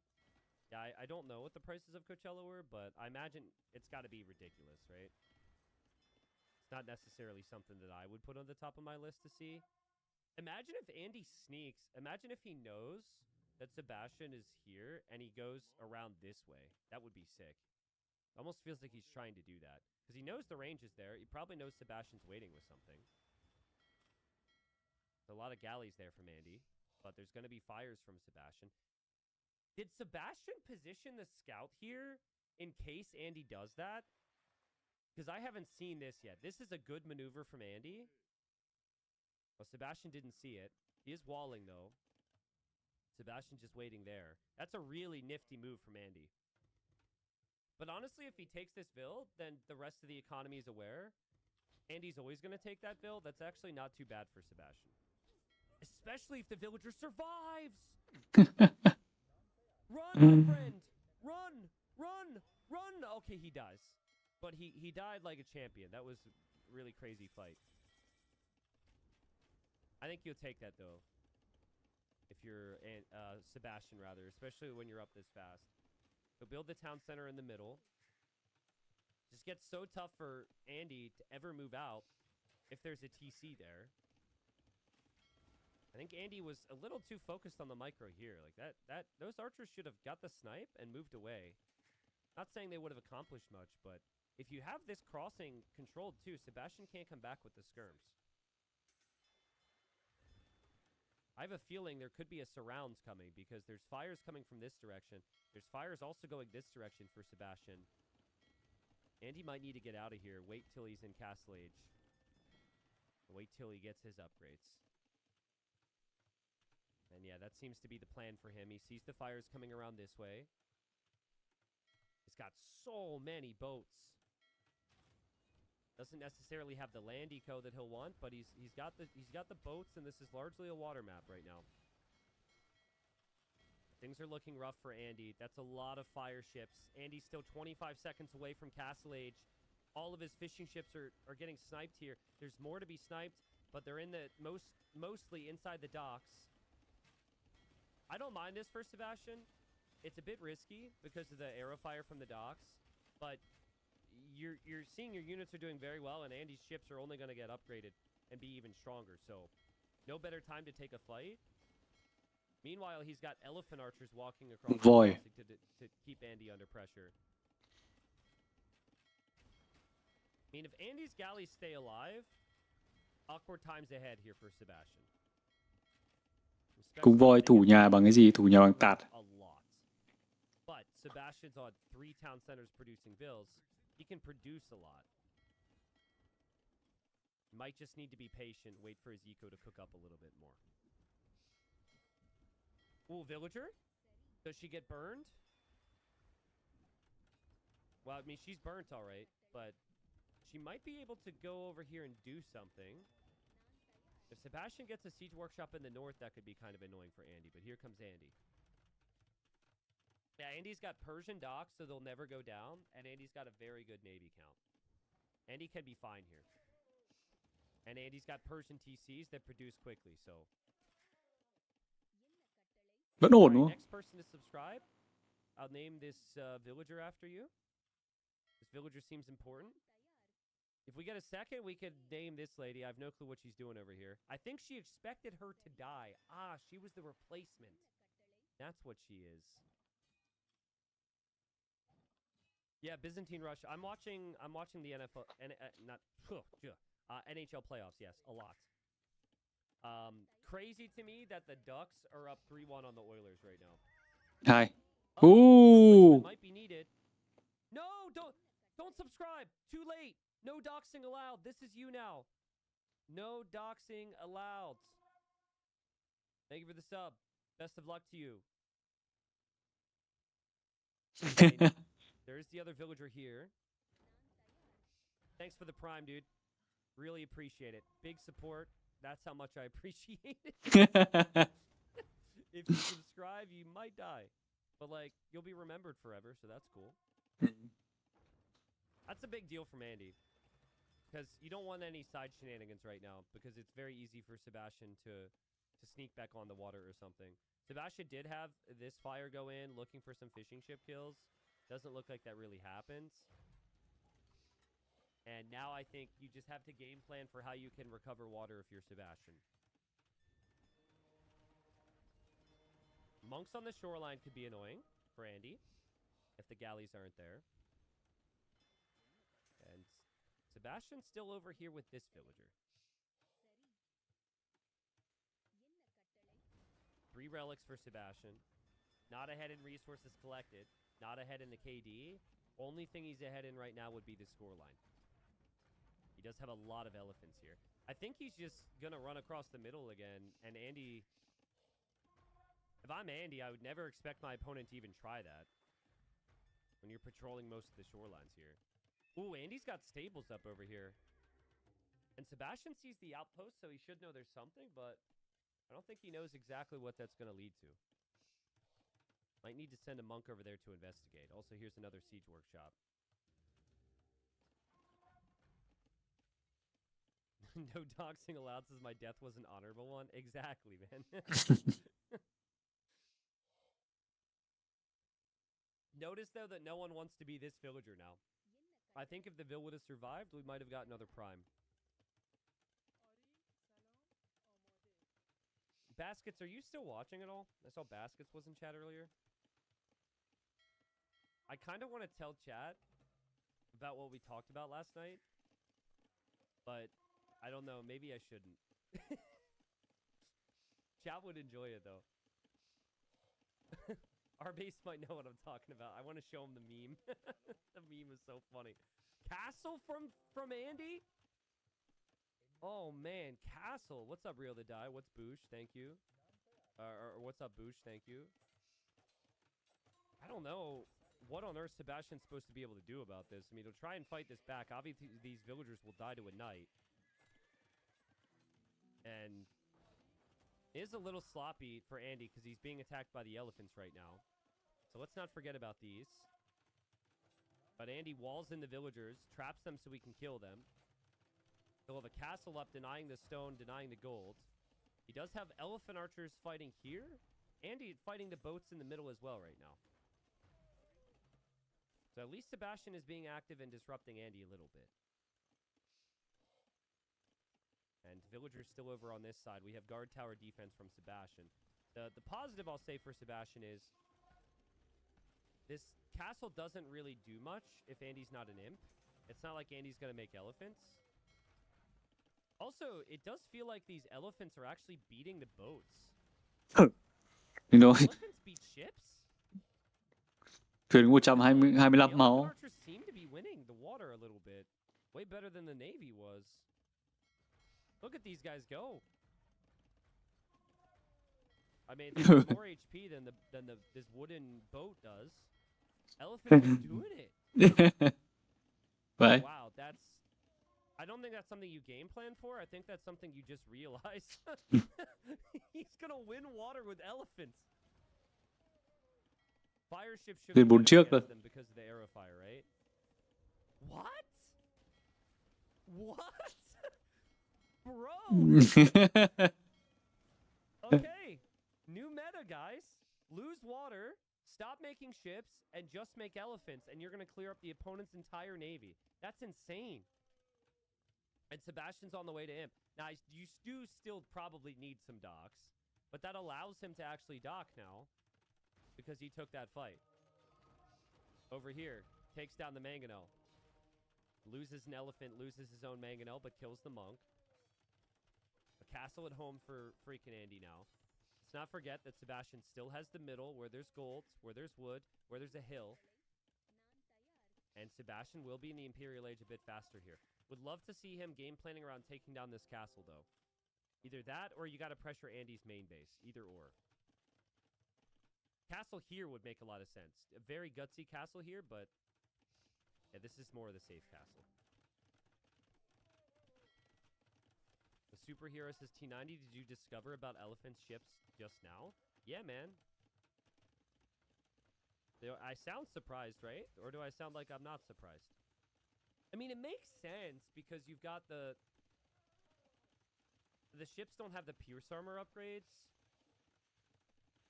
Yeah, I don't know what the prices of Coachella were, but I imagine it's got to be ridiculous, right? It's not necessarily something that I would put on the top of my list to see. Imagine if Andy sneaks. Imagine if he knows that Sebastian is here and he goes around this way. That would be sick. Almost feels like he's trying to do that because he knows the range is there. He probably knows Sebastian's waiting with something. There's a lot of galleys there from Andy, but there's going to be fires from Sebastian. Did Sebastian position the scout here in case Andy does that? Because I haven't seen this yet. This is a good maneuver from Andy. Well, Sebastian didn't see it. He is walling, though. Sebastian just waiting there. That's a really nifty move from Andy. But honestly, if he takes this build, then the rest of the economy is aware. Andy's always going to take that build. That's actually not too bad for Sebastian. Especially if the villager survives! Run, my friend! Run! Run! Run! Okay, he dies. But he died like a champion. That was a really crazy fight. I think you'll take that, though. If you're Sebastian, rather. Especially when you're up this fast. So build the town center in the middle. Just gets so tough for Andy to ever move out if there's a TC there. I think Andy was a little too focused on the micro here. Like those archers should have got the snipe and moved away. Not saying they would have accomplished much, but if you have this crossing controlled too, Sebastian can't come back with the skirms. I have a feeling there could be a surrounds coming because there's fires coming from this direction. There's fires also going this direction for Sebastian. Andy might need to get out of here. Wait till he's in Castle Age. Wait till he gets his upgrades. And yeah, that seems to be the plan for him. He sees the fires coming around this way. He's got so many boats. Doesn't necessarily have the land eco that he'll want, but he's got the boats, and this is largely a water map right now. Things are looking rough for Andy. That's a lot of fire ships. Andy's still 25 seconds away from Castle Age. All of his fishing ships are getting sniped here. There's more to be sniped, but they're in the mostly inside the docks. I don't mind this for Sebastian. It's a bit risky because of the arrow fire from the docks, but you're seeing your units are doing very well, and Andy's ships are only going to get upgraded and be even stronger. So no better time to take a fight. Meanwhile, he's got elephant archers walking across Voi to keep Andy under pressure. I mean, if Andy's galleys stay alive, awkward times ahead here for Sebastian. Cũng voi thủ nhà bằng cái gì? Thủ nhà bằng tạt. A lot. But Sebastian's on 3 town centers producing vills. He can produce a lot. Might just need to be patient, wait for his eco to cook up a little bit more. Ooh, villager? Does she get burned? Well, I mean, she's burnt all right, but she might be able to go over here and do something. If Sebastian gets a siege workshop in the north, that could be kind of annoying for Andy, but here comes Andy. Yeah, Andy's got Persian docks, so they'll never go down, and Andy's got a very good navy count. Andy can be fine here. And Andy's got Persian TCs that produce quickly, so... Vẫn ổn đúng Alright, không? next person to subscribe. I'll name this villager after you. This villager seems important. If we get a second, we could name this lady. I have no clue what she's doing over here. I think she expected her to die. Ah, she was the replacement. That's what she is. Yeah, Byzantine Russia. I'm watching the NFL NHL playoffs, yes, a lot. Crazy to me that the Ducks are up 3-1 on the Oilers right now. Hai. Oh, replacement might be needed. No, don't subscribe. Too late. No doxing allowed. This is you now. No doxing allowed. Thank you for the sub. Best of luck to you. Fine. There's the other villager here. Thanks for the prime, dude. Really appreciate it. Big support. That's how much I appreciate it. If you subscribe, you might die. But, like, you'll be remembered forever, so that's cool. That's a big deal from Andy. Because you don't want any side shenanigans right now, because it's very easy for Sebastian to sneak back on the water or something. Sebastian did have this fire go in, looking for some fishing ship kills. Doesn't look like that really happens. And now I think you just have to game plan for how you can recover water if you're Sebastian. Monks on the shoreline could be annoying for Andy if the galleys aren't there. And Sebastian's still over here with this villager. 3 relics for Sebastian. Not ahead in resources collected. Not ahead in the KD. Only thing he's ahead in right now would be the scoreline. He does have a lot of elephants here. I think he's just going to run across the middle again. And Andy... If I'm Andy, I would never expect my opponent to even try that. When you're patrolling most of the shorelines here. Ooh, Andy's got stables up over here. And Sebastian sees the outpost, so he should know there's something, but I don't think he knows exactly what that's going to lead to. Might need to send a monk over there to investigate. Also, here's another siege workshop. No doxing allowed since my death was an honorable one. Exactly, man. Notice, though, that no one wants to be this villager now. I think if the vill would have survived, we might have got another prime. Baskets, are you still watching at all? I saw Baskets was in chat earlier. I kind of want to tell chat about what we talked about last night. But I don't know. Maybe I shouldn't. Chat would enjoy it, though. Our base might know what I'm talking about. I want to show him the meme. The meme is so funny. Castle from Andy? Oh, man. Castle. What's up, Real to Die? What's Boosh? Thank you. Or what's up, Boosh? Thank you. I don't know what on earth Sebastian's supposed to be able to do about this. I mean, he'll try and fight this back. Obviously, these villagers will die to a knight. And it is a little sloppy for Andy because he's being attacked by the elephants right now. So let's not forget about these. But Andy walls in the villagers, traps them so we can kill them. He'll have a castle up denying the stone, denying the gold. He does have elephant archers fighting here. Andy fighting the boats in the middle as well right now. So at least Sebastian is being active and disrupting Andy a little bit. And villagers still over on this side. We have guard tower defense from Sebastian. The positive I'll say for Sebastian is this castle doesn't really do much if Andy's not an imp. It's not like Andy's going to make elephants. Also, it does feel like these elephants are actually beating the boats. You know, Elephants beat ships? thuyền 125 The elephant máu. archers seem to be winning the water a little bit. Way better than the Navy was. Look at these guys go. I mean, they have more HP than this wooden boat does. Elephants are doing it. Vậy. Wow, I don't think that's something you game plan for. I think that's something you just realize. He's gonna win water with elephants. Fire ships should Lên be 4 good trước against rồi. them because of the arrow fire, right? What? What? Bro! Okay. New meta, guys. Lose water, stop making ships, and just make elephants, and you're going to clear up the opponent's entire navy. That's insane. And Sebastian's on the way to imp. Now, you do still probably need some docks, but that allows him to actually dock now because he took that fight. Over here, takes down the mangonel. Loses an elephant, loses his own mangonel, but kills the monk. A castle at home for freaking Andy now. Let's not forget that Sebastian still has the middle where there's gold, where there's wood, where there's a hill. And Sebastian will be in the Imperial Age a bit faster here. Would love to see him game planning around taking down this castle, though. Either that or you got to pressure Andy's main base. Either or. Castle here would make a lot of sense. A very gutsy castle here, but yeah, this is more of the safe castle. The superhero says, T90, did you discover about elephant ships just now? Yeah, man. I sound surprised, right? Or do I sound like I'm not surprised? I mean, it makes sense because you've got the ships don't have the pierce armor upgrades.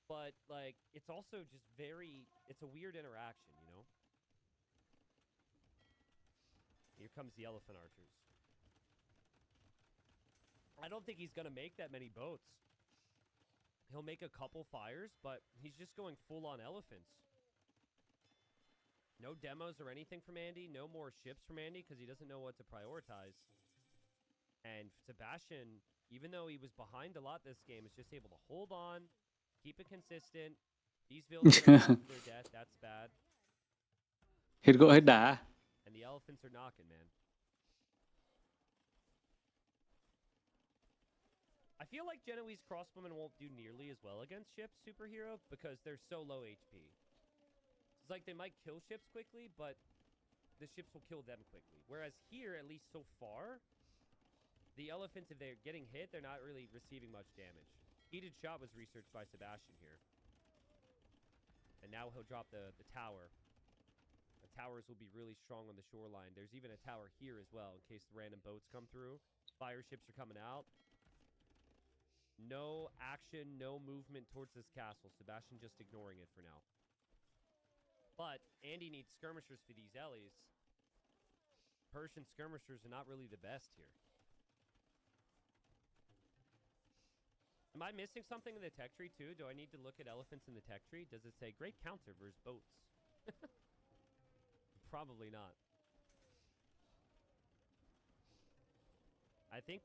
But, like, it's also just it's a weird interaction, you know? Here comes the elephant archers. I don't think he's going to make that many boats. He'll make a couple fires, but he's just going full-on elephants. No demos or anything from Andy. No more ships from Andy because he doesn't know what to prioritize. And Sebastian, even though he was behind a lot this game, is just able to hold on, keep it consistent. These villagers are to their death. That's bad. Hết gỗ hết đá. And the elephants are knocking, man. I feel like Genoese crossbowmen won't do nearly as well against ships, superhero, because they're so low HP. It's like they might kill ships quickly, but the ships will kill them quickly. Whereas here, at least so far, the elephants, if they're getting hit, they're not really receiving much damage. Heated shot was researched by Sebastian here. And now he'll drop the tower. The towers will be really strong on the shoreline. There's even a tower here as well in case the random boats come through. Fire ships are coming out. No action, no movement towards this castle. Sebastian just ignoring it for now. But Andy needs skirmishers for these Ellies. Persian skirmishers are not really the best here. Am I missing something in the tech tree too? Do I need to look at elephants in the tech tree? Does it say great counter versus boats? Probably not. I think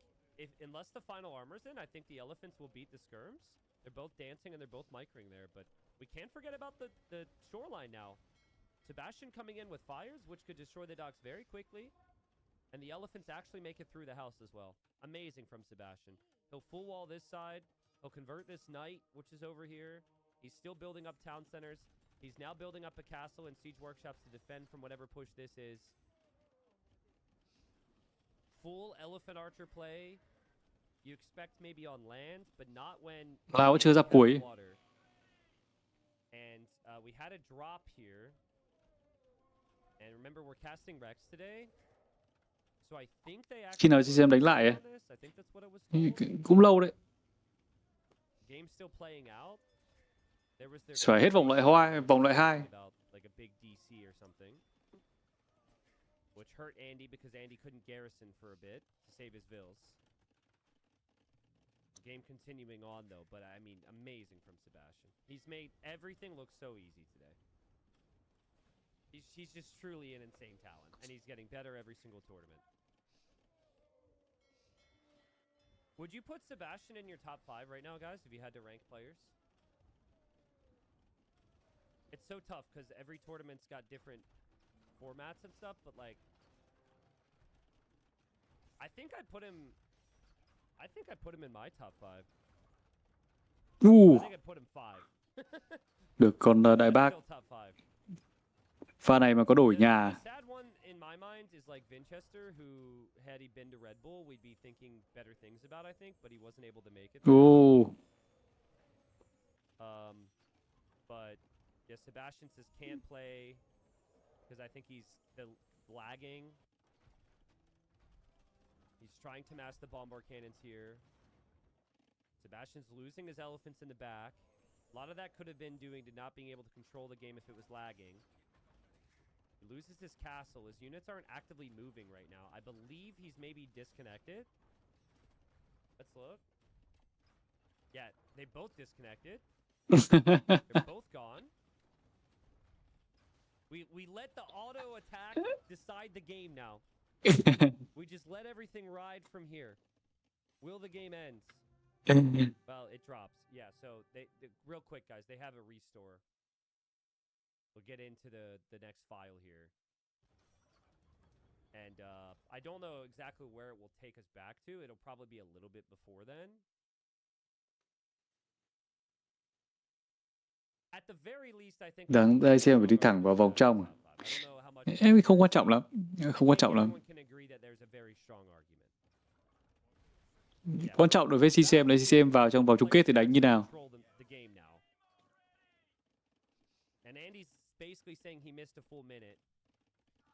unless the final armor's in, I think the elephants will beat the skirms. They're both dancing and they're both micring there, but we can't forget about the shoreline now. Sebastian coming in with fires, which could destroy the docks very quickly. And the elephants actually make it through the house as well. Amazing from Sebastian. He'll full wall this side. He'll convert this knight, which is over here. He's still building up town centers. He's now building up a castle and siege workshops to defend from whatever push this is. Full elephant archer play. You expect maybe on land, but not when Lao cũng chưa ra cuối. water. And we had a drop here. And remember, we're casting Rex today. So I think they actually Khi nào chị xem đánh lại ấy? I think that's what it was called. Cũng lâu đấy. Game still playing out. There was their Phải hết vòng loại 2. about like a big DC or something. Which hurt Andy because Andy couldn't garrison for a bit to save his vills. Game continuing on though, but I mean, amazing from Sebastian. He's made everything look so easy today. He's just truly an insane talent, and he's getting better every single tournament. Would you put Sebastian in your top 5 right now, guys, if you had to rank players? It's so tough because every tournament's got different formats and stuff, but like, I think I'd put him I think I put him in my top 5. I think I put him 5. Được, còn đại That's bác, still top 5. pha này mà có đổi The nhà. sad one in my mind is like Vinchester, who had he been to Red Bull, we'd be thinking better things about, I think, but he wasn't able to make it there. But yeah, Sebastian says can't play because I think he's lagging. He's trying to mask the bombard cannons here. Sebastian's losing his elephants in the back. A lot of that could have been due to not being able to control the game if it was lagging. He loses his castle. His units aren't actively moving right now. I believe he's maybe disconnected. Let's look. Yeah, they both disconnected. They're both gone. We let the auto attack decide the game now. We just let everything ride from here. Will the game end? Well, it drops. Yeah, so they real quick, guys, they have a restore. We'll get into the next file here. And I don't know exactly where it will take us back to. It'll probably be a little bit before then. At the very least, I think Đáng đây xem phải đi thẳng vào vòng trong. Em không quan trọng lắm. Không quan trọng lắm. Quan trọng đối với CCM là CCM vào trong vòng chung kết thì đánh như nào. And Andy's basically saying he missed a full minute.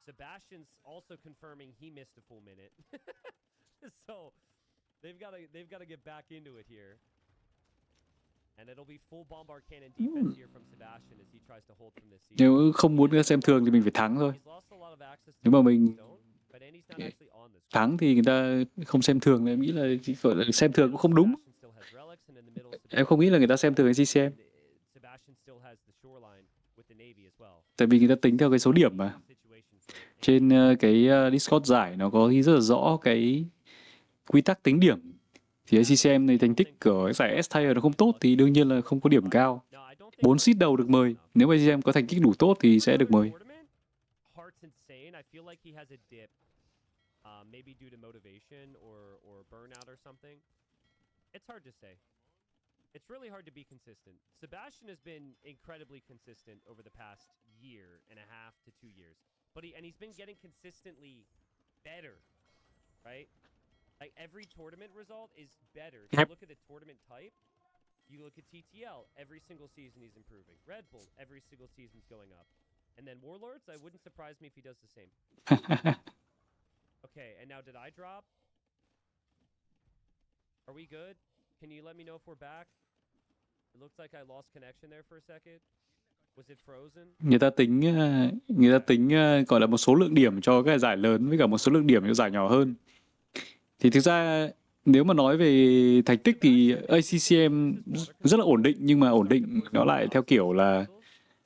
Sebastian's also confirming he missed a full minute. So they've got to get back into it here. And it'll be full bombard cannon defense here from Sebastian as he tries to hold from this season. Nếu không muốn xem thường thì mình phải thắng thôi. Nếu mà mình thắng thì người ta không xem thường, em nghĩ là gọi là xem thường cũng không đúng. Em không nghĩ là người ta xem thường cái CCM. Tại vì người ta tính theo cái số điểm mà. Trên cái Discord giải nó có ghi rất là rõ cái quy tắc tính điểm. Thì ICCM này thành tích của giải S-Tier nó không tốt thì đương nhiên là không có điểm cao. 4 seed đầu được 10. Nếu mà ICCM có thành tích đủ tốt thì sẽ được 10. Maybe due to motivation or burnout or something. It's hard to say. It's really hard to be consistent. Sebastian has been incredibly consistent over the past year and a half to 2 years. But he's been getting consistently better, right? Like every tournament result is better. If you look at the tournament type, you look at TTL, every single season he's improving. Red Bull, every single season's going up. And then Warlords, I wouldn't surprise me if he does the same. Okay, and now did I drop? Are we good? Can you let me know if we're back? It looks like I lost connection there for a second. Was it frozen? Người ta tính gọi là một số lượng điểm cho cái giải lớn với cả một số lượng điểm cho giải nhỏ hơn. Thì thực ra nếu mà nói về thành tích thì ACCM rất là ổn định, nhưng mà ổn định nó lại theo kiểu là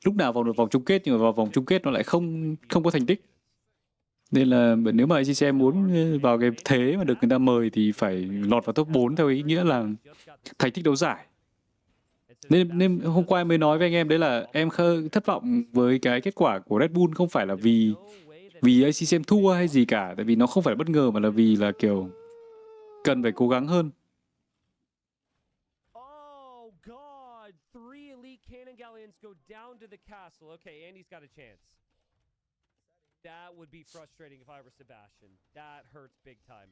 lúc nào vào được vòng chung kết nhưng mà vào vòng chung kết nó lại không có thành tích. Nên là nếu mà ACCM muốn vào cái thế mà được người ta mời thì phải lọt vào top 4 theo ý nghĩa là thành tích đấu giải. Nên hôm qua em mới nói với anh em đấy là em thất vọng với cái kết quả của Red Bull không phải là vì ACCM thua hay gì cả, tại vì nó không phải bất ngờ mà là vì là kiểu cần phải cố gắng hơn. Oh god, 3 elite cannon galleons go down to the castle. Okay, Andy's got a chance. That would be frustrating if I were Sebastian. That hurts big time.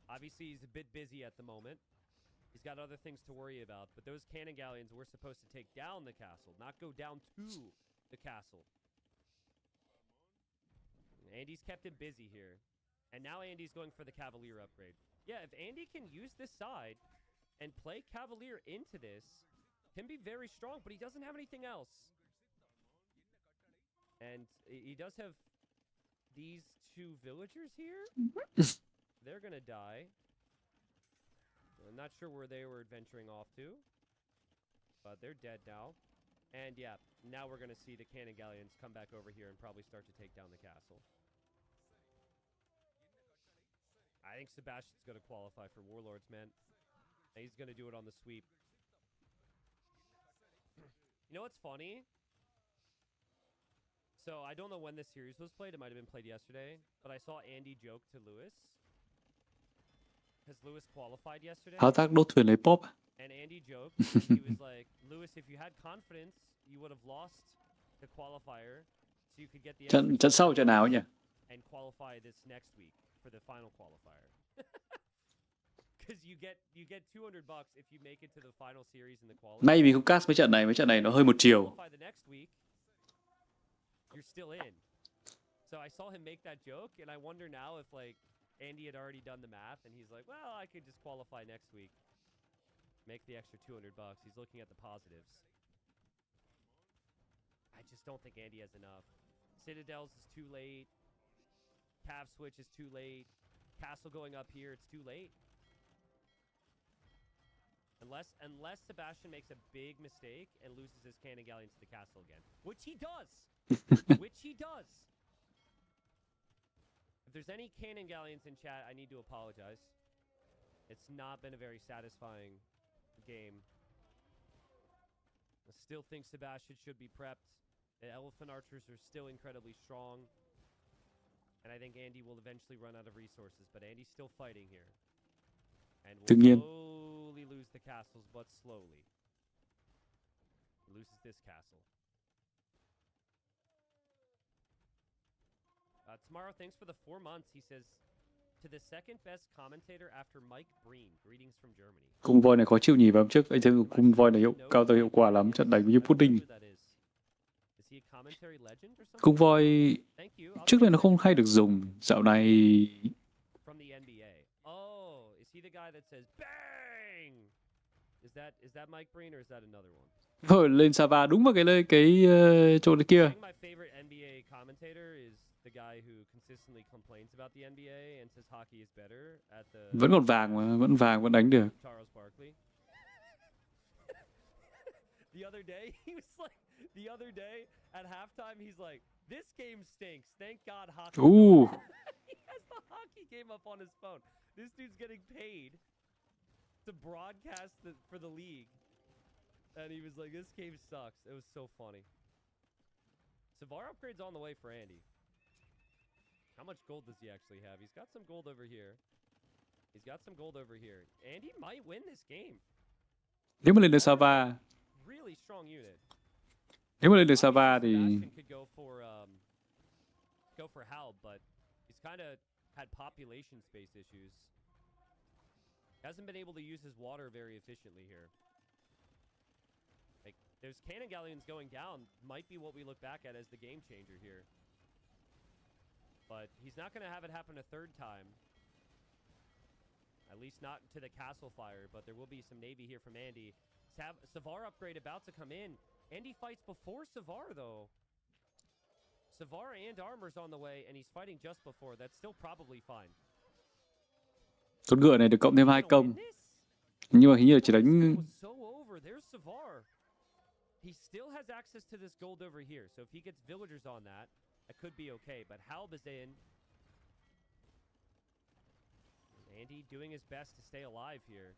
Obviously, he's a bit busy at the moment. He's got other things to worry about, but those cannon galleons were supposed to take down the castle, not go down to the castle. Andy's kept him busy here. And now Andy's going for the Cavalier upgrade. Yeah, if Andy can use this side and play Cavalier into this, can be very strong, but he doesn't have anything else. And he does have these 2 villagers here. They're going to die. I'm not sure where they were adventuring off to, but they're dead now. And yeah, now we're going to see the cannon galleons come back over here and probably start to take down the castle. I think Sebastian's going to qualify for Warlords, man. And he's going to do it on the sweep. You know what's funny? So I don't know when this series was played. It might have been played yesterday. But I saw Andy joke to Lewis because Lewis qualified yesterday. Thao tác đốt thuyền lấy pop. And Andy joked. He was like, Lewis, if you had confidence, you would have lost the qualifier, so you could get the Trận sau trận nào nhỉ? and qualify this next week for the final qualifier. Because you get $200 if you make it to the final series in the qualifier. May vì không cast mấy trận này nó hơi một chiều. Qualify the next week, you're still in. So I saw him make that joke, and I wonder now if like Andy had already done the math, and he's like, well, I could just qualify next week. Make the extra $200. He's looking at the positives. I just don't think Andy has enough. Citadels is too late. Cav switch is too late. Castle going up here, it's too late. Unless Sebastian makes a big mistake and loses his cannon galleon to the castle again. Which he does! Which he does! If there's any cannon galleons in chat, I need to apologize. It's not been a very satisfying game. I still think Sebastian should be prepped. The elephant archers are still incredibly strong. And I think Andy will eventually run out of resources, but Andy's still fighting here. And Tự will nhiên. slowly lose the castles, but slowly. Loses this castle. Tomorrow, thanks for the 4 months. He says, to the second best commentator after Mike Breen. Greetings from Germany. Cung voi này khó chịu nhỉ, và hôm trước anh thấy cung voi này cao tầng hiệu quả lắm, trận đánh như pudding. Is he a commentary legend or something? Cung voi Thank you. trước đây nó không hay được dùng, dạo này From the NBA. Oh, is he the guy that says bang? Is that Mike Breen or is that another one? thôi lên Sava đúng vào cái chỗ kia. I think my favorite NBA commentator is the guy who consistently complains about the NBA and says hockey is better at the Vẫn còn vàng mà, vẫn vàng vẫn đánh được. Charles Barkley. The other day at halftime he's like, this game stinks. Thank God hockey. Ooh. He has the hockey game up on his phone. This dude's getting paid to broadcast for the league. And he was like, this game sucks. It was so funny. Savar upgrade's on the way for Andy. How much gold does he actually have? He's got some gold over here. He's got some gold over here. Andy might win this game. Nếu mà lên được Sava, Really strong unit. nếu mà lên được Sava thì Sebastian could go for Halb, but he's kind of had population space issues. Hasn't been able to use his water very efficiently here. Like, there's cannon galleons going down. Might be what we look back at as the game changer here. But he's not going to have it happen a third time. At least not to the castle fire, but there will be some navy here from Andy. Savar upgrade about to come in. Andy fights before Savar, though. Savar and armor's on the way, and he's fighting just before. That's still probably fine. con ngựa này được cộng thêm 2 công. Nhưng mà hình như là chỉ đánh So over. There's Savar. He still has access to this gold over here, so if he gets villagers on that, that could be okay. But Halb is in. Andy doing his best to stay alive here.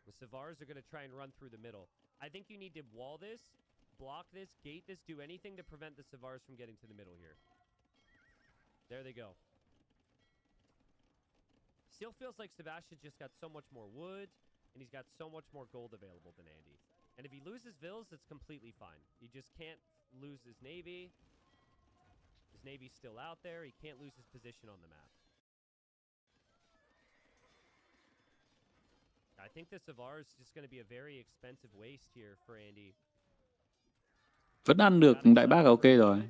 The Savars are going to try and run through the middle. I think you need to wall this, block this, gate this, do anything to prevent the Savars from getting to the middle here. There they go. Still feels like Sebastian's just got so much more wood, and he's got so much more gold available than Andy. And if he loses Vills, it's completely fine. He just can't lose his navy. His navy's still out there. He can't lose his position on the map. I think the Savar is just going to be a very expensive waste here for Andy. vẫn ăn được đại bác là ok rồi.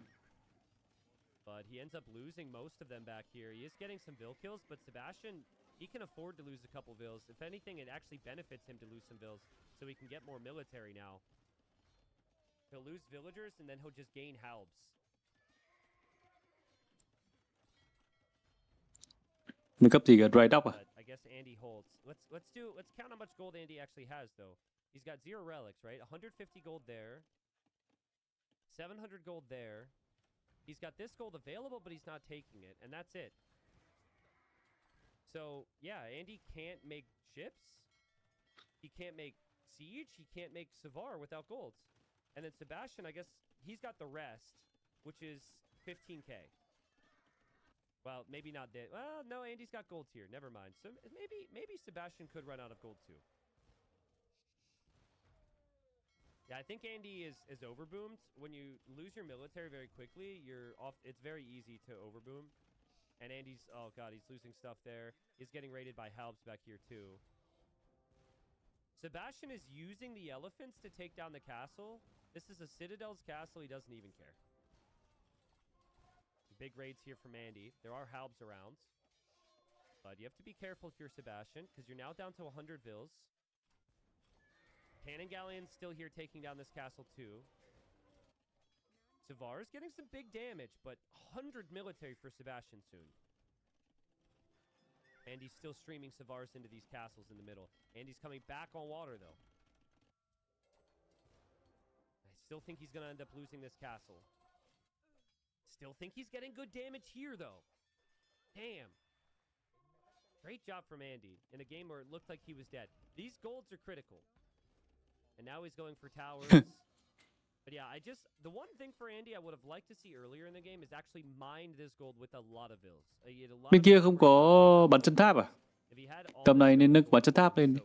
But he ends up losing most of them back here. He is getting some Vill kills, but Sebastian, he can afford to lose a couple Vills. If anything, it actually benefits him to lose some Vills, so he can get more military now. He'll lose villagers, and then he'll just gain Halbs. Nâng cấp gì cả, dry dock à? But I guess Andy holds. Let's count how much gold Andy actually has, though. He's got 0 relics, right? 150 gold there. 700 gold there. He's got this gold available, but he's not taking it, and that's it. So, yeah, Andy can't make ships. He can't make siege. He can't make Savar without golds. And then Sebastian, I guess, he's got the rest, which is 15k. Well, maybe not that. Well, no, Andy's got gold here. Never mind. So maybe Sebastian could run out of gold too. Yeah, I think Andy is overboomed. When you lose your military very quickly, you're off. It's very easy to overboom. And Andy's, oh god, he's losing stuff there. He's getting raided by Halbs back here too. Sebastian is using the elephants to take down the castle. This is a Citadel's castle. He doesn't even care. Big raids here from Andy. There are Halbs around. But you have to be careful if you're Sebastian, because you're now down to 100 vills. Cannon Galleon's still here taking down this castle too. Savar's getting some big damage, but 100 military for Sebastian soon. Andy's still streaming Savars into these castles in the middle. Andy's coming back on water, though. I still think he's going to end up losing this castle. Still think he's getting good damage here, though. Damn. Great job from Andy in a game where it looked like he was dead. These golds are critical. And now he's going for towers. But yeah, the one thing for Andy I would have liked to see earlier in the game is actually mine this gold with a lot of vills. Bên kia không có bắn chân tháp à? Tầm này nên nâng bắn chân tháp lên.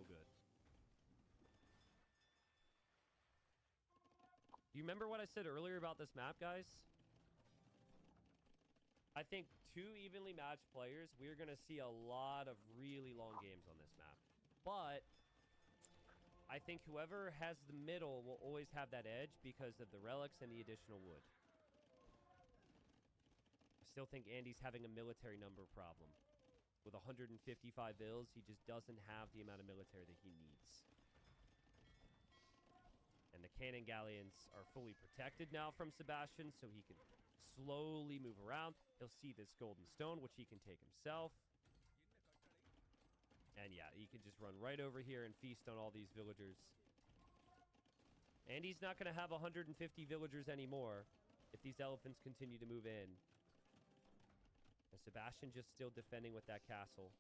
You remember what I said earlier about this map, guys? I think 2 evenly matched players, we're going to see a lot of really long games on this map. But I think whoever has the middle will always have that edge because of the relics and the additional wood. I still think Andy's having a military number problem. With 155 vills, he just doesn't have the amount of military that he needs. And the cannon galleons are fully protected now from Sebastian, so he can slowly move around. He'll see this golden stone, which he can take himself. And yeah, he can just run right over here and feast on all these villagers. And he's not going to have 150 villagers anymore if these elephants continue to move in. And Sebastian just still defending with that castle.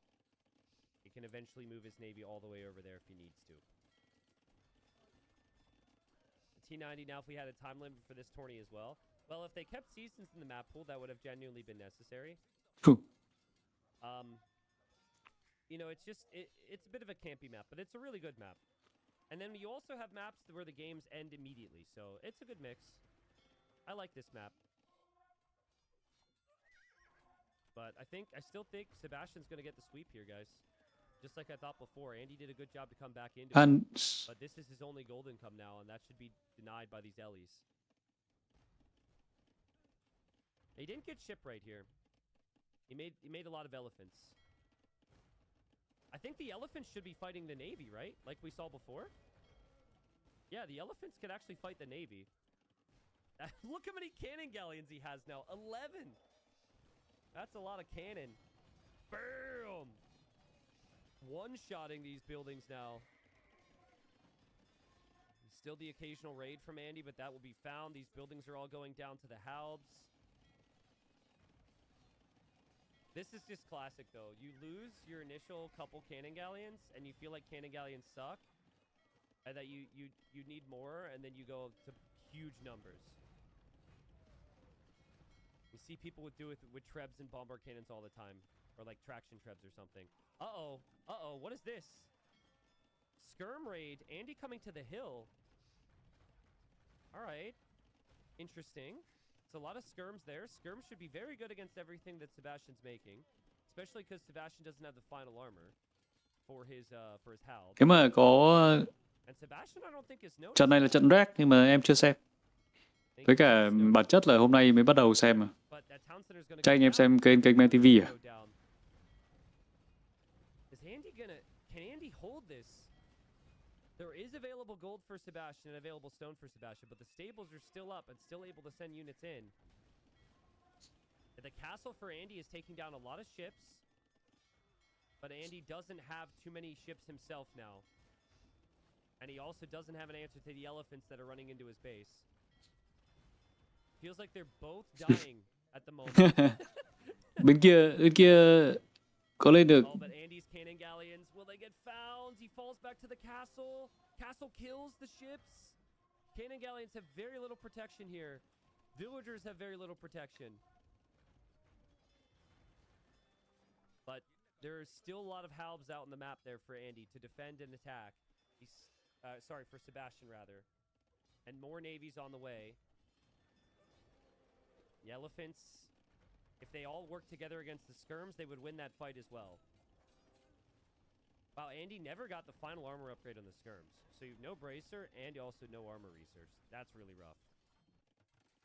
He can eventually move his navy all the way over there if he needs to. T90 now, if we had a time limit for this tourney as well. Well, if they kept seasons in the map pool, that would have genuinely been necessary. You know, it's just, it's a bit of a campy map, but it's a really good map. And then you also have maps where the games end immediately, so it's a good mix. I like this map. But I still think Sebastian's going to get the sweep here, guys. Just like I thought before, Andy did a good job to come back into it. But this is his only gold income now, and that should be denied by these Ellies. He didn't get shipwright here. He made a lot of elephants. I think the elephants should be fighting the navy, right? Like we saw before. Yeah, the elephants could actually fight the navy. Look how many cannon galleons he has now. 11. That's a lot of cannon. Boom. One-shotting these buildings now. Still the occasional raid from Andy, but that will be found. These buildings are all going down to the Halbs. This is just classic, though. You lose your initial couple cannon galleons, and you feel like cannon galleons suck, and that you need more, and then you go to huge numbers. You see people would do it with Trebs and bombard cannons all the time, or like traction Trebs or something. Uh-oh. Uh-oh. What is this? Skirm raid. Andy coming to the hill. All right. Interesting. It's a lot of skirms there. Skirms should be very good against everything that Sebastian's making, especially because Sebastian doesn't have the final armor for his Hal. Nếu mà có And Sebastian, I don't think is noticed. trận này là trận rác nhưng mà em chưa xem. Với cả bản chất là hôm nay mới bắt đầu xem mà. Chắc anh em xem kênh MTV à? Can Andy hold this? There is available gold for Sebastian and available stone for Sebastian, but the stables are still up and still able to send units in. The castle for Andy is taking down a lot of ships, but Andy doesn't have too many ships himself now. And he also doesn't have an answer to the elephants that are running into his base. Feels like they're both dying at the moment. Bên kia có lên được. Oh, but Andy's cannon galleons, will they get found? He falls back to the castle. Castle kills the ships. Cannon galleons have very little protection here. Villagers have very little protection. But there's still a lot of halves out on the map there for Andy to defend and attack. He's sorry, for Sebastian, rather. And more navies on the way. The elephants, if they all work together against the skirms, they would win that fight as well. Wow, Andy never got the final armor upgrade on the skirms. So you have no bracer and also no armor research. That's really rough.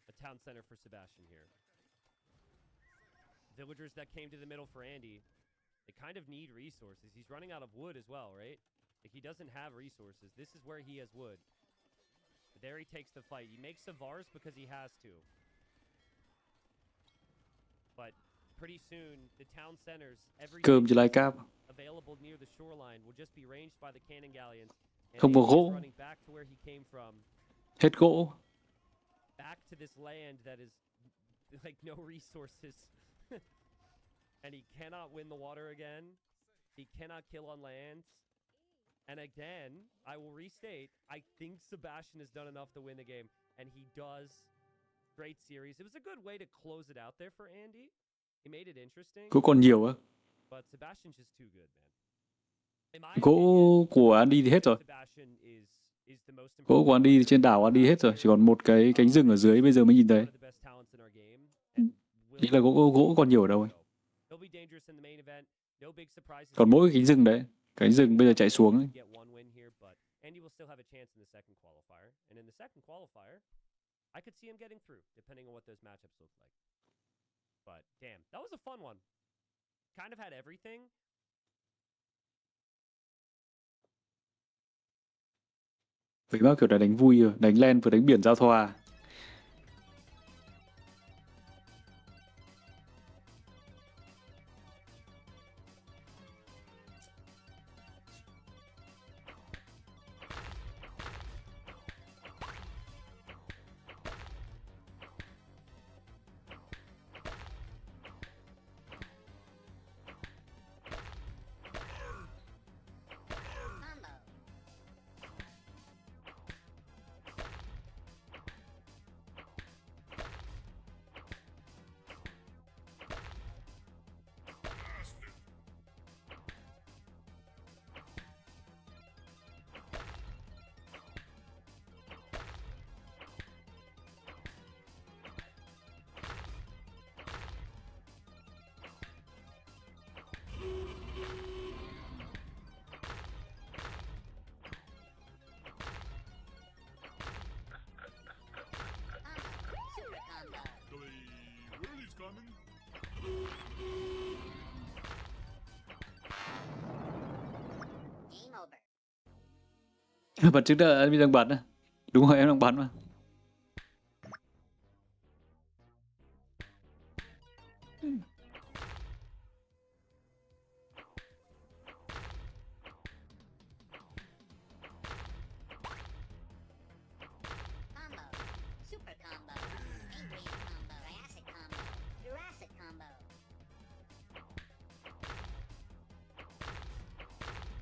A town center for Sebastian here. Villagers that came to the middle for Andy, they kind of need resources. He's running out of wood as well, right? Like, he doesn't have resources. This is where he has wood. But there he takes the fight. He makes Savars because he has to. But pretty soon, the town centers, every Cơm chưa lai cáp. available near the shoreline will just be ranged by the cannon galleons. And Không có Andy is gỗ. running back to where he came from. Hết gỗ. Back to this land that is like no resources. And he cannot win the water again. He cannot kill on land. And again, I will restate, I think Sebastian has done enough to win the game. And he does. Great series. It was a good way to close it out there for Andy. He made it interesting. Gỗ còn nhiều á. But Sebastian's just too good, man. In my Gỗ opinion, của Andy thì hết rồi. Sebastian is the most Gỗ của Andy thì trên đảo Andy hết rồi. Chỉ còn một cái cánh rừng ở dưới bây giờ mới nhìn thấy. one of the best talents in our game, and Ý là gỗ còn nhiều ở đâu ấy. he'll be dangerous in the main event. No big surprises. Còn mỗi cái cánh rừng đấy. Cánh rừng bây giờ chạy xuống ấy. Get one win here, but Andy will still have a chance in the second qualifier. And in the second qualifier, I could see him getting through, depending on what those matchups look like. But damn, that was a fun one. Kind of had everything. Vậy mà kiểu là đánh vui rồi. Đánh len vừa đánh biển giao thoa. Super combo. Where are these coming? Game over. Bật trước đó Andy đang bắn à? Đúng rồi, em đang bắn mà. Combo. Super combo. Angry combo. Triassic combo. Jurassic combo.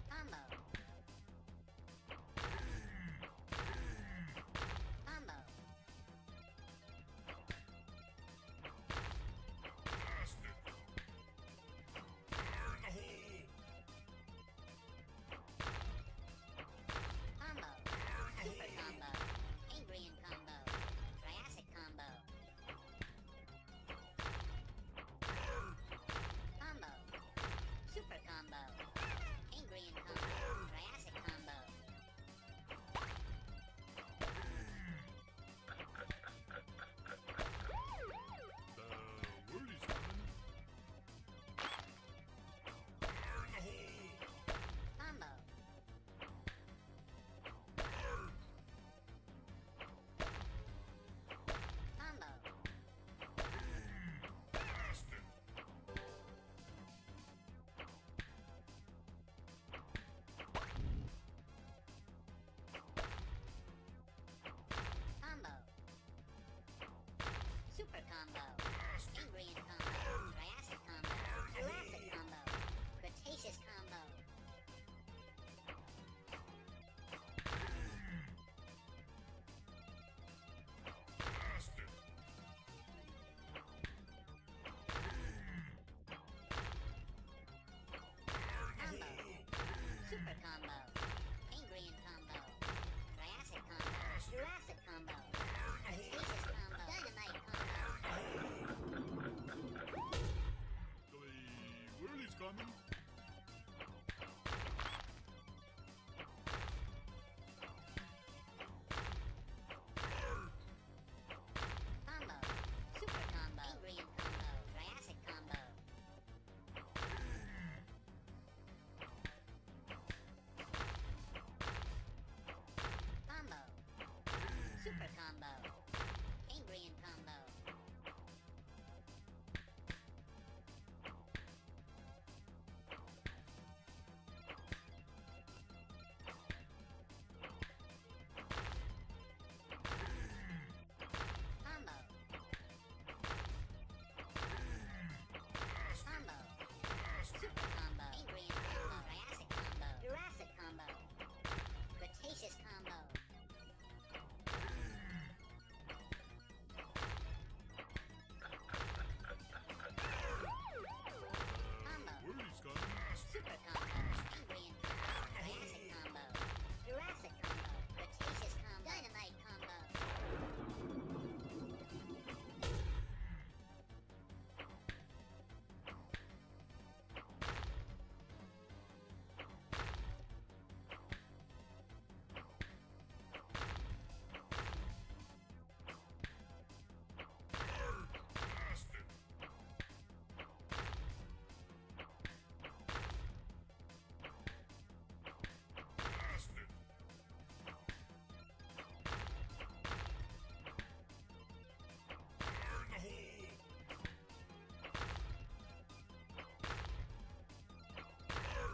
Combo. Combo. coming. Combo. Super combo. Ingredient combo. Triassic combo. Combo. Super combo. Ingredient combo. Combo. Combo. Super combo. Ingredient combo. Triassic combo. Jurassic combo. Cretaceous combo. Combo. Worley's coming. Super combo. Ingredient combo. Triassic combo. Jurassic combo. Cretaceous combo. Dynamite combo.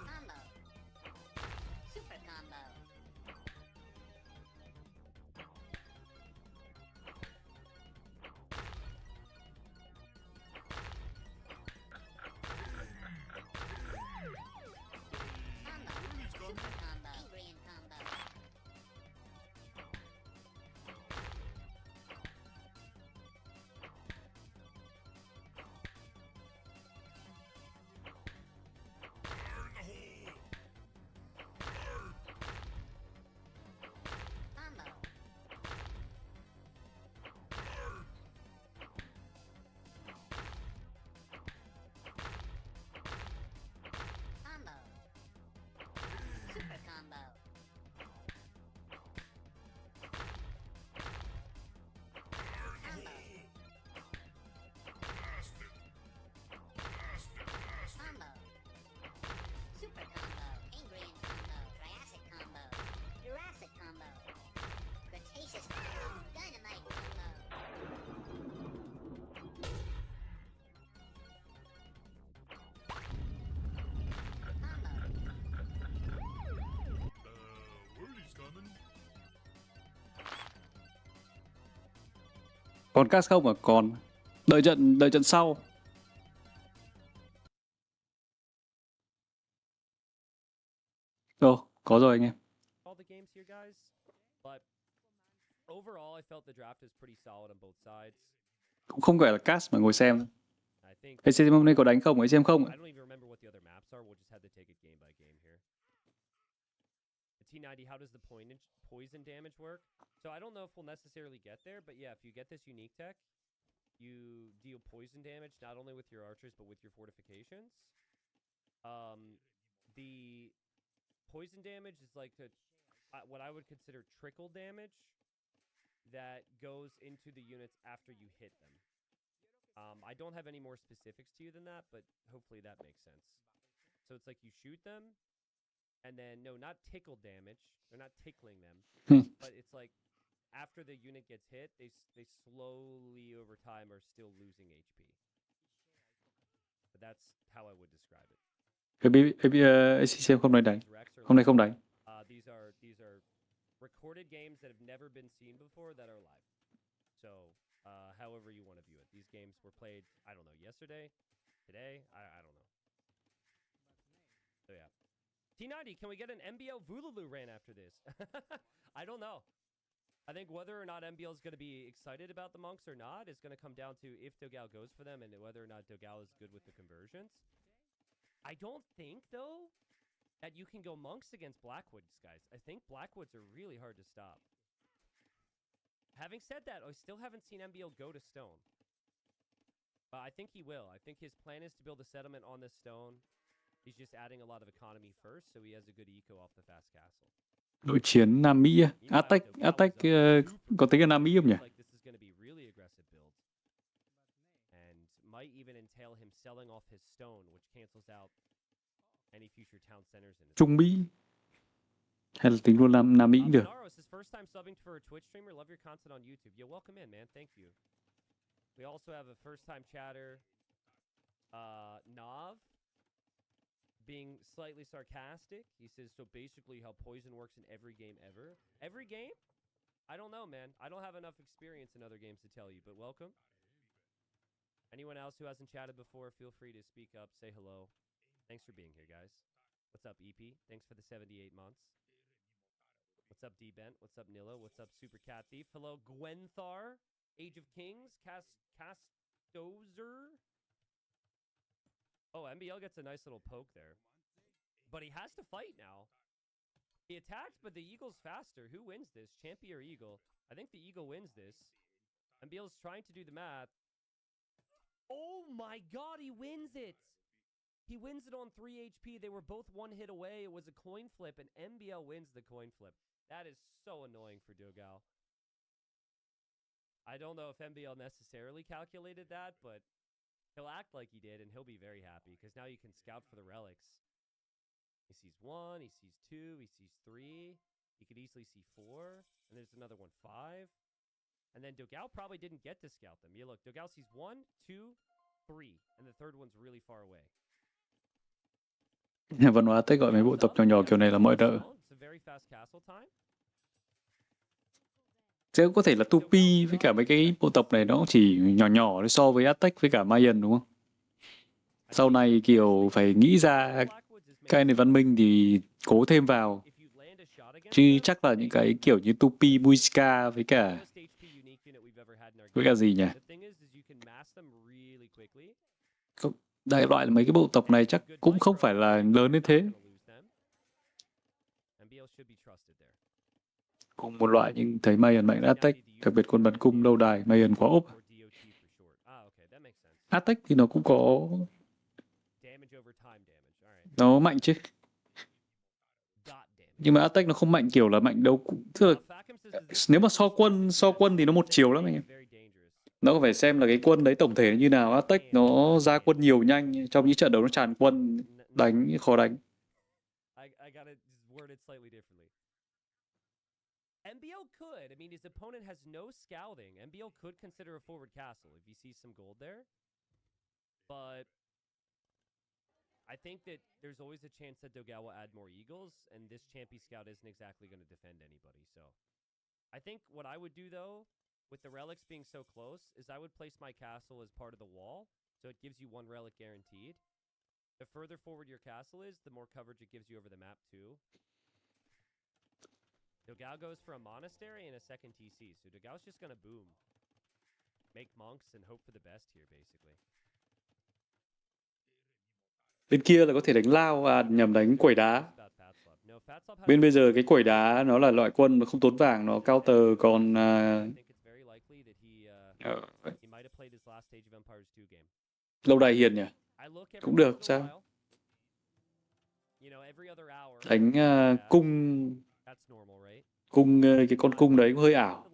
Combo. Super combo. Combo. Worley's coming. Super combo. Ingredient combo. Combo. Combo. Super combo. Combo. Combo. Super combo. Ingredient combo. Triassic combo. Jurassic combo. Cretaceous combo. Dynamite combo. Combo. Worley's coming. Còn cast không à? Còn. Đợi trận sau. Có rồi anh em. All the games here, guys. But overall, I felt the draft is pretty solid on both sides. Cũng không phải là cast mà ngồi xem. I think Hay xem hôm nay có đánh không? Ấy xem không? I don't even remember what the other maps are. We'll just have to take it game by game here. The T90, how does the poison damage work? So I don't know if we'll necessarily get there, but yeah, if you get this unique tech, you deal poison damage not only with your archers but with your fortifications. The poison damage is like what I would consider trickle damage that goes into the units after you hit them. I don't have any more specifics to you than that, but hopefully that makes sense. So it's like you shoot them, and then, no, not tickle damage. They're not tickling them, but it's like after the unit gets hit, they slowly over time are still losing HP. But that's how I would describe it. ACCM không nói đánh. Hôm nay không đánh. These are recorded games that have never been seen before that are live. So, however you want to view it. These games were played, I don't know, yesterday, today, I don't know. So yeah. T90, can we get an MBL Voodoo ran after this? I don't know. I think whether or not MBL is going to be excited about the monks or not is going to come down to if Dogal goes for them and whether or not Dogal is good with the conversions. I don't think, though, that you can go monks against Blackwoods, guys. I think Blackwoods are really hard to stop. Having said that, I still haven't seen MBL go to stone. But I think he will. I think his plan is to build a settlement on this stone He's just adding a lot of economy first, so he has a good eco off the fast castle. Đội chiến Nam Mỹ á. Meanwhile, Attack, Dogao Attack is up có super tính là quick. Nam Mỹ This không nhỉ? looks like this is going to be really aggressive build. And might even entail him selling off his stone, which cancels out any future town centers in his Trung Mỹ. Hay là tính luôn Nam Mỹ cũng được. Monaro, is his first time subbing for a Twitch streamer. Love your content on YouTube. Yo, welcome in, man. Thank you. We also have a first-time chatter, Nav, being slightly sarcastic. He says, so basically how poison works in every game ever. Every game? I don't know, man. I don't have enough experience in other games to tell you, but welcome. Anyone else who hasn't chatted before, feel free to speak up, say hello. Thanks for being here, guys. What's up, EP? Thanks for the 78 months. What's up, D-Bent? What's up, Nilla? What's up, Super Cat Thief? Hello, Gwenthar. Age of Kings. Castozer. Oh, MBL gets a nice little poke there. But he has to fight now. He attacked, but the Eagle's faster. Who wins this? Champion or Eagle? I think the Eagle wins this. MBL's trying to do the math. Oh my god, he wins it! He wins it on 3 HP. They were both one hit away. It was a coin flip, and MBL wins the coin flip. That is so annoying for Dogao. I don't know if MBL necessarily calculated that, but he'll act like he did, and he'll be very happy, because now you can scout for the relics. He sees 1, he sees 2, he sees 3. He could easily see 4, and there's another one, 5. And then Dogao probably didn't get to scout them. Yeah, look, Dogao sees 1, 2, 3, and the third one's really far away. Văn hóa Tech gọi mấy bộ tập nhỏ nhỏ kiểu này là mọi đợi. Chứ có thể là Tupi với cả mấy cái bộ tộc này nó cũng chỉ nhỏ nhỏ so với Attack với cả Mayan đúng không? Sau này kiểu phải nghĩ ra cái này văn minh thì cố thêm vào. Chứ chắc là những cái kiểu như Tupi, Muisca với cả gì nhỉ? Đại loại là mấy cái bộ tộc này chắc cũng không phải là lớn đến thế. Cùng một loại nhưng thấy Mayan mạnh Attack, đặc biệt quân bắn cung lâu đài, Mayan quá ốp. Attack thì nó cũng có... Nó mạnh chứ. Nhưng mà Attack nó không mạnh kiểu là mạnh đâu. Tức là nếu mà so quân thì nó một chiều lắm anh em. Nó phải xem là cái quân đấy tổng thể như nào. Attack nó ra quân nhiều nhanh, trong những trận đấu nó tràn quân, đánh khó đánh. MBL could. I mean, his opponent has no scouting. MBL could consider a forward castle if he sees some gold there. But I think that there's always a chance that Dogao will add more eagles, and this Champy Scout isn't exactly going to defend anybody. So I think what I would do, though, with the relics being so close, is I would place my castle as part of the wall, so it gives you 1 relic guaranteed. The further forward your castle is, the more coverage it gives you over the map, too. Dogao goes for a monastery and a second TC, so Dogao's just going to boom. Make monks and hope for the best here, basically. Bên kia là có thể đánh lao, nhầm đánh quẩy đá. Bên bây giờ cái quẩy đá nó là loại quân không tốn vàng, nó counter còn... Lâu đài hiền nhỉ? Cũng được, sao? Đánh cung cái con cung đấy cũng hơi ảo.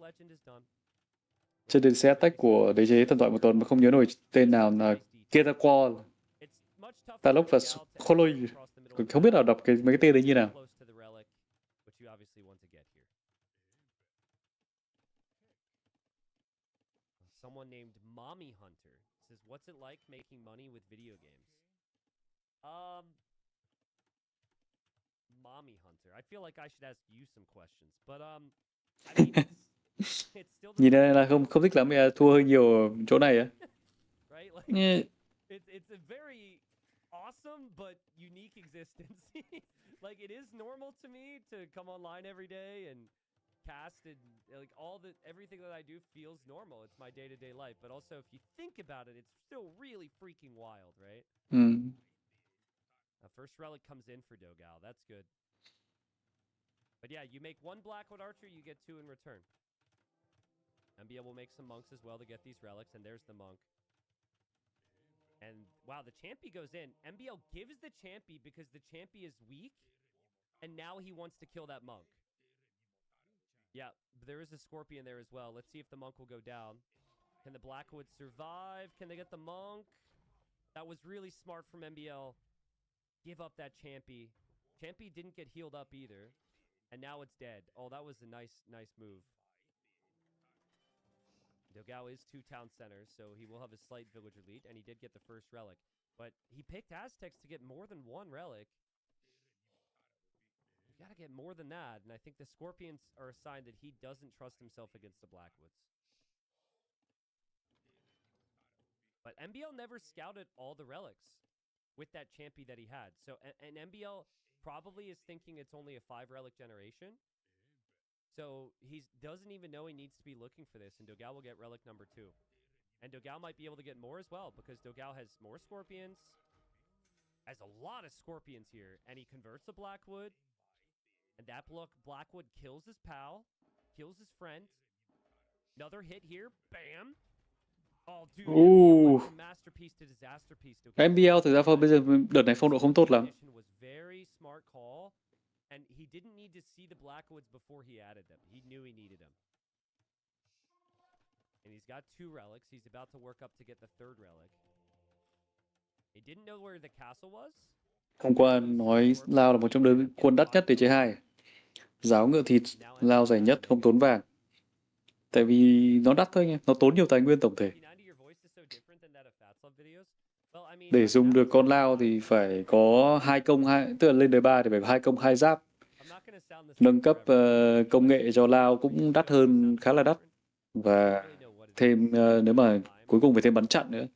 Trên đến xe attack của đế chế thần thoại một tuần mà không nhớ nổi tên nào là Ketaqual. Talok và Kholoi. Không biết là đọc mấy cái tên đấy như nào. Someone named Mommy Hunter says, "What's it like making money with video games?" Mommy Hunter. I feel like I should ask you some questions, but I mean, it's still nhìn này là không thích lắm, thua hơi nhiều ở chỗ này á. Right? Like, it's a very awesome but unique existence. Like, it is normal to me to come online every day and cast, and like everything that I do feels normal. It's my day-to-day life, but also if you think about it, it's still really freaking wild, right? First relic comes in for Dogao. That's good. But yeah, you make 1 Blackwood Archer, you get 2 in return. MBL will make some monks as well to get these relics, and there's the monk. And wow, the Champy goes in. MBL gives the Champy because the Champy is weak, and now he wants to kill that monk. Yeah, there is a Scorpion there as well. Let's see if the monk will go down. Can the Blackwoods survive? Can they get the monk? That was really smart from MBL. Give up that Champy. Champy didn't get healed up either. And now it's dead. Oh, that was a nice move. Dogao is 2 town centers, so he will have a slight villager lead, and he did get the first relic. But he picked Aztecs to get more than 1 relic. You gotta get more than that, and I think the Scorpions are a sign that he doesn't trust himself against the Blackwoods. But MBL never scouted all the relics with that Champy that he had. So, and MBL probably is thinking it's only a 5 relic generation. So he doesn't even know he needs to be looking for this, and Dogao will get relic number 2. And Dogao might be able to get more as well, because Dogao has more Scorpions, has a lot of Scorpions here, and he converts the Blackwood, and that Blackwood kills his pal, kills his friend. Another hit here, bam! Oh, dude, MBL went from masterpiece to disaster piece. MBL thực ra bây giờ đợt này phong độ không tốt lắm. Was very smart call. And he didn't need to see the Blackwoods before he added them. He knew he needed them. And he's got 2 relics. He's about to work up to get the 3rd relic. He didn't know where the castle was. Hôm qua nói Lao là một trong những quân đắt nhất để chế 2. Giáo ngựa thịt, Lao rẻ nhất, không tốn vàng. Tại vì nó đắt thôi anh em, nó tốn nhiều tài nguyên tổng thể. Để dùng được con Lao thì phải có 2 công 2, tức là lên đời 3 thì phải có 2 công 2 giáp. Nâng cấp công nghệ cho Lao cũng đắt hơn, khá là đắt. Và thêm nếu mà cuối cùng phải thêm bắn chặn nữa.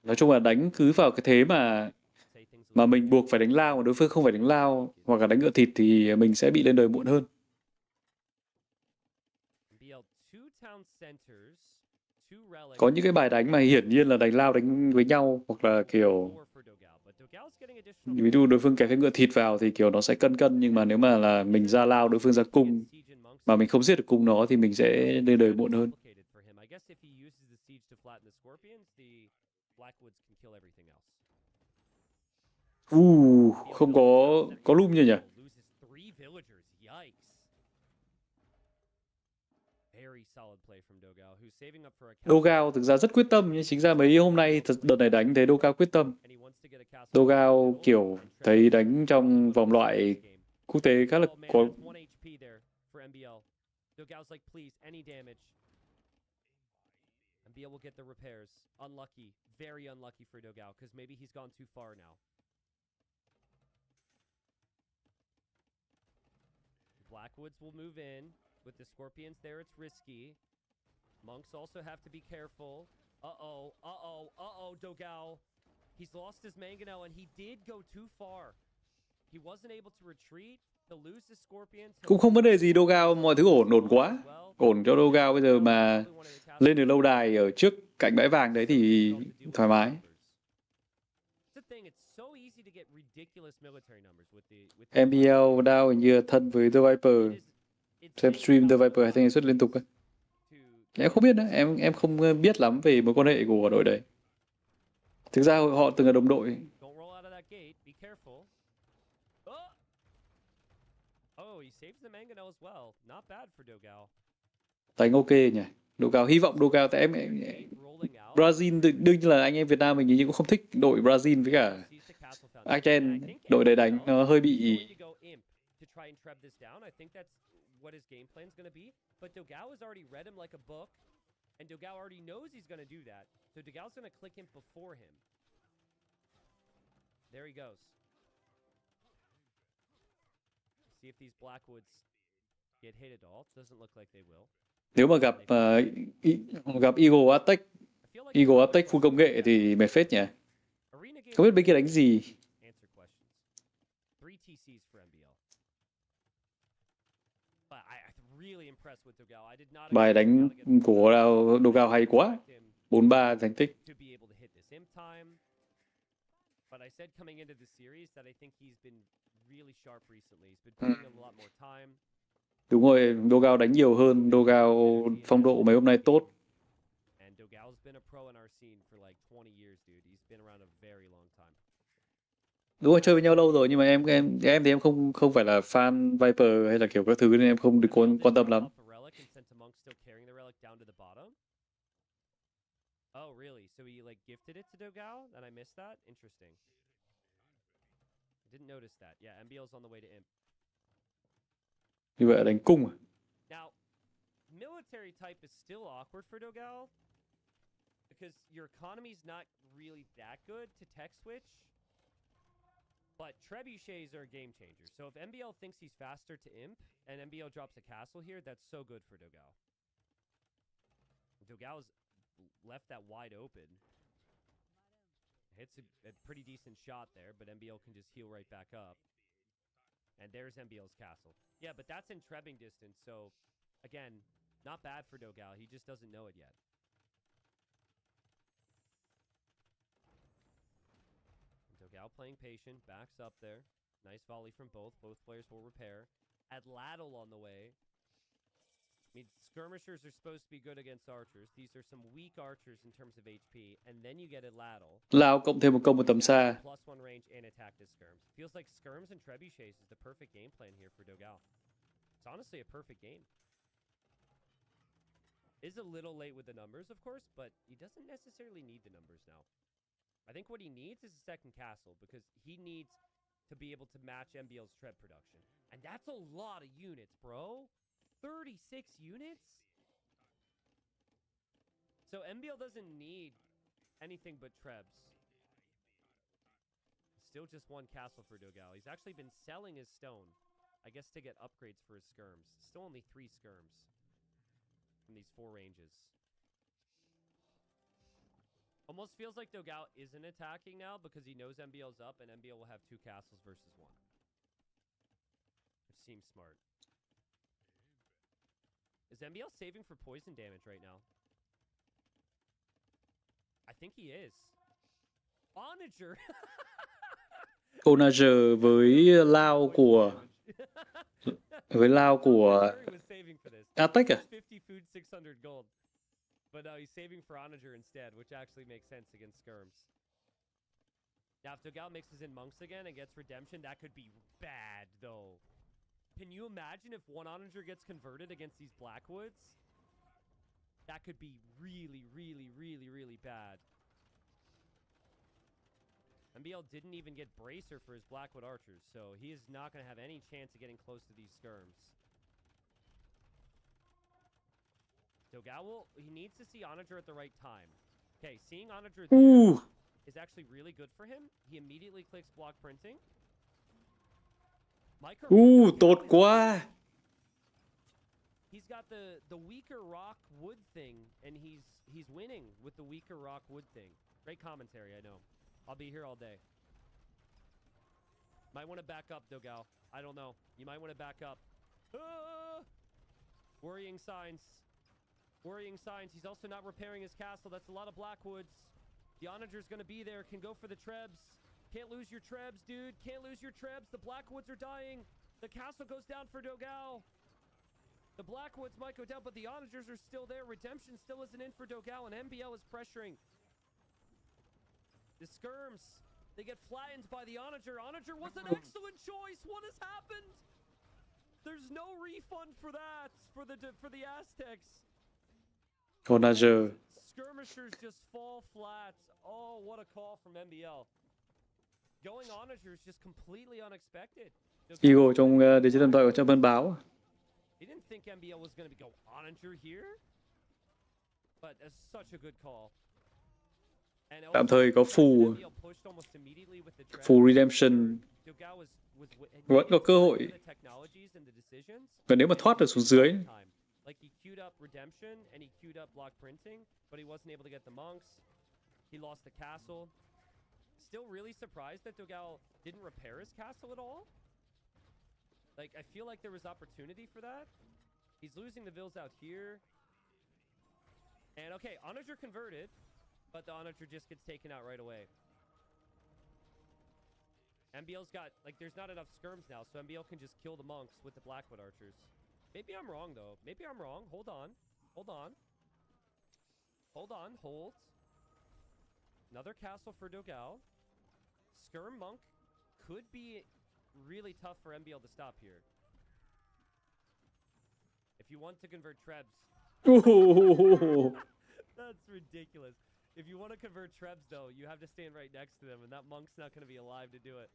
Nói chung là đánh cứ vào cái thế mà mình buộc phải đánh Lao mà đối phương không phải đánh Lao hoặc là đánh ngựa thịt thì mình sẽ bị lên đời muộn hơn. Có những cái bài đánh mà hiển nhiên là đánh Lao đánh với nhau, hoặc là kiểu ví dụ đối phương kẹp cái ngựa thịt vào thì kiểu nó sẽ cân cân, nhưng mà nếu mà là mình ra Lao đối phương ra cung mà mình không giết được cung nó thì mình sẽ lên đời muộn hơn. Không có loom nhỉ? Dogao thực ra rất quyết tâm, nhưng chính ra mấy hôm nay đợt này đánh thấy Dogao quyết tâm. Dogao kiểu thấy đánh trong vòng loại quốc tế khá là có. MBL will get the repairs. Unlucky, very unlucky for Dogao, because maybe he's gone too far now. Blackwoods will move in. With the Scorpions there, it's risky. Monks also have to be careful. Dogao. He's lost his Mangonel, and he did go too far. He wasn't able to retreat. He'll lose his Scorpions. Cũng không vấn đề gì, Dogao mọi thứ ổn quá. Ổn cho Dogao bây giờ mà lên được lâu đài ở trước cạnh bãi vàng đấy thì thoải mái. MBL Dow hình như thân với The Viper. Xem stream The Viper hay thanh xuất liên tục. Em không biết nữa, em không biết lắm về mối quan hệ của đội đấy. Thực ra họ từng là đồng đội. Đánh ok nhỉ. Dogao, hy vọng Dogao, tại em Brazil đương nhiên là anh em Việt Nam mình nhưng cũng không thích đội Brazil với cả Argen. Đội đấy đánh nó hơi bị what his game plan is going to be, but Dogao has already read him like a book, and Dogao already knows he's going to do that, so Dogao's going to click him before him. There he goes. See if these Blackwoods get hit at all. Doesn't look like they will. Nếu mà gặp Eagle Attack full công nghệ thì mệt phết nhỉ. Không biết bên kia đánh gì. Bài đánh của Dogao hay quá. 4-3 thành tích. Đúng rồi, Dogao đánh nhiều hơn. Dogao phong độ mấy hôm nay tốt. Dogal's been a pro in our scene for like 20 years, dude. He's been around a very long time. Đúng rồi, chơi với nhau lâu rồi nhưng mà em thì em không không phải là fan Viper hay là kiểu các thứ nên em không được quan tâm lắm. Off a relic and sent a monk still carrying the relic down to the bottom. Oh, really? So he like gifted it to Dogal, and I missed that? Interesting. I didn't notice that. Yeah, MBL's on the way to imp. Như vậy là đánh cung à? Now, military type is still awkward for Dogal because your economy's not really that good to tech switch. But trebuchets are a game changer. So if MBL thinks he's faster to imp and MBL drops a castle here, that's so good for Dogal. Dogal's left that wide open. Hits a pretty decent shot there, but MBL can just heal right back up. And there's MBL's castle. Yeah, but that's in trebbing distance, so again, not bad for Dogal. He just doesn't know it yet. Dogal playing patient, backs up there. Nice volley from both. Both players will repair. Adladdle on the way. I mean, skirmishers are supposed to be good against archers. These are some weak archers in terms of HP. And then you get Adladdle. Lao cộng thêm một công một tầm xa. +1 range and attack to skirms. Feels like skirms and trebuchets is the perfect game plan here for Dogal. It's honestly a perfect game. Is a little late with the numbers, of course, but he doesn't necessarily need the numbers now. I think what he needs is a second castle because he needs to be able to match MBL's treb production. And that's a lot of units, bro. 36 units? So MBL doesn't need anything but trebs. Still just one castle for Dogal. He's actually been selling his stone, I guess, to get upgrades for his skirms. Still only 3 skirms from these 4 ranges. Almost feels like Dogal isn't attacking now because he knows MBL's up and MBL will have 2 castles versus 1. Which seems smart. Is MBL saving for poison damage right now? I think he is. Onager! Onager với Lao của Atec à? 50 food, 600 gold. But no, he's saving for Onager instead, which actually makes sense against skirms. Now, if Dogal mixes in monks again and gets redemption, that could be bad, though. Can you imagine if one Onager gets converted against these Blackwoods? That could be really, really, really, really bad. MBL didn't even get Bracer for his Blackwood archers, so he is not going to have any chance of getting close to these skirms. Dogal he needs to see Onager at the right time. Okay, seeing Onager there is actually really good for him. He immediately clicks block printing. Tốt quá. He's got the weaker rock wood thing, and he's winning with the weaker rock wood thing. Great commentary, I know. I'll be here all day. Might want to back up, Dogal. I don't know. You might want to back up. Worrying signs. Worrying signs. He's also not repairing his castle. That's a lot of Blackwoods. The Onager's going to be there. Can go for the trebs. Can't lose your trebs, dude. Can't lose your trebs. The Blackwoods are dying. The castle goes down for Dogal. The Blackwoods might go down, but the Onagers are still there. Redemption still isn't in for Dogal, and MBL is pressuring. The skirms, they get flattened by the Onager. Onager was an excellent choice. What has happened? There's no refund for that for the Aztecs. Onager. Skirmishers just fall flat. Oh, what a call from MBL. Going Onager is just completely unexpected. Eagle trong địa chỉ thần thoại của trong văn báo. He didn't think MBL was going to go Onager here, but it's such a good call. Tạm thời có phù redemption, vẫn có cơ hội. Và nếu mà thoát được xuống dưới. Like he queued up redemption and he queued up block printing, but he wasn't able to get the monks. He lost the castle. Still really surprised that Dogal didn't repair his castle at all. Like, I feel like there was opportunity for that. He's losing the vills out here. And okay, Onager converted, but the Onager just gets taken out right away. MBL's got, like, there's not enough skirms now, so MBL can just kill the monks with the Blackwood archers. Maybe I'm wrong, though. Maybe I'm wrong. Hold on. Hold on. Hold on, hold. Another castle for Dogal. Skirm Monk could be really tough for MBL to stop here. If you want to convert Trebs. Oh. That's ridiculous. If you want to convert Trebs, though, you have to stand right next to them, and that Monk's not going to be alive to do it.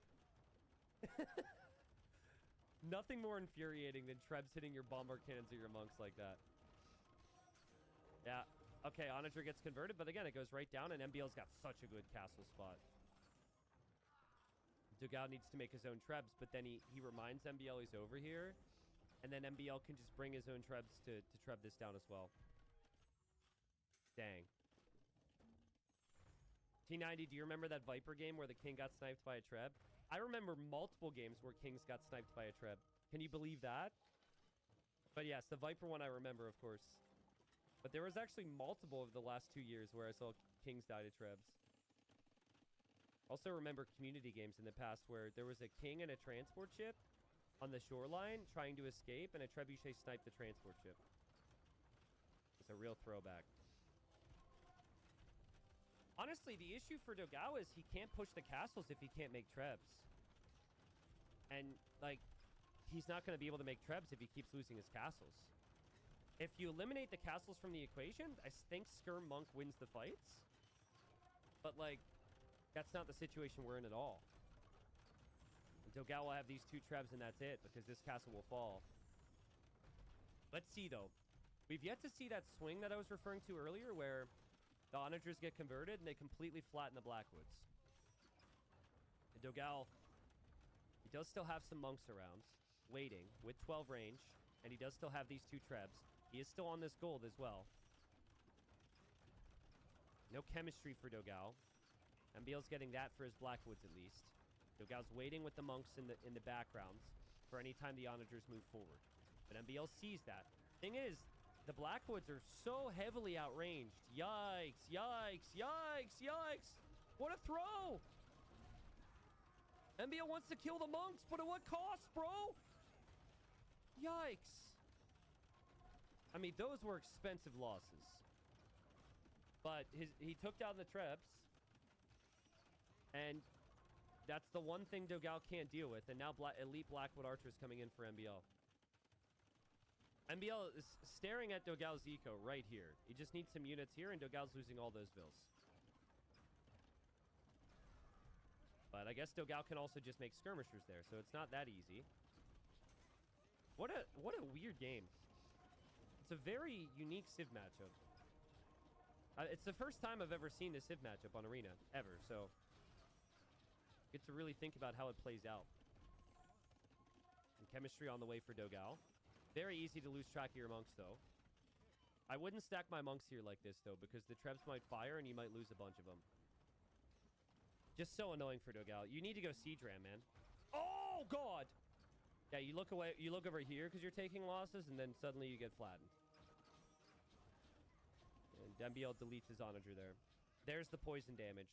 Nothing more infuriating than Trebs hitting your bombard cannons or your monks like that. Yeah. Okay, Onager gets converted, but again, it goes right down, and MBL's got such a good castle spot. Dugao needs to make his own Trebs, but then he reminds MBL he's over here, and then MBL can just bring his own Trebs to Treb this down as well. Dang. T90, do you remember that Viper game where the king got sniped by a Treb? I remember multiple games where kings got sniped by a Treb. Can you believe that? But yes, the Viper one I remember, of course. But there was actually multiple of the last 2 years where I saw kings die to Trebs. Also remember community games in the past where there was a king and a transport ship on the shoreline trying to escape, and a trebuchet sniped the transport ship. It's a real throwback. Honestly, the issue for Dogao is he can't push the castles if he can't make Trebs. And, like, he's not going to be able to make Trebs if he keeps losing his castles. If you eliminate the castles from the equation, I think Skirm Monk wins the fights. But, like, that's not the situation we're in at all. And Dogao will have these 2 Trebs and that's it, because this castle will fall. Let's see, though. We've yet to see that swing that I was referring to earlier where the Onagers get converted and they completely flatten the Blackwoods. And Dogao, he does still have some monks around, waiting, with 12 range, and he does still have these 2 Trebs. He is still on this gold as well. No chemistry for Dogao. MBL's getting that for his Blackwoods at least. Dogao's waiting with the monks in the backgrounds for any time the Onagers move forward. But MBL sees that. Thing is, the Blackwoods are so heavily outranged. Yikes, yikes, yikes, yikes. What a throw. MBL wants to kill the monks, but at what cost, bro? Yikes. I mean, those were expensive losses. But he took down the Trebs. And that's the one thing Dogao can't deal with. And now elite Blackwood Archers coming in for MBL. MBL is staring at Dogao's eco right here. He just needs some units here, and Dogao's losing all those vills. But I guess Dogao can also just make skirmishers there, so it's not that easy. What a weird game. It's a very unique Civ matchup. It's the first time I've ever seen a Civ matchup on Arena, ever, so get to really think about how it plays out. And chemistry on the way for Dogao. Very easy to lose track of your monks, though. I wouldn't stack my monks here like this, though, because the Trebs might fire and you might lose a bunch of them. Just so annoying for Dogao. You need to go Siege Ram, man. Oh, God! Yeah, you look away. You look over here because you're taking losses, and then suddenly you get flattened. And MBL deletes his Onager there. There's the poison damage.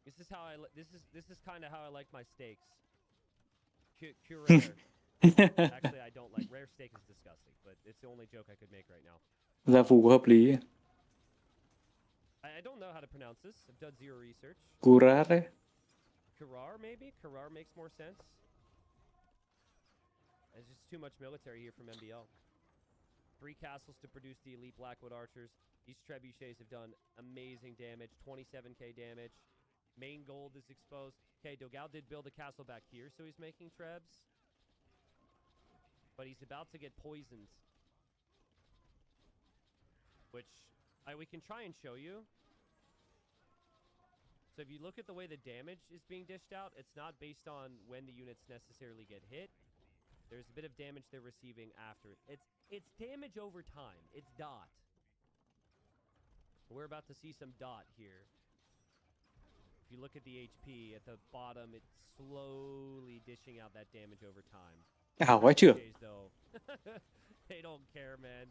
This is how this is kind of how I like my steaks. Cure rare. Actually, I don't like rare steak is disgusting, but it's the only joke I could make right now. Gia phủ hợp lý. I don't know how to pronounce this. I've done zero research. Curare. Kurar, maybe? Kurar makes more sense. There's just too much military here from MBL. 3 castles to produce the elite Blackwood Archers. These trebuchets have done amazing damage. 27k damage. Main gold is exposed. Okay, Dogao did build a castle back here, so he's making trebs. But he's about to get poisoned. Which we can try and show you. So if you look at the way the damage is being dished out, it's not based on when the units necessarily get hit. There's a bit of damage they're receiving after. It's damage over time. It's dot. We're about to see some dot here. If you look at the HP at the bottom, it's slowly dishing out that damage over time. Ảo quá chưa? Though, they don't care, man.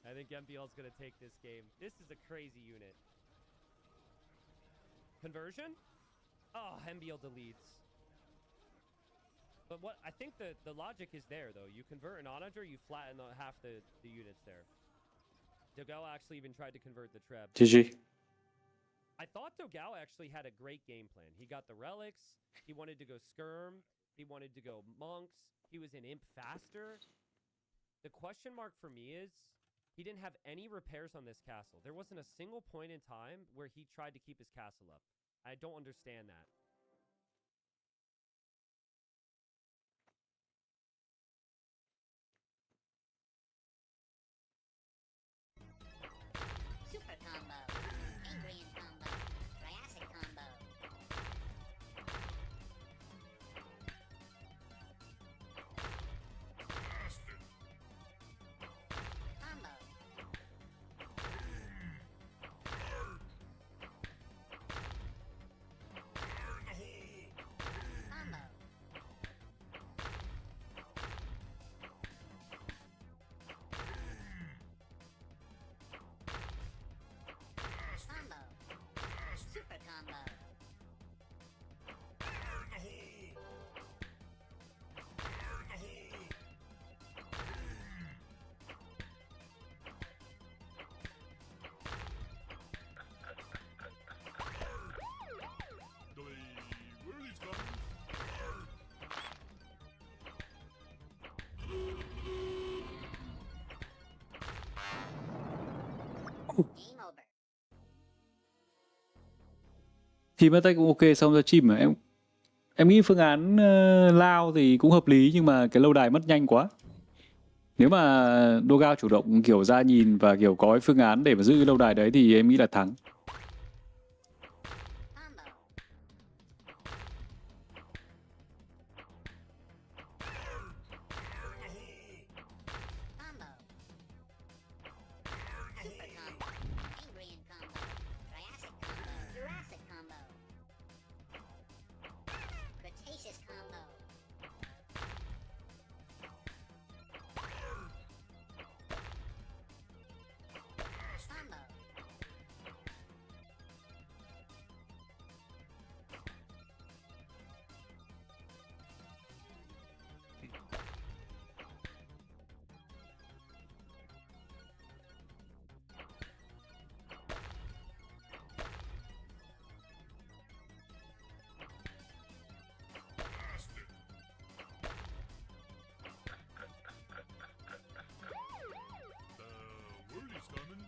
I think MPL's going to take this game. This is a crazy unit. Conversion? Oh, MBL deletes. But what I think the logic is there, though. You convert an Onager, you flatten half the units there. Dogao actually even tried to convert the trap. GG. I thought Dogao actually had a great game plan. He got the relics. He wanted to go skirm. He wanted to go monks. He was in imp faster. The question mark for me is he didn't have any repairs on this castle. There wasn't a single point in time where he tried to keep his castle up. I don't understand that. Super combo. Angrian combo. Triassic combo. Combo. Combo. Combo. Super combo. Where are these coming? Game over. Team attack cũng ok, xong ra chim mà em nghĩ phương án lao thì cũng hợp lý, nhưng mà cái lâu đài mất nhanh quá. Nếu mà Dogao chủ động kiểu ra nhìn và kiểu có cái phương án để mà giữ cái lâu đài đấy thì em nghĩ là thắng. Combo. Combo. Super combo. Angrian combo. Triassic combo. Jurassic combo. Cretaceous combo. Combo. Where are these coming?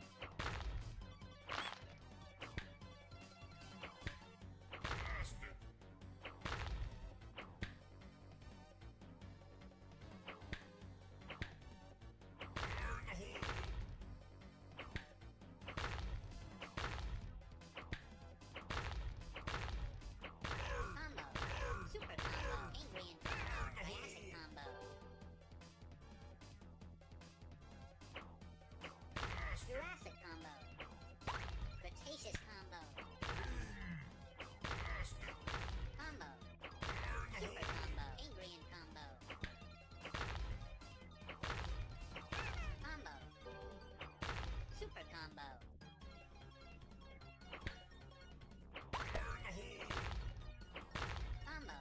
Combo. Super combo. Angrian combo. Triassic combo. Jurassic combo. Cretaceous combo. Combo. Super combo. Angrian combo. Combo. Super combo. Combo. Combo.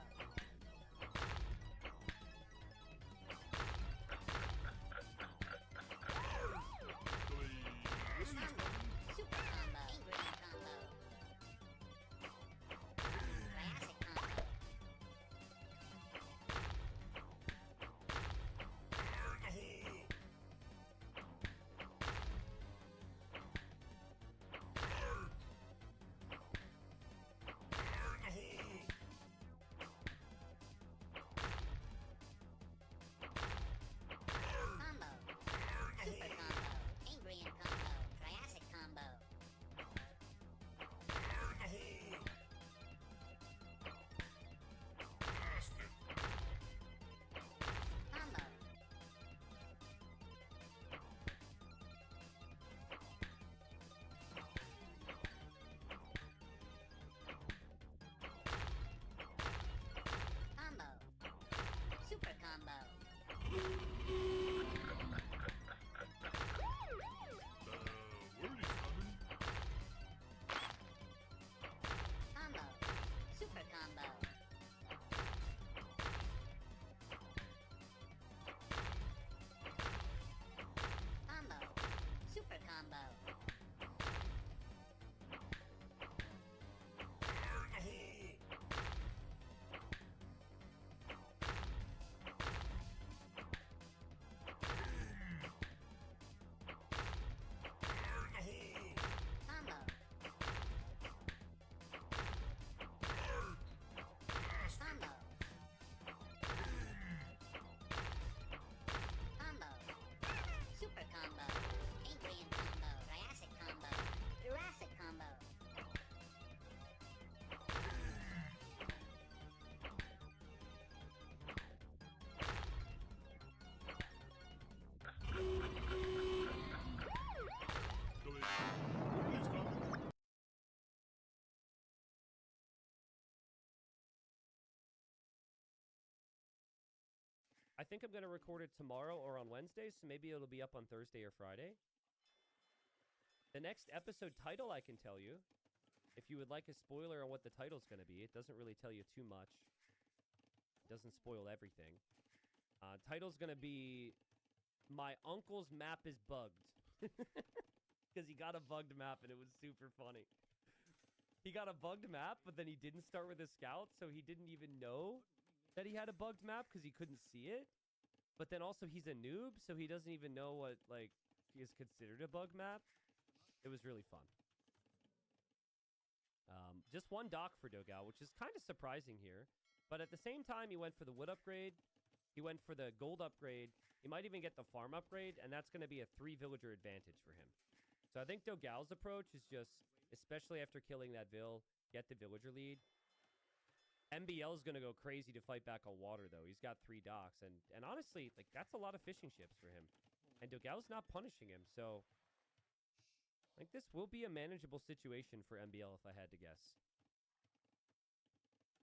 Super combo. Angrian combo. Triassic combo. Combo. Super combo. Angrian combo. Triassic combo. Combo. Combo. Super combo. Where are these coming? Combo. Super combo. Combo. Super combo. I think I'm going to record it tomorrow or on Wednesday, so maybe it'll be up on Thursday or Friday. The next episode title I can tell you, if you would like a spoiler on what the title's going to be. It doesn't really tell you too much. It doesn't spoil everything. Title's going to be My Uncle's Map is Bugged. Because he got a bugged map and it was super funny. He got a bugged map, but then he didn't start with a scout, so he didn't even know that he had a bugged map because he couldn't see it. But then also he's a noob, so he doesn't even know what like is considered a bug map. It was really fun. Just one dock for Dogao, which is kind of surprising here. But at the same time, he went for the wood upgrade. He went for the gold upgrade. He might even get the farm upgrade, and that's going to be a 3-villager advantage for him. So I think Dogao's approach is just, especially after killing that vill, get the villager lead. MBL is going to go crazy to fight back on water, though. He's got 3 docks, and honestly, like that's a lot of fishing ships for him. And Dogao's not punishing him, so I think this will be a manageable situation for MBL if I had to guess.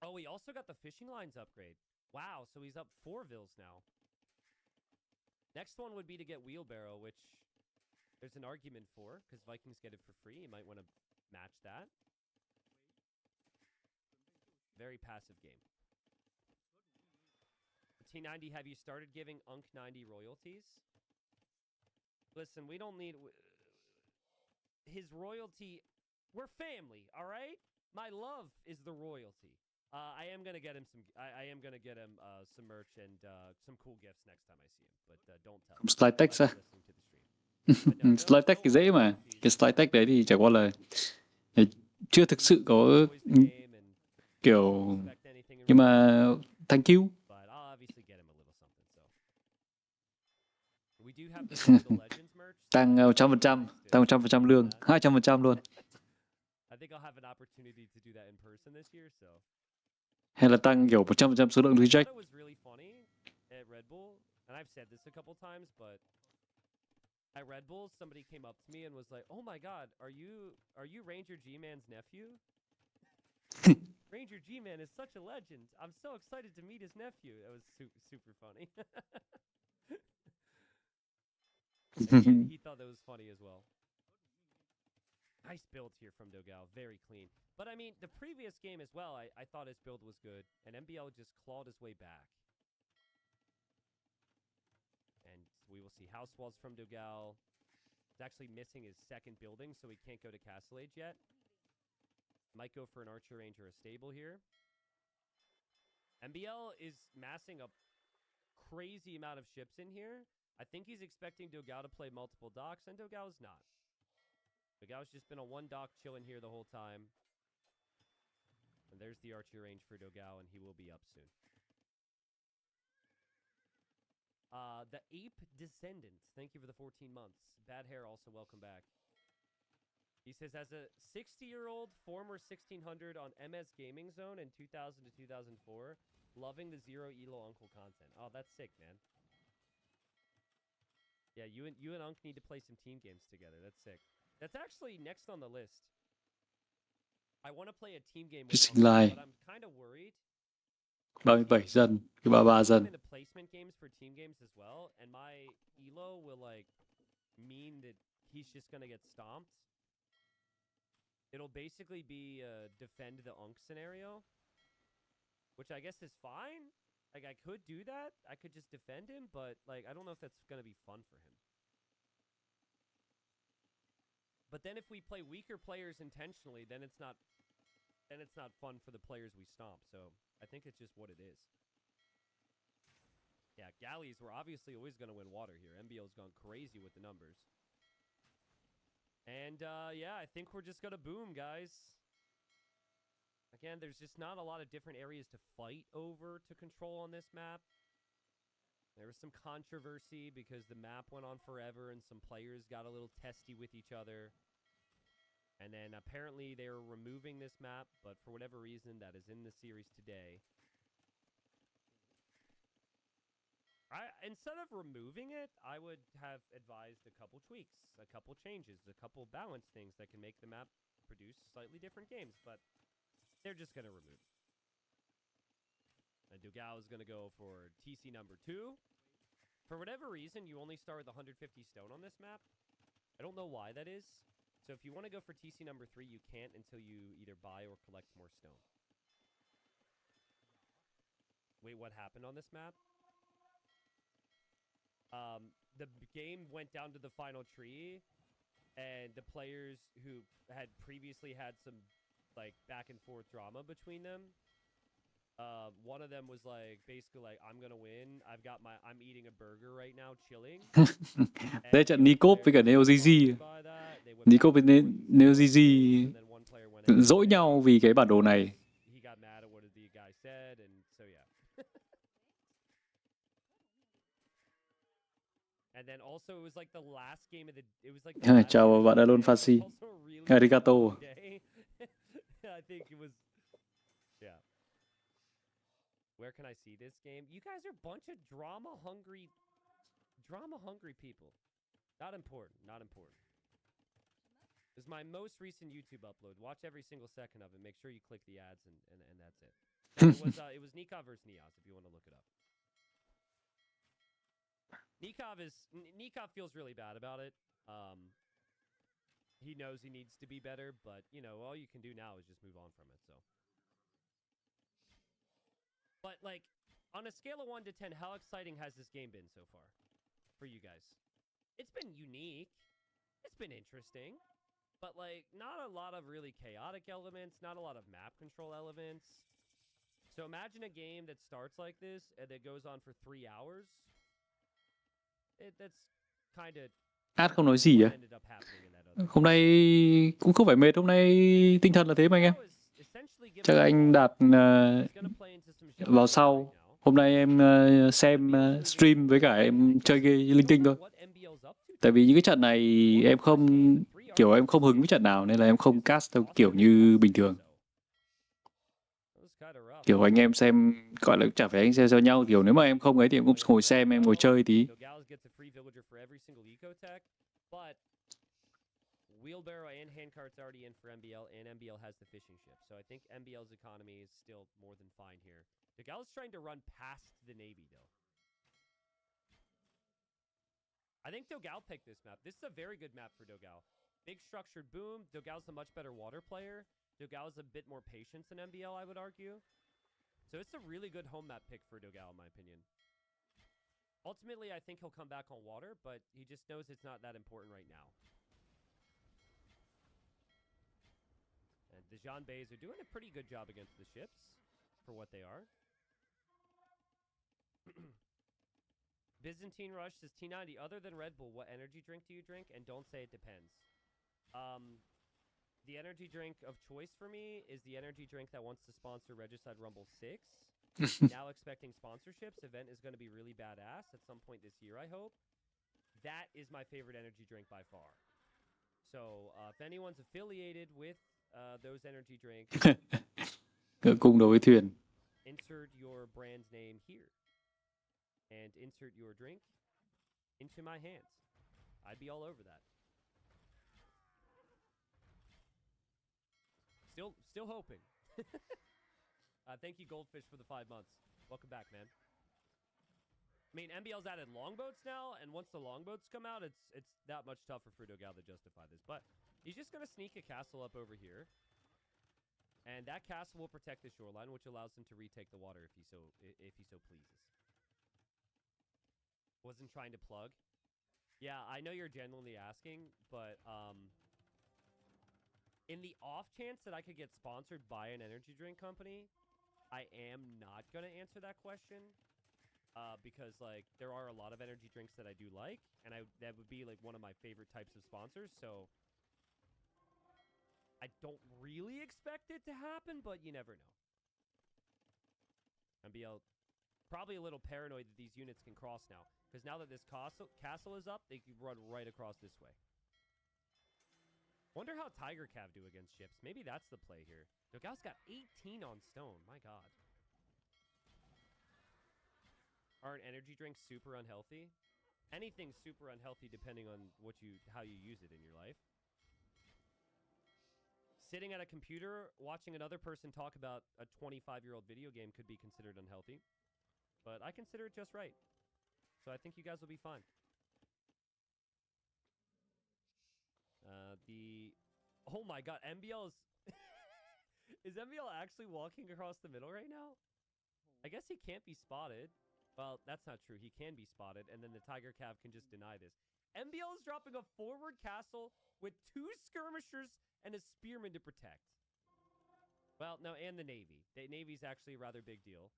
Oh, he also got the fishing lines upgrade. Wow, so he's up 4 vills now. Next one would be to get wheelbarrow, which there's an argument for, because Vikings get it for free. You might want to match that. Very passive game. T90, have you started giving Unk 90 royalties? Listen, we don't need... His royalty... We're family, all right? My love is the royalty. I am going to get him some... I am going to get him some merch and some cool gifts next time I see him. But don't tell him. Slide text á. Slide text thì dễ mà. Cái slide text đấy thì chẳng qua là chưa thực sự có kiểu... Nhưng mà thank you. But I'll obviously get him a little something, so. We do have the Digital Legends merch. Tăng 100%, tăng 100% lương, 200% luôn. I think I'll have an opportunity to do that in person this year, so. Hay là tăng kiểu 100% số lượng reject. It was really funny at Red Bull, and I've said this a couple times, but at Red Bull, somebody came up to me and was like, "Oh my God, are you Ranger G-Man's nephew?" Ranger G-Man is such a legend. I'm so excited to meet his nephew. That was super funny. he thought that was funny as well. Nice build here from Dogao. Very clean. But, I mean, the previous game as well, I thought his build was good. And MBL just clawed his way back. And we will see house walls from Dogao. He's actually missing his second building, so he can't go to Castle Age yet. Might go for an Archer Range or a Stable here. MBL is massing a crazy amount of ships in here. I think he's expecting Dogao to play multiple docks, and Dogao's not. Dogao's just been on one dock chilling here the whole time. And there's the Archer Range for Dogao, and he will be up soon. The Ape Descendant. Thank you for the 14 months. Bad Hair, also welcome back. He says, as a 60-year-old former 1600 on MS Gaming Zone in 2000 to 2004, loving the Zero Elo Uncle content. Oh, that's sick, man. Yeah, you and Unc need to play some team games together. That's sick. That's actually next on the list. I want to play a team game with Unc, but I'm kind of worried. 37 dân, cái 33 dân. I'm in the placement games for team games as well, and my Elo will like mean that he's just gonna get stomped. It'll basically be a defend the Unk scenario, which I guess is fine. Like, I could do that. I could just defend him, but, like, I don't know if that's going to be fun for him. But then if we play weaker players intentionally, then it's not fun for the players we stomp. So I think it's just what it is. Yeah, galleys were obviously always going to win water here. MBO's gone crazy with the numbers. And, yeah, I think we're just going to boom, guys. Again, there's just not a lot of different areas to fight over to control on this map. There was some controversy because the map went on forever and some players got a little testy with each other. And then apparently they were removing this map, but for whatever reason, that is in the series today. Instead of removing it, I would have advised a couple tweaks, a couple changes, a couple balance things that can make the map produce slightly different games, but they're just going to remove it. And Dogao is going to go for TC number 2. For whatever reason, you only start with 150 stone on this map. I don't know why that is. So if you want to go for TC number 3, you can't until you either buy or collect more stone. Wait, what happened on this map? The game went down to the final tree, and the players who had previously had some like back and forth drama between them, one of them was like basically like, I'm gonna win. I'm eating a burger right now, chilling. Đấy trận Nicop với cả NeoGG. Nicop với NeoGG dỗi nhau vì cái bản đồ này. He got mad at what the guy said, and so yeah. And then also it was like the last game of it was like the last Chào bạn Alon Fassi. Arigato. I think it was, yeah. Where can I see this game? You guys are a bunch of drama hungry people. Not important. This is my most recent YouTube upload. Watch every single second of it. Make sure you click the ads, and that's it. No, it was Nikov versus Niaz, if you want to look it up. Nikov feels really bad about it. He knows he needs to be better, but you know, all you can do now is just move on from it. So, but like on a scale of 1 to 10, how exciting has this game been so far for you guys? It's been unique. It's been interesting, but like not a lot of really chaotic elements, not a lot of map control elements. So imagine a game that starts like this and that goes on for 3 hours. That's kind of Ad không nói gì à? Hôm nay cũng không phải mệt, hôm nay tinh thần là thế mà anh em. Chắc anh Đạt vào sau. Hôm nay em xem stream với cả em chơi game linh tinh thôi. Tại vì những cái trận này em không hứng với trận nào nên là em không cast theo kiểu như bình thường. Kiểu anh em xem, gọi là chả phải anh xem cho nhau, kiểu nếu mà em không ấy thì em cũng ngồi xem, em ngồi chơi tí. Wheelbarrow and handcart's already in for MBL, and MBL has the fishing ship. So I think MBL's economy is still more than fine here. Dogal's trying to run past the Navy, though. I think Dogal picked this map. This is a very good map for Dogal. Big structured boom. Dogal's a much better water player. Dogal's a bit more patient than MBL, I would argue. So it's a really good home map pick for Dogal, in my opinion. Ultimately, I think he'll come back on water, but he just knows it's not that important right now. And the Jean Bays are doing a pretty good job against the ships for what they are. Byzantine Rush says, T90, other than Red Bull, what energy drink do you drink? And don't say it depends. The energy drink of choice for me is the energy drink that wants to sponsor Regicide Rumble 6. Now expecting sponsorships. Event is going to be really badass at some point this year, I hope. That is my favorite energy drink by far. So if anyone's affiliated with those energy drinks, cùng đối với thuyền. Insert your brand's name here. And insert your drink into my hands. I'd be all over that. Still hoping. Thank you, Goldfish, for the 5 months. Welcome back, man. I mean, MBL's added longboats now, and once the longboats come out, it's that much tougher for Dogal to justify this. But he's just going to sneak a castle up over here. And that castle will protect the shoreline, which allows him to retake the water if he so pleases. Wasn't trying to plug. Yeah, I know you're genuinely asking, but in the off chance that I could get sponsored by an energy drink company, I am not going to answer that question because like there are a lot of energy drinks that I do like, and that would be like one of my favorite types of sponsors. So I don't really expect it to happen, but you never know. MBL probably a little paranoid that these units can cross now, because now that this castle is up, they can run right across this way. Wonder how Tiger Cav do against ships. Maybe that's the play here. Dogal's got 18 on stone. My God. Aren't energy drinks super unhealthy? Anything's super unhealthy depending on how you use it in your life. Sitting at a computer, watching another person talk about a 25-year-old video game could be considered unhealthy. But I consider it just right. So I think you guys will be fine. Oh my god, MBL is... Is MBL actually walking across the middle right now? I guess he can't be spotted. Well, that's not true. He can be spotted, and then the Tiger Cav can just deny this. MBL is dropping a forward castle with 2 skirmishers and a spearman to protect. Well, no, and the Navy. The Navy's actually a rather big deal.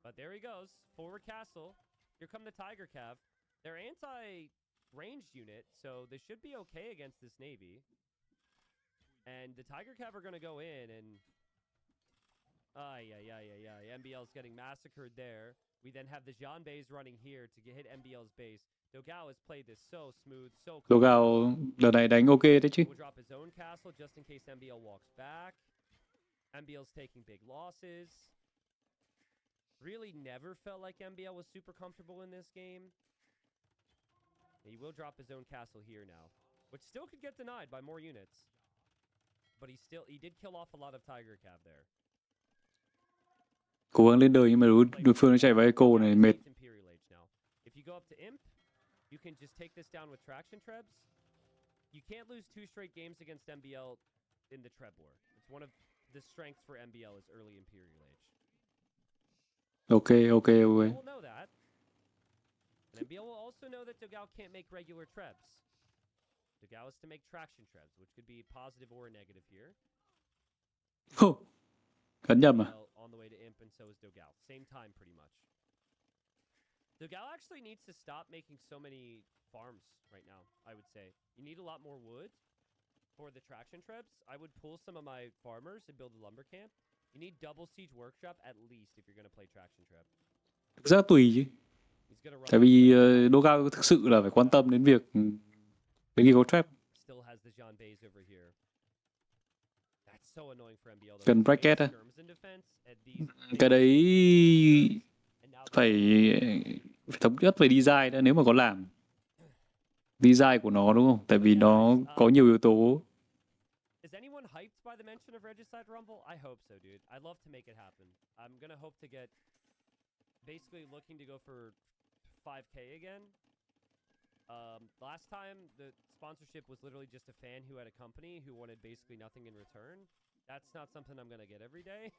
But there he goes. Forward castle. Here come the Tiger Cav. They're anti-ranged unit, so they should be okay against this Navy. And the Tiger Cav are going to go in and... MBL's getting massacred there. We then have the Jean Bays running here to hit MBL's base. Dogao has played this so smooth, so Đồ gạo đợt này đánh ok đấy chứ. Will drop his own castle just in case MBL walks back. MBL's taking big losses. Really never felt like MBL was super comfortable in this game. He will drop his own castle here now, which still could get denied by more units. But he did kill off a lot of Tiger Cav there. Cố gắng lên đời nhưng mà đối phương nó chạy vào echo này mệt. If you go up to Imp, you can just take this down with traction trebs. You can't lose 2 straight games against MBL in the Treb War. It's one of the strengths for MBL is early Imperial Age. Okay. MBL will know that. And MBL will also know that Dogao can't make regular trebs. Dogao is to make traction trebs, which could be positive or a negative here. Cấn nhầm à? On the way to Imp, and so is Dogao. Same time, pretty much. Dogao actually needs to stop making so many farms right now, I would say. You need a lot more wood for the traction trebs. I would pull some of my farmers and build a lumber camp. You need double siege workshop at least if you're going to play traction treb. Thực ra tùy chứ. Tại vì Đô Cao thực sự là phải quan tâm đến việc đến có trap. Still has the Jean Bays over here. That's so annoying for MBL. Cần bracket á. Cái đấy phải thống nhất về design đó nếu mà có làm. Design của nó đúng không? Tại vì nó có nhiều yếu tố. Is anyone hyped by the mention of Regicide Rumble? I hope so, dude. I'd love to make it happen. I'm gonna hope to get basically looking to go for 5K again. Last time the sponsorship was literally just a fan who had a company who wanted basically nothing in return. That's not something I'm gonna get every day.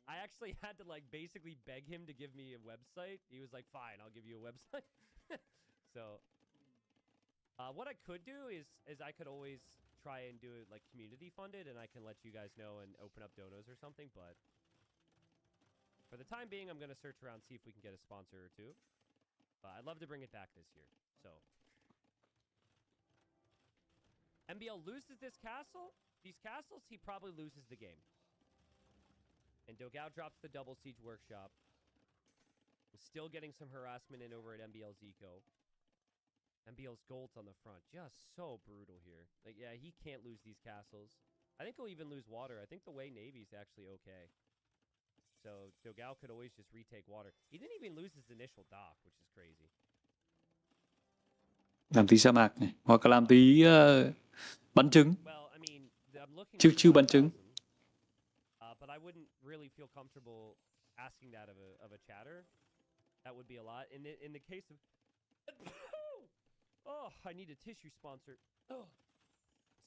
I actually had to like basically beg him to give me a website. He was like, "Fine, I'll give you a website." So, what I could do is I could always try and do it like community funded, and I can let you guys know and open up donos or something. But for the time being, I'm gonna search around, see if we can get a sponsor or two. I'd love to bring it back this year. So, MBL loses this castle. These castles, he probably loses the game. And Dogao drops the double siege workshop. Still getting some harassment in over at MBL's eco. MBL's gold's on the front. Just so brutal here. Like, yeah, he can't lose these castles. I think he'll even lose water. I think the way Navy's actually okay. So Dogao could always just retake water. He didn't even lose his initial dock, which is crazy. Làm tí sa mạc này, hoặc là làm tí bắn trứng. Well, I mean, I'm looking Chiêu bắn trứng. But I wouldn't really feel comfortable asking that of a chatter. That would be a lot. In the case of oh, I need a tissue sponsor. Oh,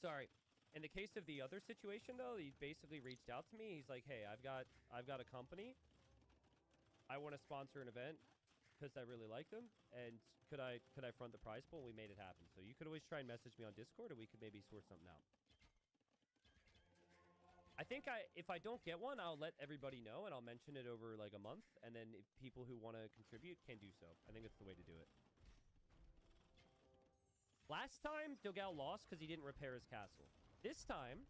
sorry. In the case of the other situation, though, he basically reached out to me. He's like, "Hey, I've got a company. I want to sponsor an event because I really like them, and could I front the prize pool?" And we made it happen. So you could always try and message me on Discord, or we could maybe sort something out. I think if I don't get one, I'll let everybody know, and I'll mention it over like a month, and then if people who want to contribute can do so. I think it's the way to do it. Last time, Dogao lost because he didn't repair his castle. This time,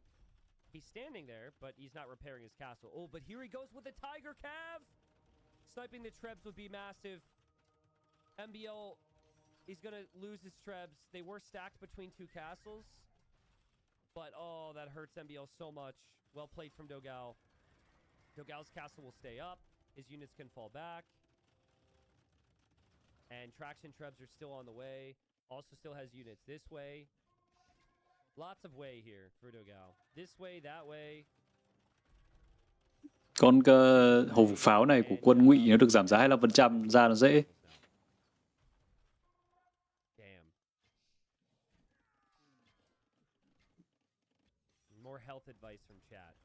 he's standing there, but he's not repairing his castle. Oh, but here he goes with the Tiger Cav! Sniping the trebs would be massive. MBL, he's going to lose his trebs. They were stacked between 2 castles. But, oh, that hurts MBL so much. Well played from Dogao. Dogao's castle will stay up. His units can fall back. And traction trebs are still on the way. Also still has units this way. Lots of way here for Dogao. This way, that way. Con hồng pháo này của quân Ngụy nó được giảm giá 25%, ra nó dễ. Damn. More health advice from chat.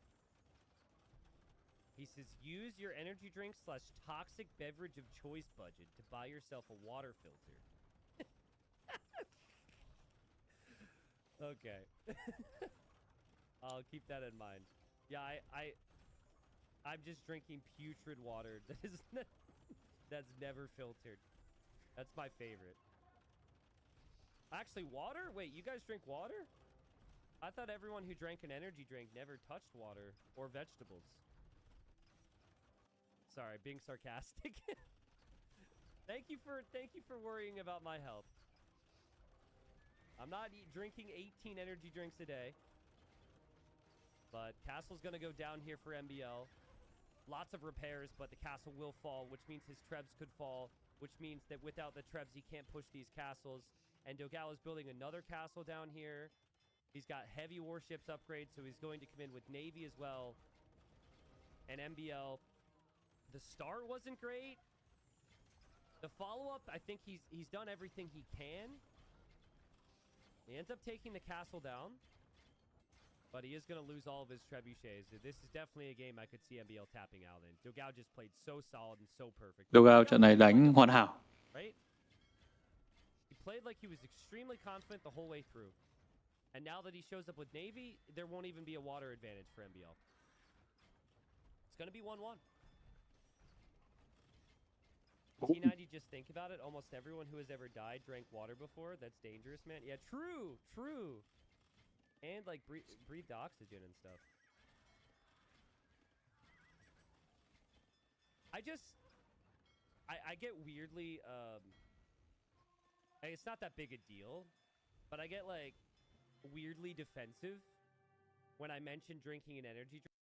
He says, use your energy drink / toxic beverage of choice budget to buy yourself a water filter. Okay. I'll keep that in mind. Yeah, I'm just drinking putrid water that is that's never filtered. That's my favorite. Actually, water? Wait, you guys drink water? I thought everyone who drank an energy drink never touched water or vegetables. Sorry, being sarcastic. Thank you for worrying about my health. I'm not drinking 18 energy drinks a day. But castle's gonna go down here for MBL. Lots of repairs, but the castle will fall, which means his trebs could fall, which means that without the trebs, he can't push these castles. And Dogao is building another castle down here. He's got heavy warships upgrades, so he's going to come in with navy as well. And MBL, the start wasn't great. The follow-up, I think he's done everything he can. He ends up taking the castle down. But he is going to lose all of his trebuchets. This is definitely a game I could see MBL tapping out in. Dogao just played so solid and so perfect. Dogao trận này đánh hoàn hảo. Right? He played like he was extremely confident the whole way through. And now that he shows up with Navy, there won't even be a water advantage for MBL. It's going to be 1-1. T90, just think about it. Almost everyone who has ever died drank water before. That's dangerous, man. Yeah, true. True. And, like, breathed oxygen and stuff. I get weirdly, it's not that big a deal, but I get, like, weirdly defensive when I mention drinking an energy drink.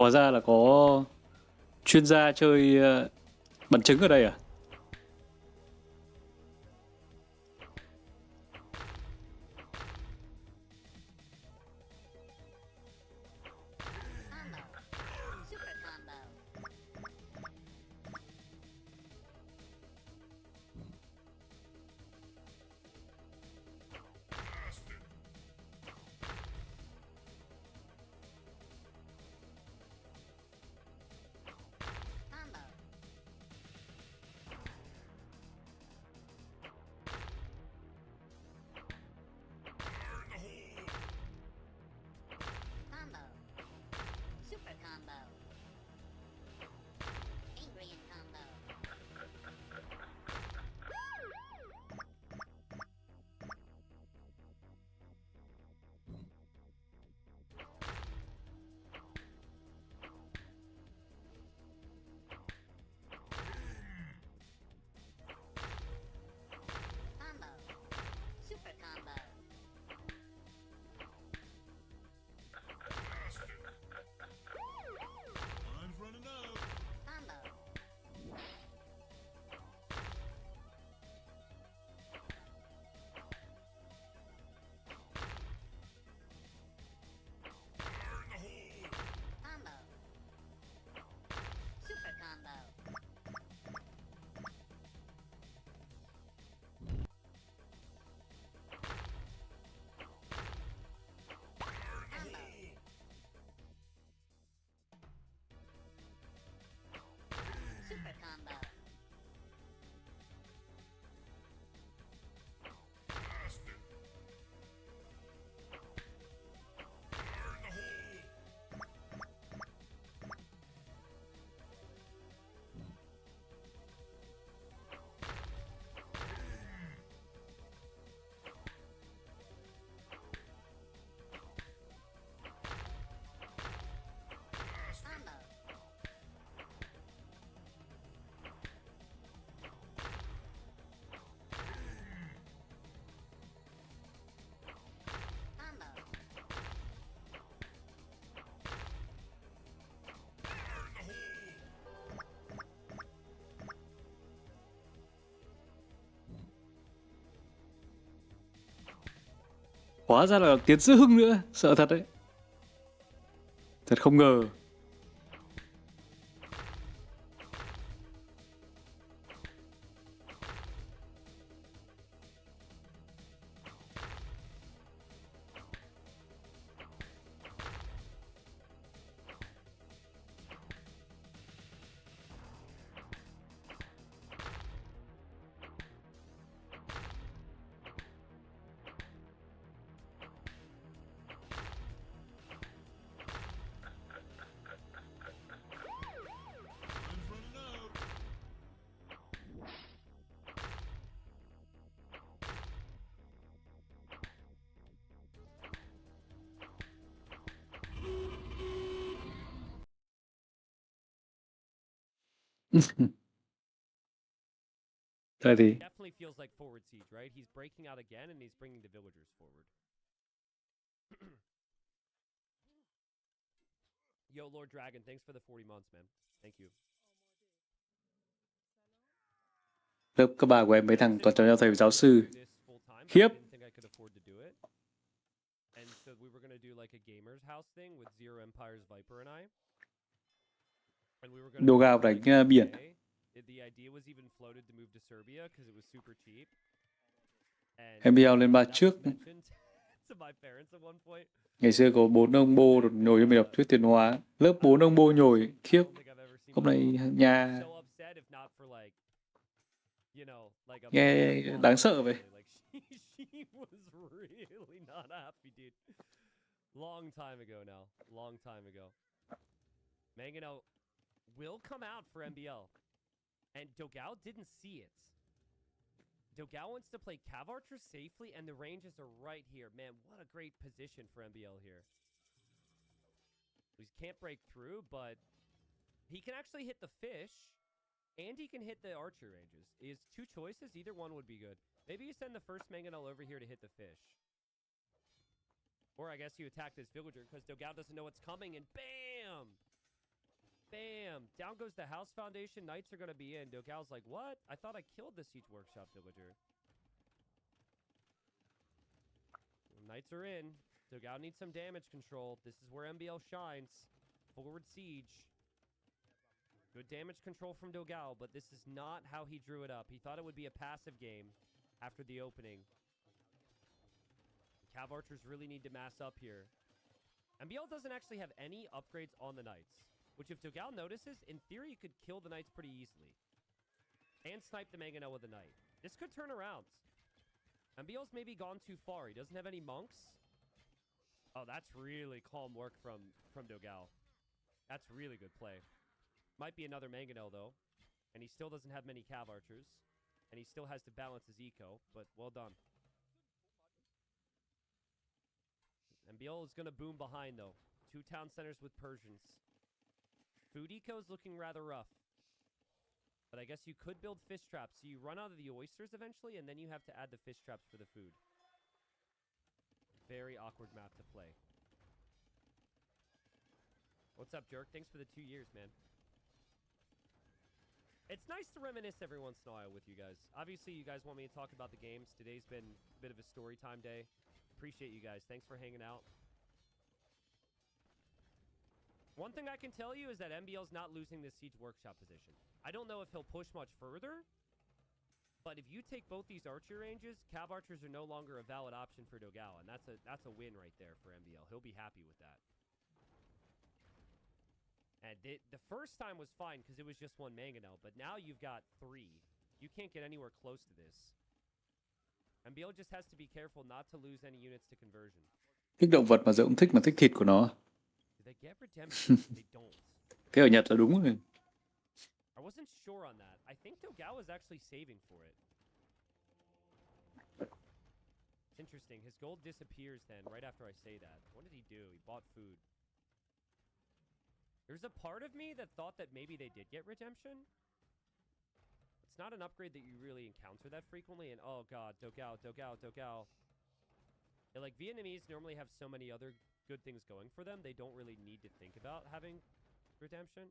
Hóa ra là có chuyên gia chơi bắn trứng ở đây à? Combo. Super combo. Combo. Combo. Super combo. Ingredient combo. Combo. Super combo. Time's running out. Combo. Combo. Super combo. Combo. Super combo. Combo. Combo. Hóa ra là Tiến Sư Hưng nữa, sợ thật đấy. Thật không ngờ. Time's running out. Tại thì Definitely feels like forward siege, right? He's breaking out again and he's bringing the villagers forward. Yo, Lord Dragon, thanks for the 40 months, man. Thank you. lớp cấp 3 của em mấy thằng toàn cho thầy giáo sư. This full time, but Khiếp. I didn't think I could afford to do it. And so we were going to do like a gamers house thing with Zero Empires Viper and I. And we were going Đồ to gạo đánh biển. The idea was even floated to move to Serbia because it was super cheap. And Em BL lên ba that trước. was mentioned to my parents at one point. Ngày xưa có 4 ông bô nhồi cho mình đọc thuyết tiến hóa. Lớp 4 ông bô nhồi. Khiếp. I don't think I've ever seen Hôm my nay mom nhà so upset if not for like, you know, like a nghe month đáng sợ vậy. Like she was really not happy, dude. Long time ago now. Long time ago. Mangano will come out for MBL. And Dogao didn't see it. Dogao wants to play Cav Archer safely, and the ranges are right here. Man, what a great position for MBL here. He can't break through, but he can actually hit the fish, and he can hit the archer ranges. He has two choices. Either one would be good. Maybe you send the first Mangonel over here to hit the fish. Or I guess you attack this villager, because Dogao doesn't know what's coming, and bam! Bam! Down goes the house foundation. Knights are going to be in. Dogal's like, what? I thought I killed the siege workshop villager. Knights are in. Dogal needs some damage control. This is where MBL shines. Forward siege. Good damage control from Dogal, but this is not how he drew it up. He thought it would be a passive game after the opening. Cav archers really need to mass up here. MBL doesn't actually have any upgrades on the knights, which if Dogal notices, in theory, you could kill the knights pretty easily. And snipe the mangonel with a knight. This could turn around. MBL's maybe gone too far. He doesn't have any monks. Oh, that's really calm work from Dogal. That's really good play. Might be another mangonel, though. And he still doesn't have many cav archers. And he still has to balance his eco, but well done. MBL is going to boom behind, though. 2 town centers with Persians. Food eco is looking rather rough. But I guess you could build fish traps. So you run out of the oysters eventually, and then you have to add the fish traps for the food. Very awkward map to play. What's up, Jerk? Thanks for the 2 years, man. It's nice to reminisce every once in a while with you guys. Obviously, you guys want me to talk about the games. Today's been a bit of a story time day. Appreciate you guys. Thanks for hanging out. One thing I can tell you is that MBL's not losing this siege workshop position. I don't know if he'll push much further, but if you take both these archer ranges, cav archers are no longer a valid option for Dogal, and that's a win right there for MBL. He'll be happy with that. And the first time was fine because it was just 1 mangonel, but now you've got 3. You can't get anywhere close to this. MBL just has to be careful not to lose any units to conversion. Thích động vật mà giờ cũng thích mà thích thịt của nó. Do they get redemption? They don't. Thế ở Nhật là đúng rồi. I wasn't sure on that. I think Dogal was actually saving for it. It's interesting. His gold disappears then right after I say that. What did he do? He bought food. There's a part of me that thought that maybe they did get redemption. It's not an upgrade that you really encounter that frequently. And oh god, Dogal. And, like, Vietnamese normally have so many other good things going for them. They don't really need to think about having redemption.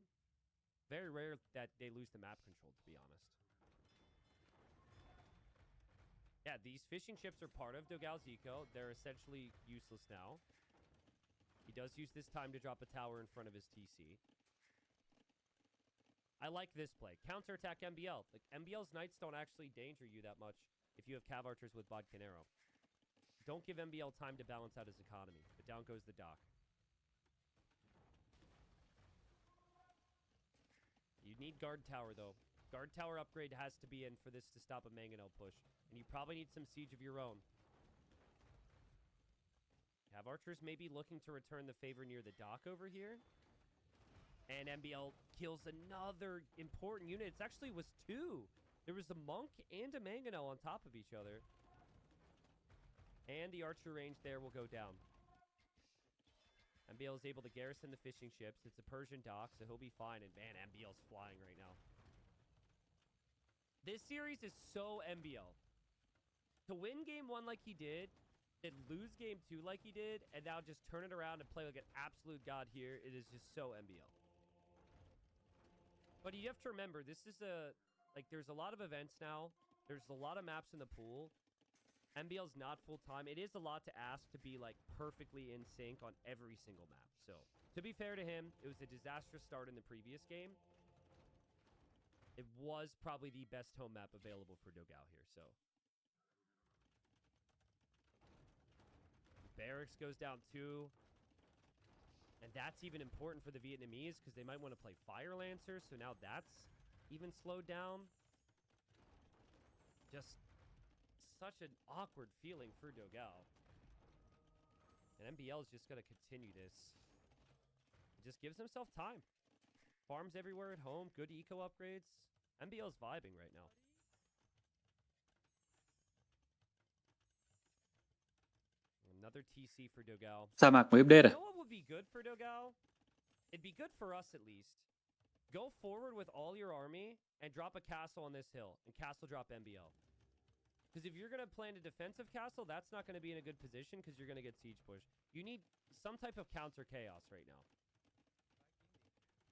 Very rare that they lose the map control, to be honest. Yeah, these fishing ships are part of Dogal's eco. They're essentially useless now. He does use this time to drop a tower in front of his TC. I like this play. Counterattack MBL. Like, MBL's knights don't actually danger you that much if you have cav archers with Bodcanero. Don't give MBL time to balance out his economy. But down goes the dock. You need guard tower, though. Guard tower upgrade has to be in for this to stop a mangonel push. And you probably need some siege of your own. Cav archers may be looking to return the favor near the dock over here. And MBL kills another important unit. It actually was 2. There was a monk and a mangonel on top of each other. And the archer range there will go down. MBL is able to garrison the fishing ships. It's a Persian dock, so he'll be fine. And man, MBL's flying right now. This series is so MBL. To win game 1 like he did, then lose game 2 like he did, and now just turn it around and play like an absolute god here, it is just so MBL. But you have to remember, this is like, there's a lot of events now. There's a lot of maps in the pool. MBL's not full-time. It is a lot to ask to be, like, perfectly in sync on every single map. So, to be fair to him, it was a disastrous start in the previous game. It was probably the best home map available for Dogal here, so. Barracks goes down 2. And that's even important for the Vietnamese because they might want to play Fire Lancers. So now that's even slowed down. Just such an awkward feeling for Dogal. And MBL is just going to continue this. He just gives himself time. Farms everywhere at home. Good eco upgrades. MBL's vibing right now. Another TC for Dogal. Sa mạc mới update You à? know what would be good for Dogal? It'd be good for us at least. Go forward with all your army and drop a castle on this hill. And castle drop MBL. Because if you're going to plan a defensive castle, that's not going to be in a good position because you're going to get siege push. You need some type of counter chaos right now.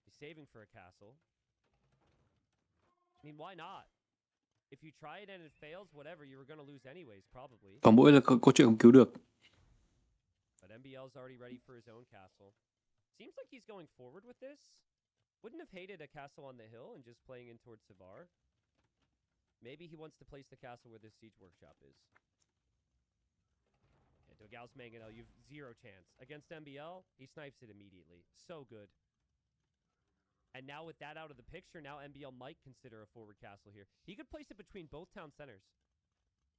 He's saving for a castle. I mean, why not? If you try it and it fails, whatever, you were going to lose anyways, probably. Có mỗi là câu chuyện không cứu được. But MBL's already ready for his own castle. Seems like he's going forward with this. Wouldn't have hated a castle on the hill and just playing in towards Savar. Maybe he wants to place the castle where this siege workshop is. Okay, Dogal's Mangonel, you've zero chance. Against MBL, he snipes it immediately. So good. And now with that out of the picture, now MBL might consider a forward castle here. He could place it between both town centers.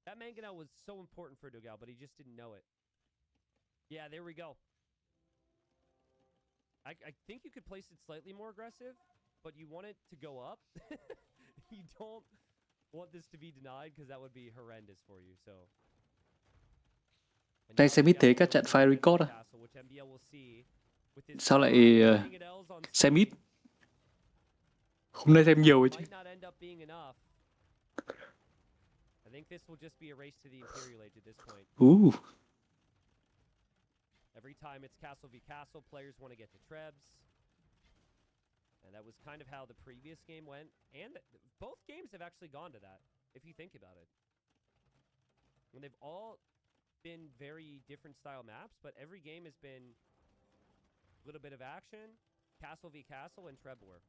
That Mangonel was so important for Dogal, but he just didn't know it. Yeah, there we go. I think you could place it slightly more aggressive, but you want it to go up. You don't want this to be denied because that would be horrendous for you. So Đây xem ít thế các trận fire record à? Sao lại xem ít? Hôm nay xem nhiều ấy chứ. I think this will just be a race to the Imperial Age at this point. Every time it's castle v castle, players want to get to Trebs. And that was kind of how the previous game went. And both games have actually gone to that, if you think about it. And they've all been very different style maps, but every game has been a little bit of action, castle v castle, and Treb war.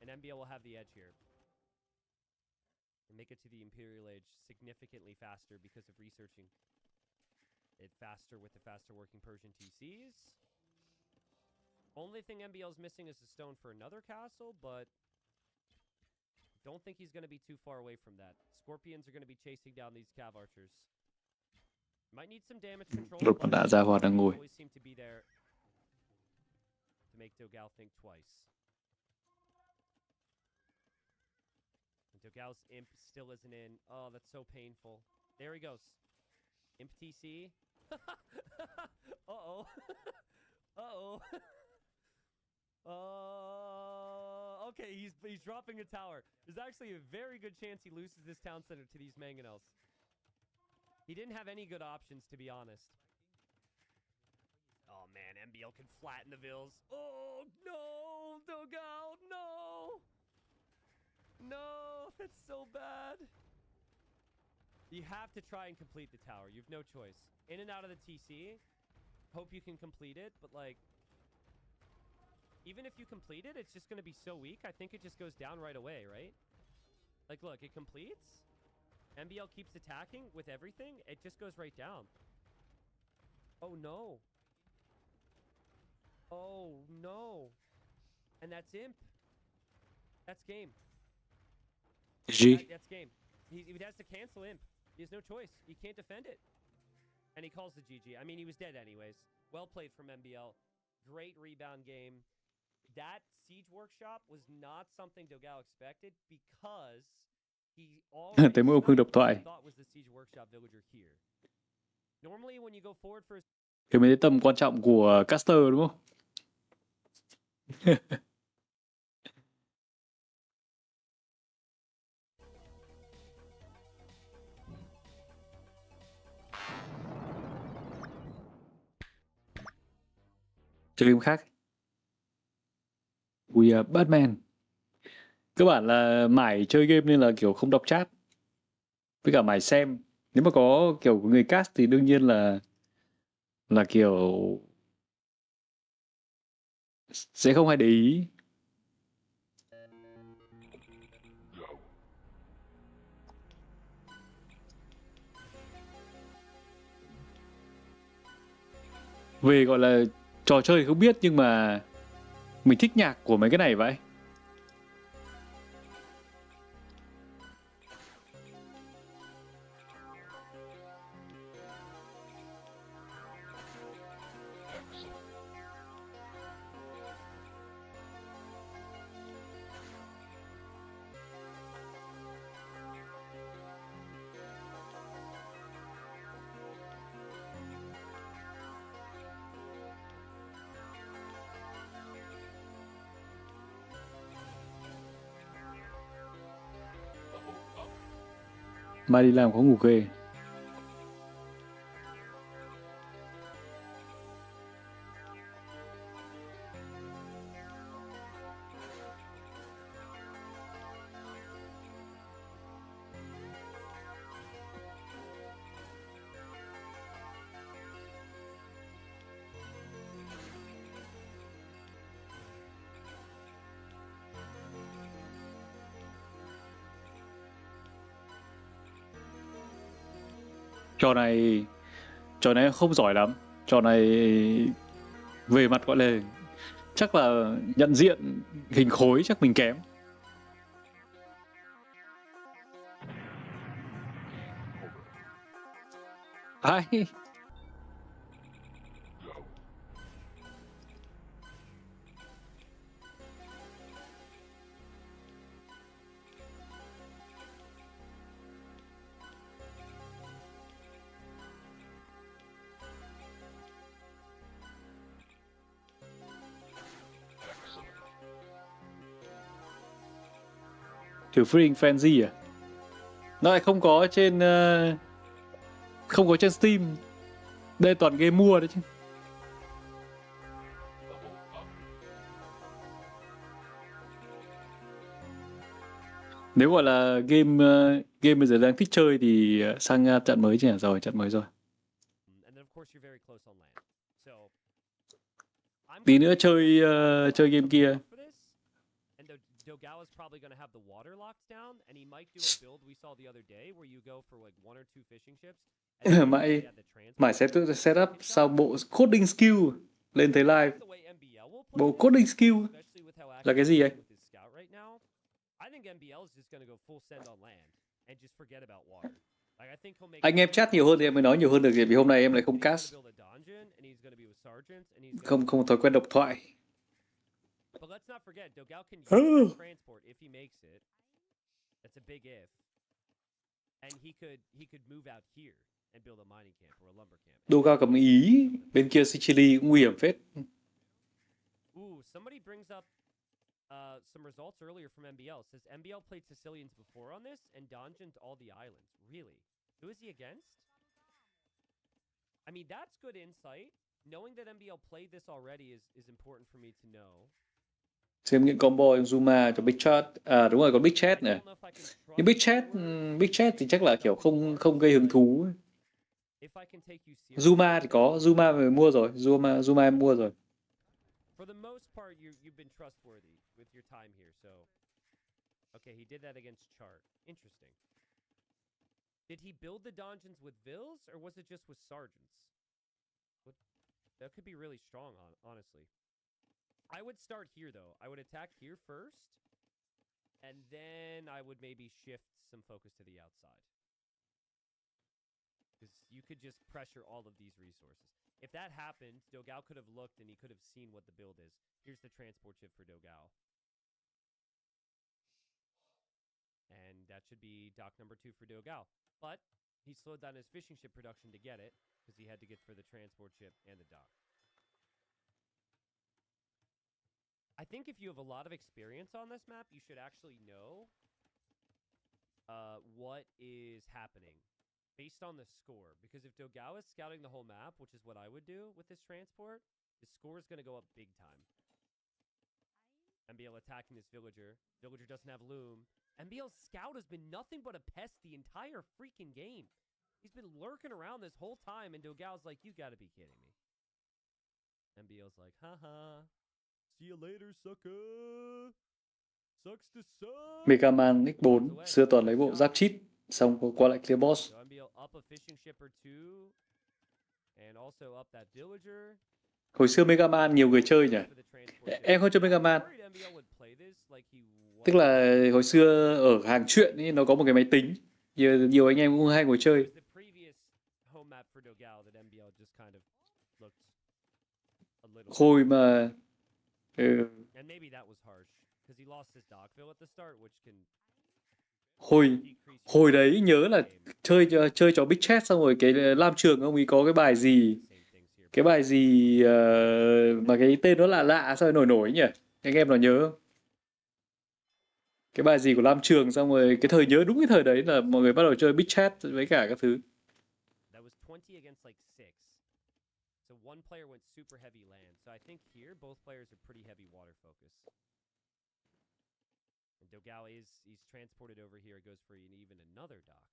And MBL will have the edge here. And make it to the Imperial Age significantly faster because of researching it faster with the faster working Persian TCs. Only thing MBL's missing is a stone for another castle, but don't think he's going to be too far away from that. Scorpions are going to be chasing down these cav archers. Might need some damage control. Lục đã ra hòa đang ngồi. Always seem to be there to make Dogal think twice. And Dogal's imp still isn't in. Oh, that's so painful. There he goes. Imp TC. Uh-oh. Uh-oh. Okay, he's dropping a tower. There's actually a very good chance he loses this town center to these Mangonels. He didn't have any good options, to be honest. Oh, man, MBL can flatten the Vills. Oh, no, Dogal, no. No, that's so bad. You have to try and complete the tower. You have no choice. In and out of the TC. Hope you can complete it, but like, even if you complete it, it's just going to be so weak. I think it just goes down right away, right? Like, look, it completes. MBL keeps attacking with everything. It just goes right down. Oh, no. Oh, no. And that's imp. That's game. G. That's game. He has to cancel imp. He has no choice. He can't defend it. And he calls the GG. I mean, he was dead anyways. Well played from MBL. Great rebound game. That siege workshop was not something Dogal expected because he already Tới mỗi ông Hương độc thoại. thought was the siege workshop villager here. Normally when you go forward for Hiểu mấy tầm quan trọng của caster đúng không? Chơi game khác. We are Batman. Cơ bản là mải chơi game nên là kiểu không đọc chat. Với cả mải xem. Nếu mà có kiểu người cast thì đương nhiên là kiểu sẽ không ai để ý. Về gọi là trò chơi không biết nhưng mà mình thích nhạc của mấy cái này vậy. Mai đi làm có ngủ ghê. Trò này không giỏi lắm. Trò này về mặt gọi là chắc là nhận diện hình khối chắc mình kém. Ai? Thử Freeing Frenzy à? Nó lại không có trên không có trên Steam. Đây toàn game mua đấy chứ. Nếu gọi là game bây giờ đang thích chơi thì sang trận mới chứ nhỉ? Rồi, trận mới rồi. Tí nữa chơi game kia. Dogao is probably going to have the water locked down, and he might do a build we saw the other day where you go for like 1 or 2 fishing ships. Mãi set up sau bộ coding skill lên thấy live. Bộ coding skill là cái gì anh? I think MBL is just going to go full send on land and just forget about water. Like I think he'll make. Anh em chat nhiều hơn thì em mới nói nhiều hơn được, vì hôm nay em lại không cast. Không thói quen độc thoại. But let's not forget, Dogao can use transport if he makes it. That's a big if. And he could move out here and build a mining camp or a lumber camp. Dogao cầm Ý, bên kia Sicily cũng nguy hiểm phết. Ooh, somebody brings up some results earlier from MBL. Says MBL played Sicilians before on this and donjoned all the islands. Really? Who is he against? I mean, that's good insight. Knowing that MBL played this already is important for me to know. Xem những combo Zuma cho Big Chat. À đúng rồi, còn Big Chat này. Nhưng Big Chat thì chắc là kiểu không gây hứng thú. Zuma thì có, Zuma mình mua rồi, Zuma em mua rồi. For the most part, you've been trustworthy with your time here, so. Okay, he did that against Chart. Interesting. Did he build the donjons with Vills, or was it just with Sergeants? That could be really strong, honestly. I would start here, though. I would attack here first, and then I would maybe shift some focus to the outside. Because you could just pressure all of these resources. If that happened, Dogao could have looked and he could have seen what the build is. Here's the transport ship for Dogao. And that should be dock number 2 for Dogao. But he slowed down his fishing ship production to get it, because he had to get for the transport ship and the dock. I think if you have a lot of experience on this map, you should actually know what is happening based on the score. Because if Dogao is scouting the whole map, which is what I would do with this transport, the score is going to go up big time. MBL attacking this villager. Villager doesn't have loom. MBL's scout has been nothing but a pest the entire freaking game. He's been lurking around this whole time, and Dogao's like, you gotta be kidding me. MBL's like, haha. See you later, sucker. Sucks to suck. Megaman X4 xưa toàn lấy bộ giáp chít, xong qua lại clear boss. So MBL up a fishing ship or two, and also up that villager. Hồi xưa Megaman nhiều người chơi nhỉ? Em không chơi Megaman. Tức là hồi xưa ở hàng truyện ấy, nó có một cái máy tính. Nhiều anh em cũng hay ngồi chơi. Hồi mà... Hồi đấy nhớ là chơi trò Big Chat xong rồi cái Lam Trường ông ấy có cái bài gì... Cái bài gì mà cái tên nó lạ sao nổi nổi nhỉ? Anh em nào nhớ không? Cái bài gì của Lam Trường xong rồi cái thời nhớ đúng cái thời đấy là mọi người bắt đầu chơi Big Chat với cả các thứ. That was 20 against like 6. So one player went super heavy land. So I think here both players are pretty heavy water focus. And Dogao he's transported over here, goes for even another dock.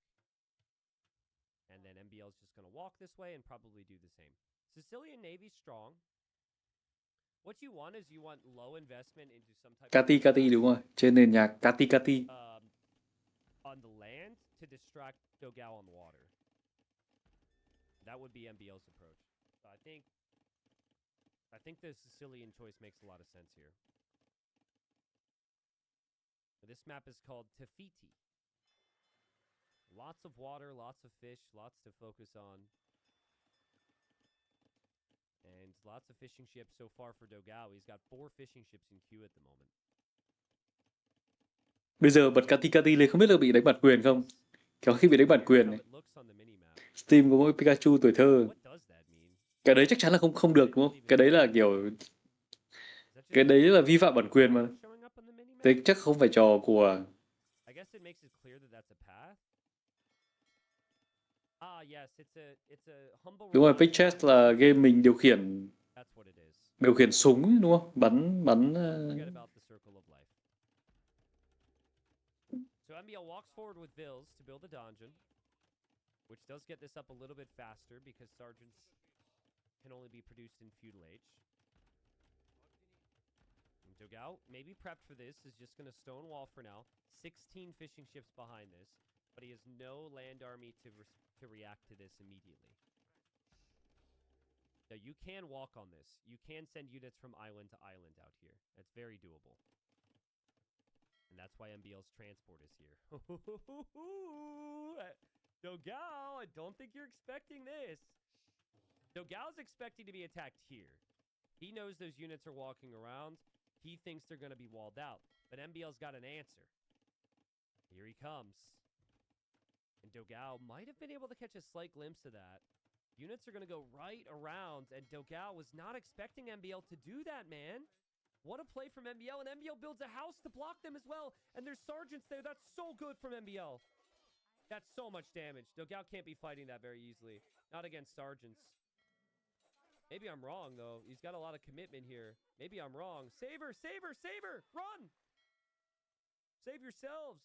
And then MBL's just going to walk this way and probably do the same. Sicilian Navy strong. What you want is you want low investment into some type Kati đúng rồi, trên nền nhạc Kati. On the land to distract Dogao on the water. That would be MBL's approach. So I think the Sicilian choice makes a lot of sense here. This map is called Tafiti. Lots of water, lots of fish, lots to focus on. And lots of fishing ships so far for Dogao. He's got 4 fishing ships in queue at the moment. Bây giờ bật Katikati lên không biết là bị đánh bản quyền không? Kéo khi bị đánh bản quyền này. Steam có mỗi Pikachu tuổi thơ. Cái đấy chắc chắn là không được đúng không? Cái đấy là kiểu... Cái đấy là vi phạm bản quyền mà. Đấy chắc không phải trò của... Đúng rồi, Pick Chess là game mình điều khiển súng đúng không? Bắn... So MBL walks forward with Vils to build a donjon, which does get this up a little bit faster because sergeants can only be produced in feudal age. And Dogao, maybe prepped for this, is just going to stonewall for now. 16 fishing ships behind this, but he has no land army to react to this immediately. Now, you can walk on this. You can send units from island to island out here. That's very doable. And that's why MBL's transport is here. Dogao, I don't think you're expecting this. Dogao's expecting to be attacked here. He knows those units are walking around. He thinks they're going to be walled out. But MBL's got an answer. Here he comes. And Dogao might have been able to catch a slight glimpse of that. Units are going to go right around. And Dogao was not expecting MBL to do that, man. What a play from MBL, and MBL builds a house to block them as well. And there's sergeants there. That's so good from MBL. That's so much damage. Dogao can't be fighting that very easily. Not against sergeants. Maybe I'm wrong, though. He's got a lot of commitment here. Maybe I'm wrong. Save her, save her, save her! Run! Save yourselves.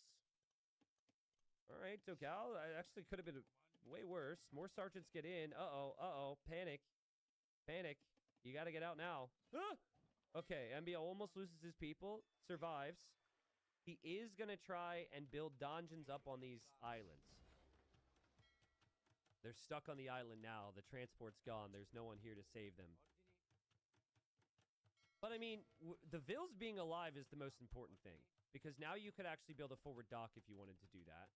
All right, Dogao. Actually could have been way worse. More sergeants get in. Uh-oh. Panic. Panic. You got to get out now. Ah! Okay, MBL almost loses his people, survives. He is going to try and build donjons up on these islands. They're stuck on the island now. The transport's gone. There's no one here to save them. But I mean, the Vils being alive is the most important thing. Because now you could actually build a forward dock if you wanted to do that.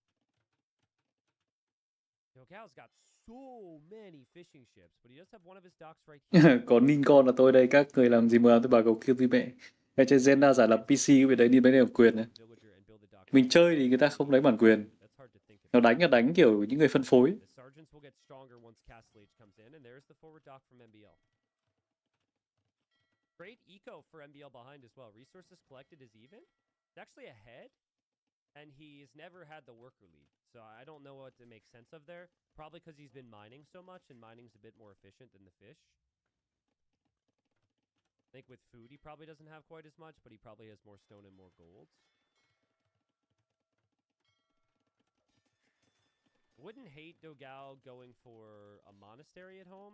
Dogao's got so many fishing ships, but he does have one of his docks right here. Có Ningon là tôi đây, các người làm gì mà tôi bảo cầu kêu với mẹ. Cái trên Zen đa giải là PC với đấy đi mấy điểm quyền này. Mình chơi thì người ta không đánh bản quyền. Nó đánh là đánh kiểu những người phân phối. Great eco for MBL behind as well. Resources collected is even. It's actually ahead. And he's never had the worker lead. So I don't know what to make sense of there. Probably because he's been mining so much, and mining's a bit more efficient than the fish. I think with food, he probably doesn't have quite as much, but he probably has more stone and more gold. Wouldn't hate Dogao going for a monastery at home,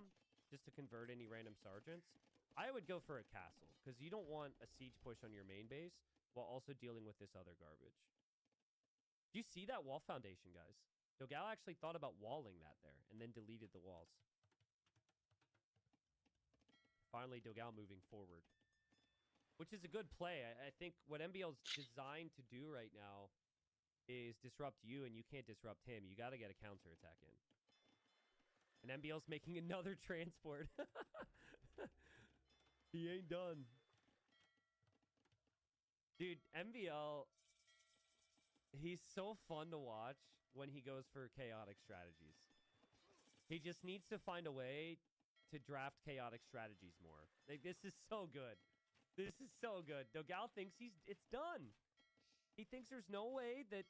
just to convert any random sergeants. I would go for a castle, because you don't want a siege push on your main base, while also dealing with this other garbage. Do you see that wall foundation, guys? Dogao actually thought about walling that there, and then deleted the walls. Finally, Dogao moving forward. Which is a good play. I think what MBL's designed to do right now is disrupt you, and you can't disrupt him. You got to get a counterattack in. And MBL's making another transport. He ain't done. Dude, MBL, he's so fun to watch when he goes for chaotic strategies. He just needs to find a way to draft chaotic strategies more. Like, this is so good. This is so good. Dogao thinks it's done. He thinks there's no way that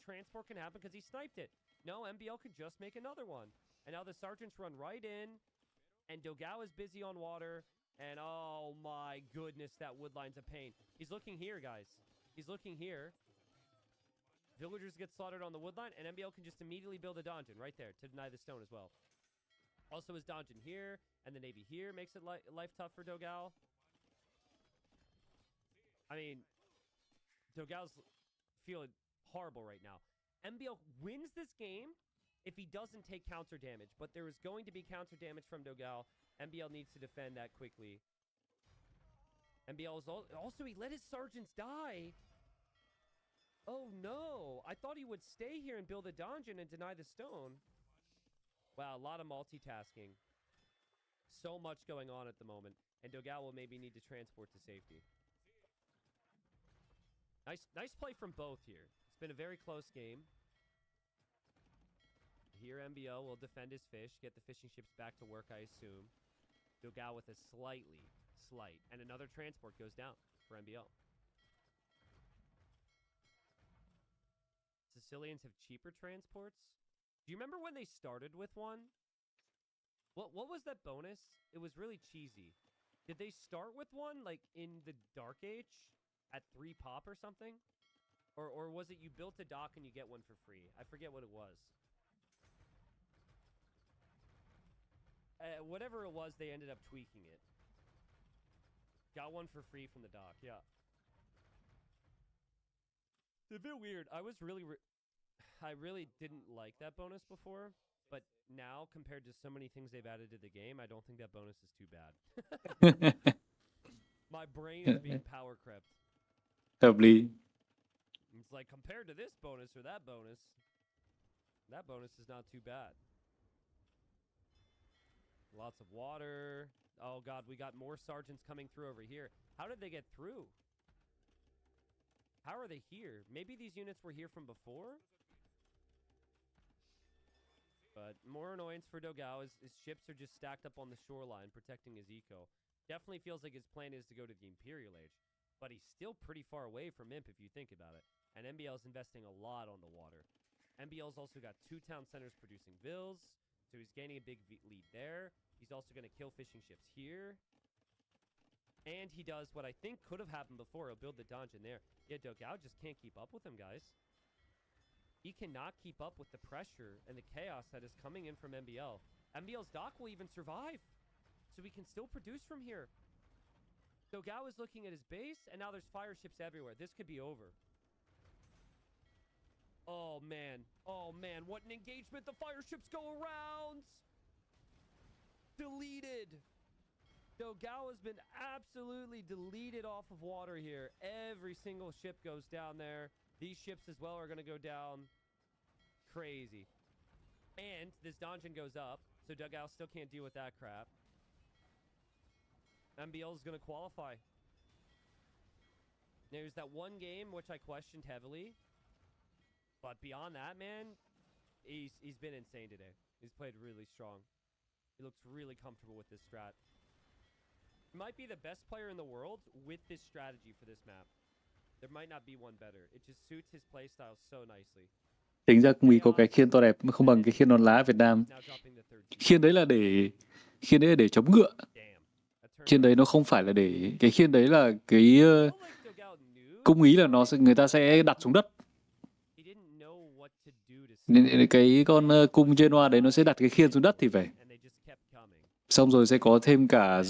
transport can happen because he sniped it. No, MBL can just make another one. And now the sergeants run right in, and Dogao is busy on water. And oh my goodness, that wood line's a pain. He's looking here, guys. He's looking here. Villagers get slaughtered on the wood line, and MBL can just immediately build a donjon right there to deny the stone as well. Also, his donjon here, and the navy here makes it life tough for Dogao. I mean, Dogao's feeling horrible right now. MBL wins this game if he doesn't take counter damage. But there is going to be counter damage from Dogal. MBL needs to defend that quickly. MBL is also, he let his sergeants die. Oh, no. I thought he would stay here and build a dungeon and deny the stone. Wow, a lot of multitasking. So much going on at the moment. And Dogal will maybe need to transport to safety. Nice play from both here. It's been a very close game. Here, MBO will defend his fish, get the fishing ships back to work, I assume. Dogal with a slight. And another transport goes down for MBO. Sicilians have cheaper transports. Do you remember when they started with one? What was that bonus? It was really cheesy. Did they start with one, like, in the Dark Age at 3 pop or something? Or was it you built a dock and you get one for free? I forget what it was. Whatever it was, they ended up tweaking it. Got one for free from the dock, yeah. It's a bit weird. I really didn't like that bonus before, but now, compared to so many things they've added to the game, I don't think that bonus is too bad. My brain is being power crept. Hợp lý. It's like, compared to this bonus or that bonus is not too bad. Lots of water. Oh, God, we got more sergeants coming through over here. How did they get through? How are they here? Maybe these units were here from before? But more annoyance for Dogal. His ships are just stacked up on the shoreline, protecting his eco. Definitely feels like his plan is to go to the Imperial Age. But he's still pretty far away from Imp, if you think about it. And MBL's investing a lot on the water. MBL's also got 2 town centers producing vills, so he's gaining a big lead there. He's also going to kill fishing ships here. And he does what I think could have happened before. He'll build the dungeon there. Yeah, Dogal just can't keep up with him, guys. He cannot keep up with the pressure and the chaos that is coming in from MBL. MBL's dock will even survive, so we can still produce from here. Dogal is looking at his base, and now there's fire ships everywhere. This could be over. Oh, man. Oh, man. What an engagement. The fire ships go around. Deleted. Dogal has been absolutely deleted off of water here. Every single ship goes down there. These ships as well are going to go down. Crazy. And this dungeon goes up, so Dogal still can't deal with that crap. MBL is going to qualify. There's that one game which I questioned heavily. But beyond that, man, he's been insane today. He's played really strong. He looks really comfortable with this strat. He might be the best player in the world with this strategy for this map. There might not be one better. It just suits his playstyle so nicely. Tính ra cũng có cái khiên to đẹp mà không bằng cái khiên non lá Việt Nam. Khiên đấy là để chống ngựa. Khiên đấy nó không phải là để... Cái khiên đấy là cái cung ý là người ta sẽ đặt xuống đất. Nên cái con cung Genoa đấy nó sẽ đặt cái khiên xuống đất thì phải. Xong rồi sẽ có thêm cả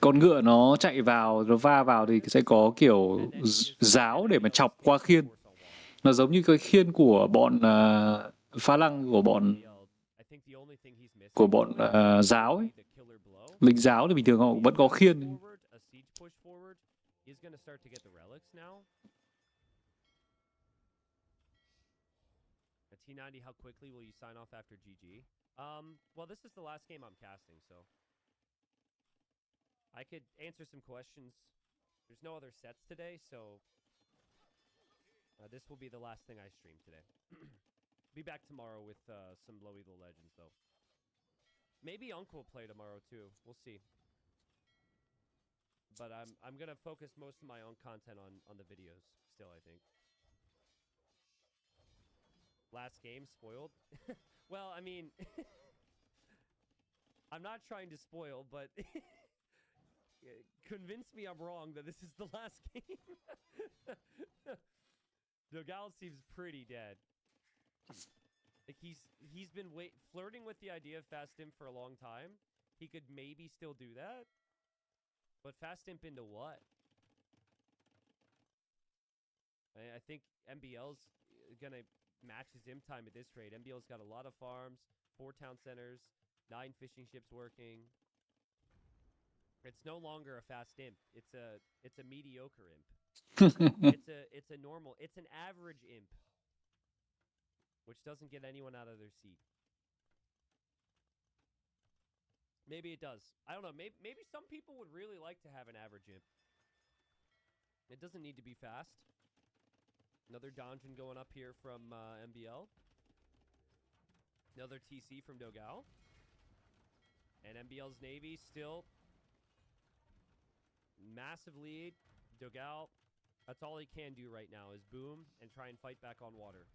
con ngựa nó chạy vào, nó va vào thì sẽ có kiểu giáo để mà chọc qua khiên. Nó giống như cái khiên của bọn phá lăng, của bọn giáo ấy. Lính giáo thì bình thường họ vẫn có khiên. T90, how quickly will you sign off after GG? Well, this is the last game I'm casting, so I could answer some questions. There's no other sets today, so this will be the last thing I stream today. Be back tomorrow with some Low Eagle Legends, though. Maybe Unc will play tomorrow, too. We'll see. But I'm going to focus most of my own content on the videos still, I think. Last game, spoiled? Well, I mean, I'm not trying to spoil, but convince me I'm wrong that this is the last game. Dogal seems pretty dead. Like he's been flirting with the idea of fast imp for a long time. He could maybe still do that, but fast imp into what? I think MBL's gonna matches Imp time at this rate. MBL's got a lot of farms, 4 town centers, 9 fishing ships working. It's no longer a fast imp. It's a mediocre imp. it's a normal. It's an average imp, which doesn't get anyone out of their seat. Maybe it does. I don't know. Maybe some people would really like to have an average imp. It doesn't need to be fast. Another donjon going up here from MBL. Another TC from Dogal. And MBL's Navy still massive lead. Dogal, that's all he can do right now is boom and try and fight back on water.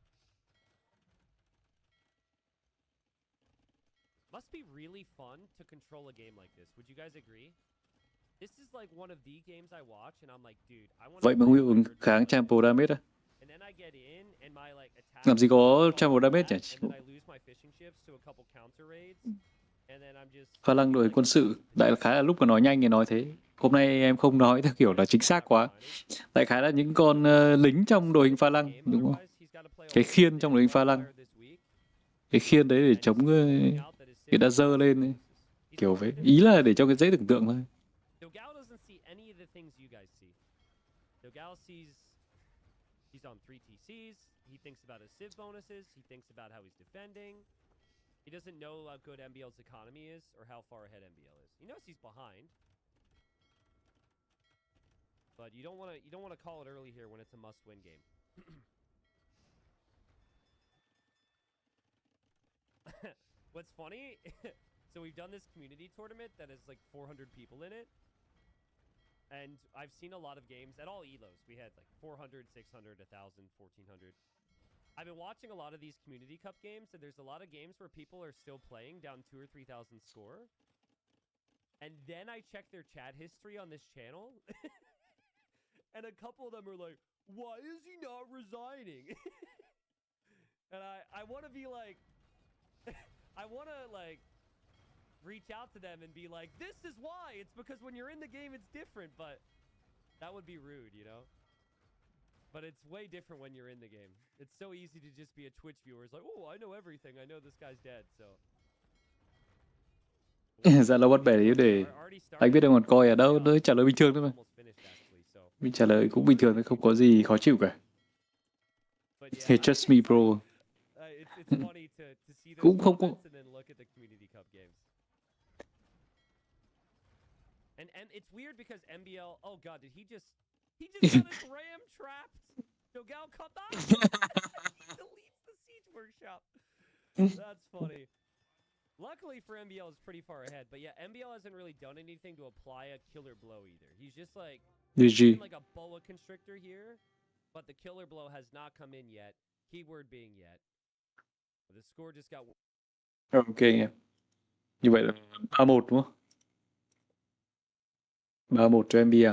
Must be really fun to control a game like this. Would you guys agree? This is like one of the games I watch and I'm like, dude, I want to. Vậy mà Huy ứng kháng Tempo Damage á. And then I get in and my like attack. Làm gì có Tempo Damage nhỉ? And then I lose my fishing ships to a couple counter raids. And then I'm just Pha lăng đội quân sự. Đại khái là lúc mà nói nhanh thì nói thế. Hôm nay em không nói theo kiểu là chính xác quá. Đại khái là những con lính trong đội hình pha lăng, đúng không? Cái khiên trong đội hình pha lăng. Cái khiên đấy để chống người ta dơ lên ấy. Kiểu vậy. Ý là để cho cái dễ tưởng tượng thôi. Dogal doesn't see any of the things you guys see. Dogal sees he's on 3 TCs. He thinks about his civ bonuses. He thinks about how he's defending. He doesn't know how good MBL's economy is or how far ahead MBL is. He knows he's behind. But you don't want to call it early here when it's a must-win game. What's funny? So we've done this community tournament that has like 400 people in it. And I've seen a lot of games at all ELOs. We had like 400, 600, 1,000, 1,400. I've been watching a lot of these community cup games, and there's a lot of games where people are still playing down 2,000 or 3,000 score. And then I check their chat history on this channel, and a couple of them are like, "Why is he not resigning?" And I want to be like, I want to like reach out to them and be like, "This is why. It's because when you're in the game, it's different." But that would be rude, you know. But it's way different when you're in the game. It's so easy to just be a Twitch viewer. It's like, oh, I know everything. I know this guy's dead, so. Dạ là bắt bẻ đấy để anh biết được còn coi ở đâu, nó trả lời bình thường thôi mà. Mình trả lời cũng bình thường thôi, không có gì khó chịu cả. Hey, trust me, bro. Cũng không có. And it's weird because MBL, oh god, did he just got his ram trapped? Dogal come back. He deletes the siege workshop. That's funny. Luckily for MBL, is pretty far ahead, but yeah, MBL hasn't really done anything to apply a killer blow either. He's just like like a boa constrictor here, but the killer blow has not come in yet. Keyword being yet. The score just got. Ok nhỉ. Như vậy là 3-1 đúng không? 3-1 cho MBL.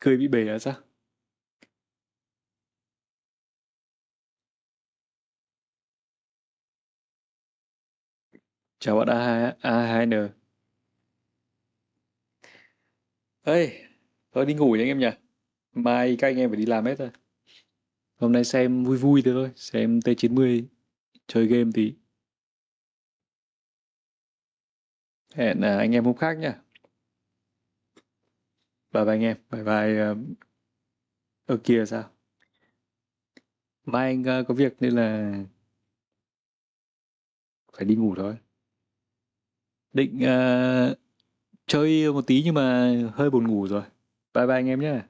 Cười bị bể là sao? Chào bạn A2N. Ê, thôi đi ngủ nha anh em nhỉ. Mai các anh em phải đi làm hết rồi. Hôm nay xem vui vui thôi, xem T90 chơi game tí. Hẹn anh em hôm khác nhá. Bye bye anh em, bye bye. Ở kia sao? Mai anh có việc nên là phải đi ngủ thôi. Định chơi một tí nhưng mà hơi buồn ngủ rồi. Bye bye anh em nhé.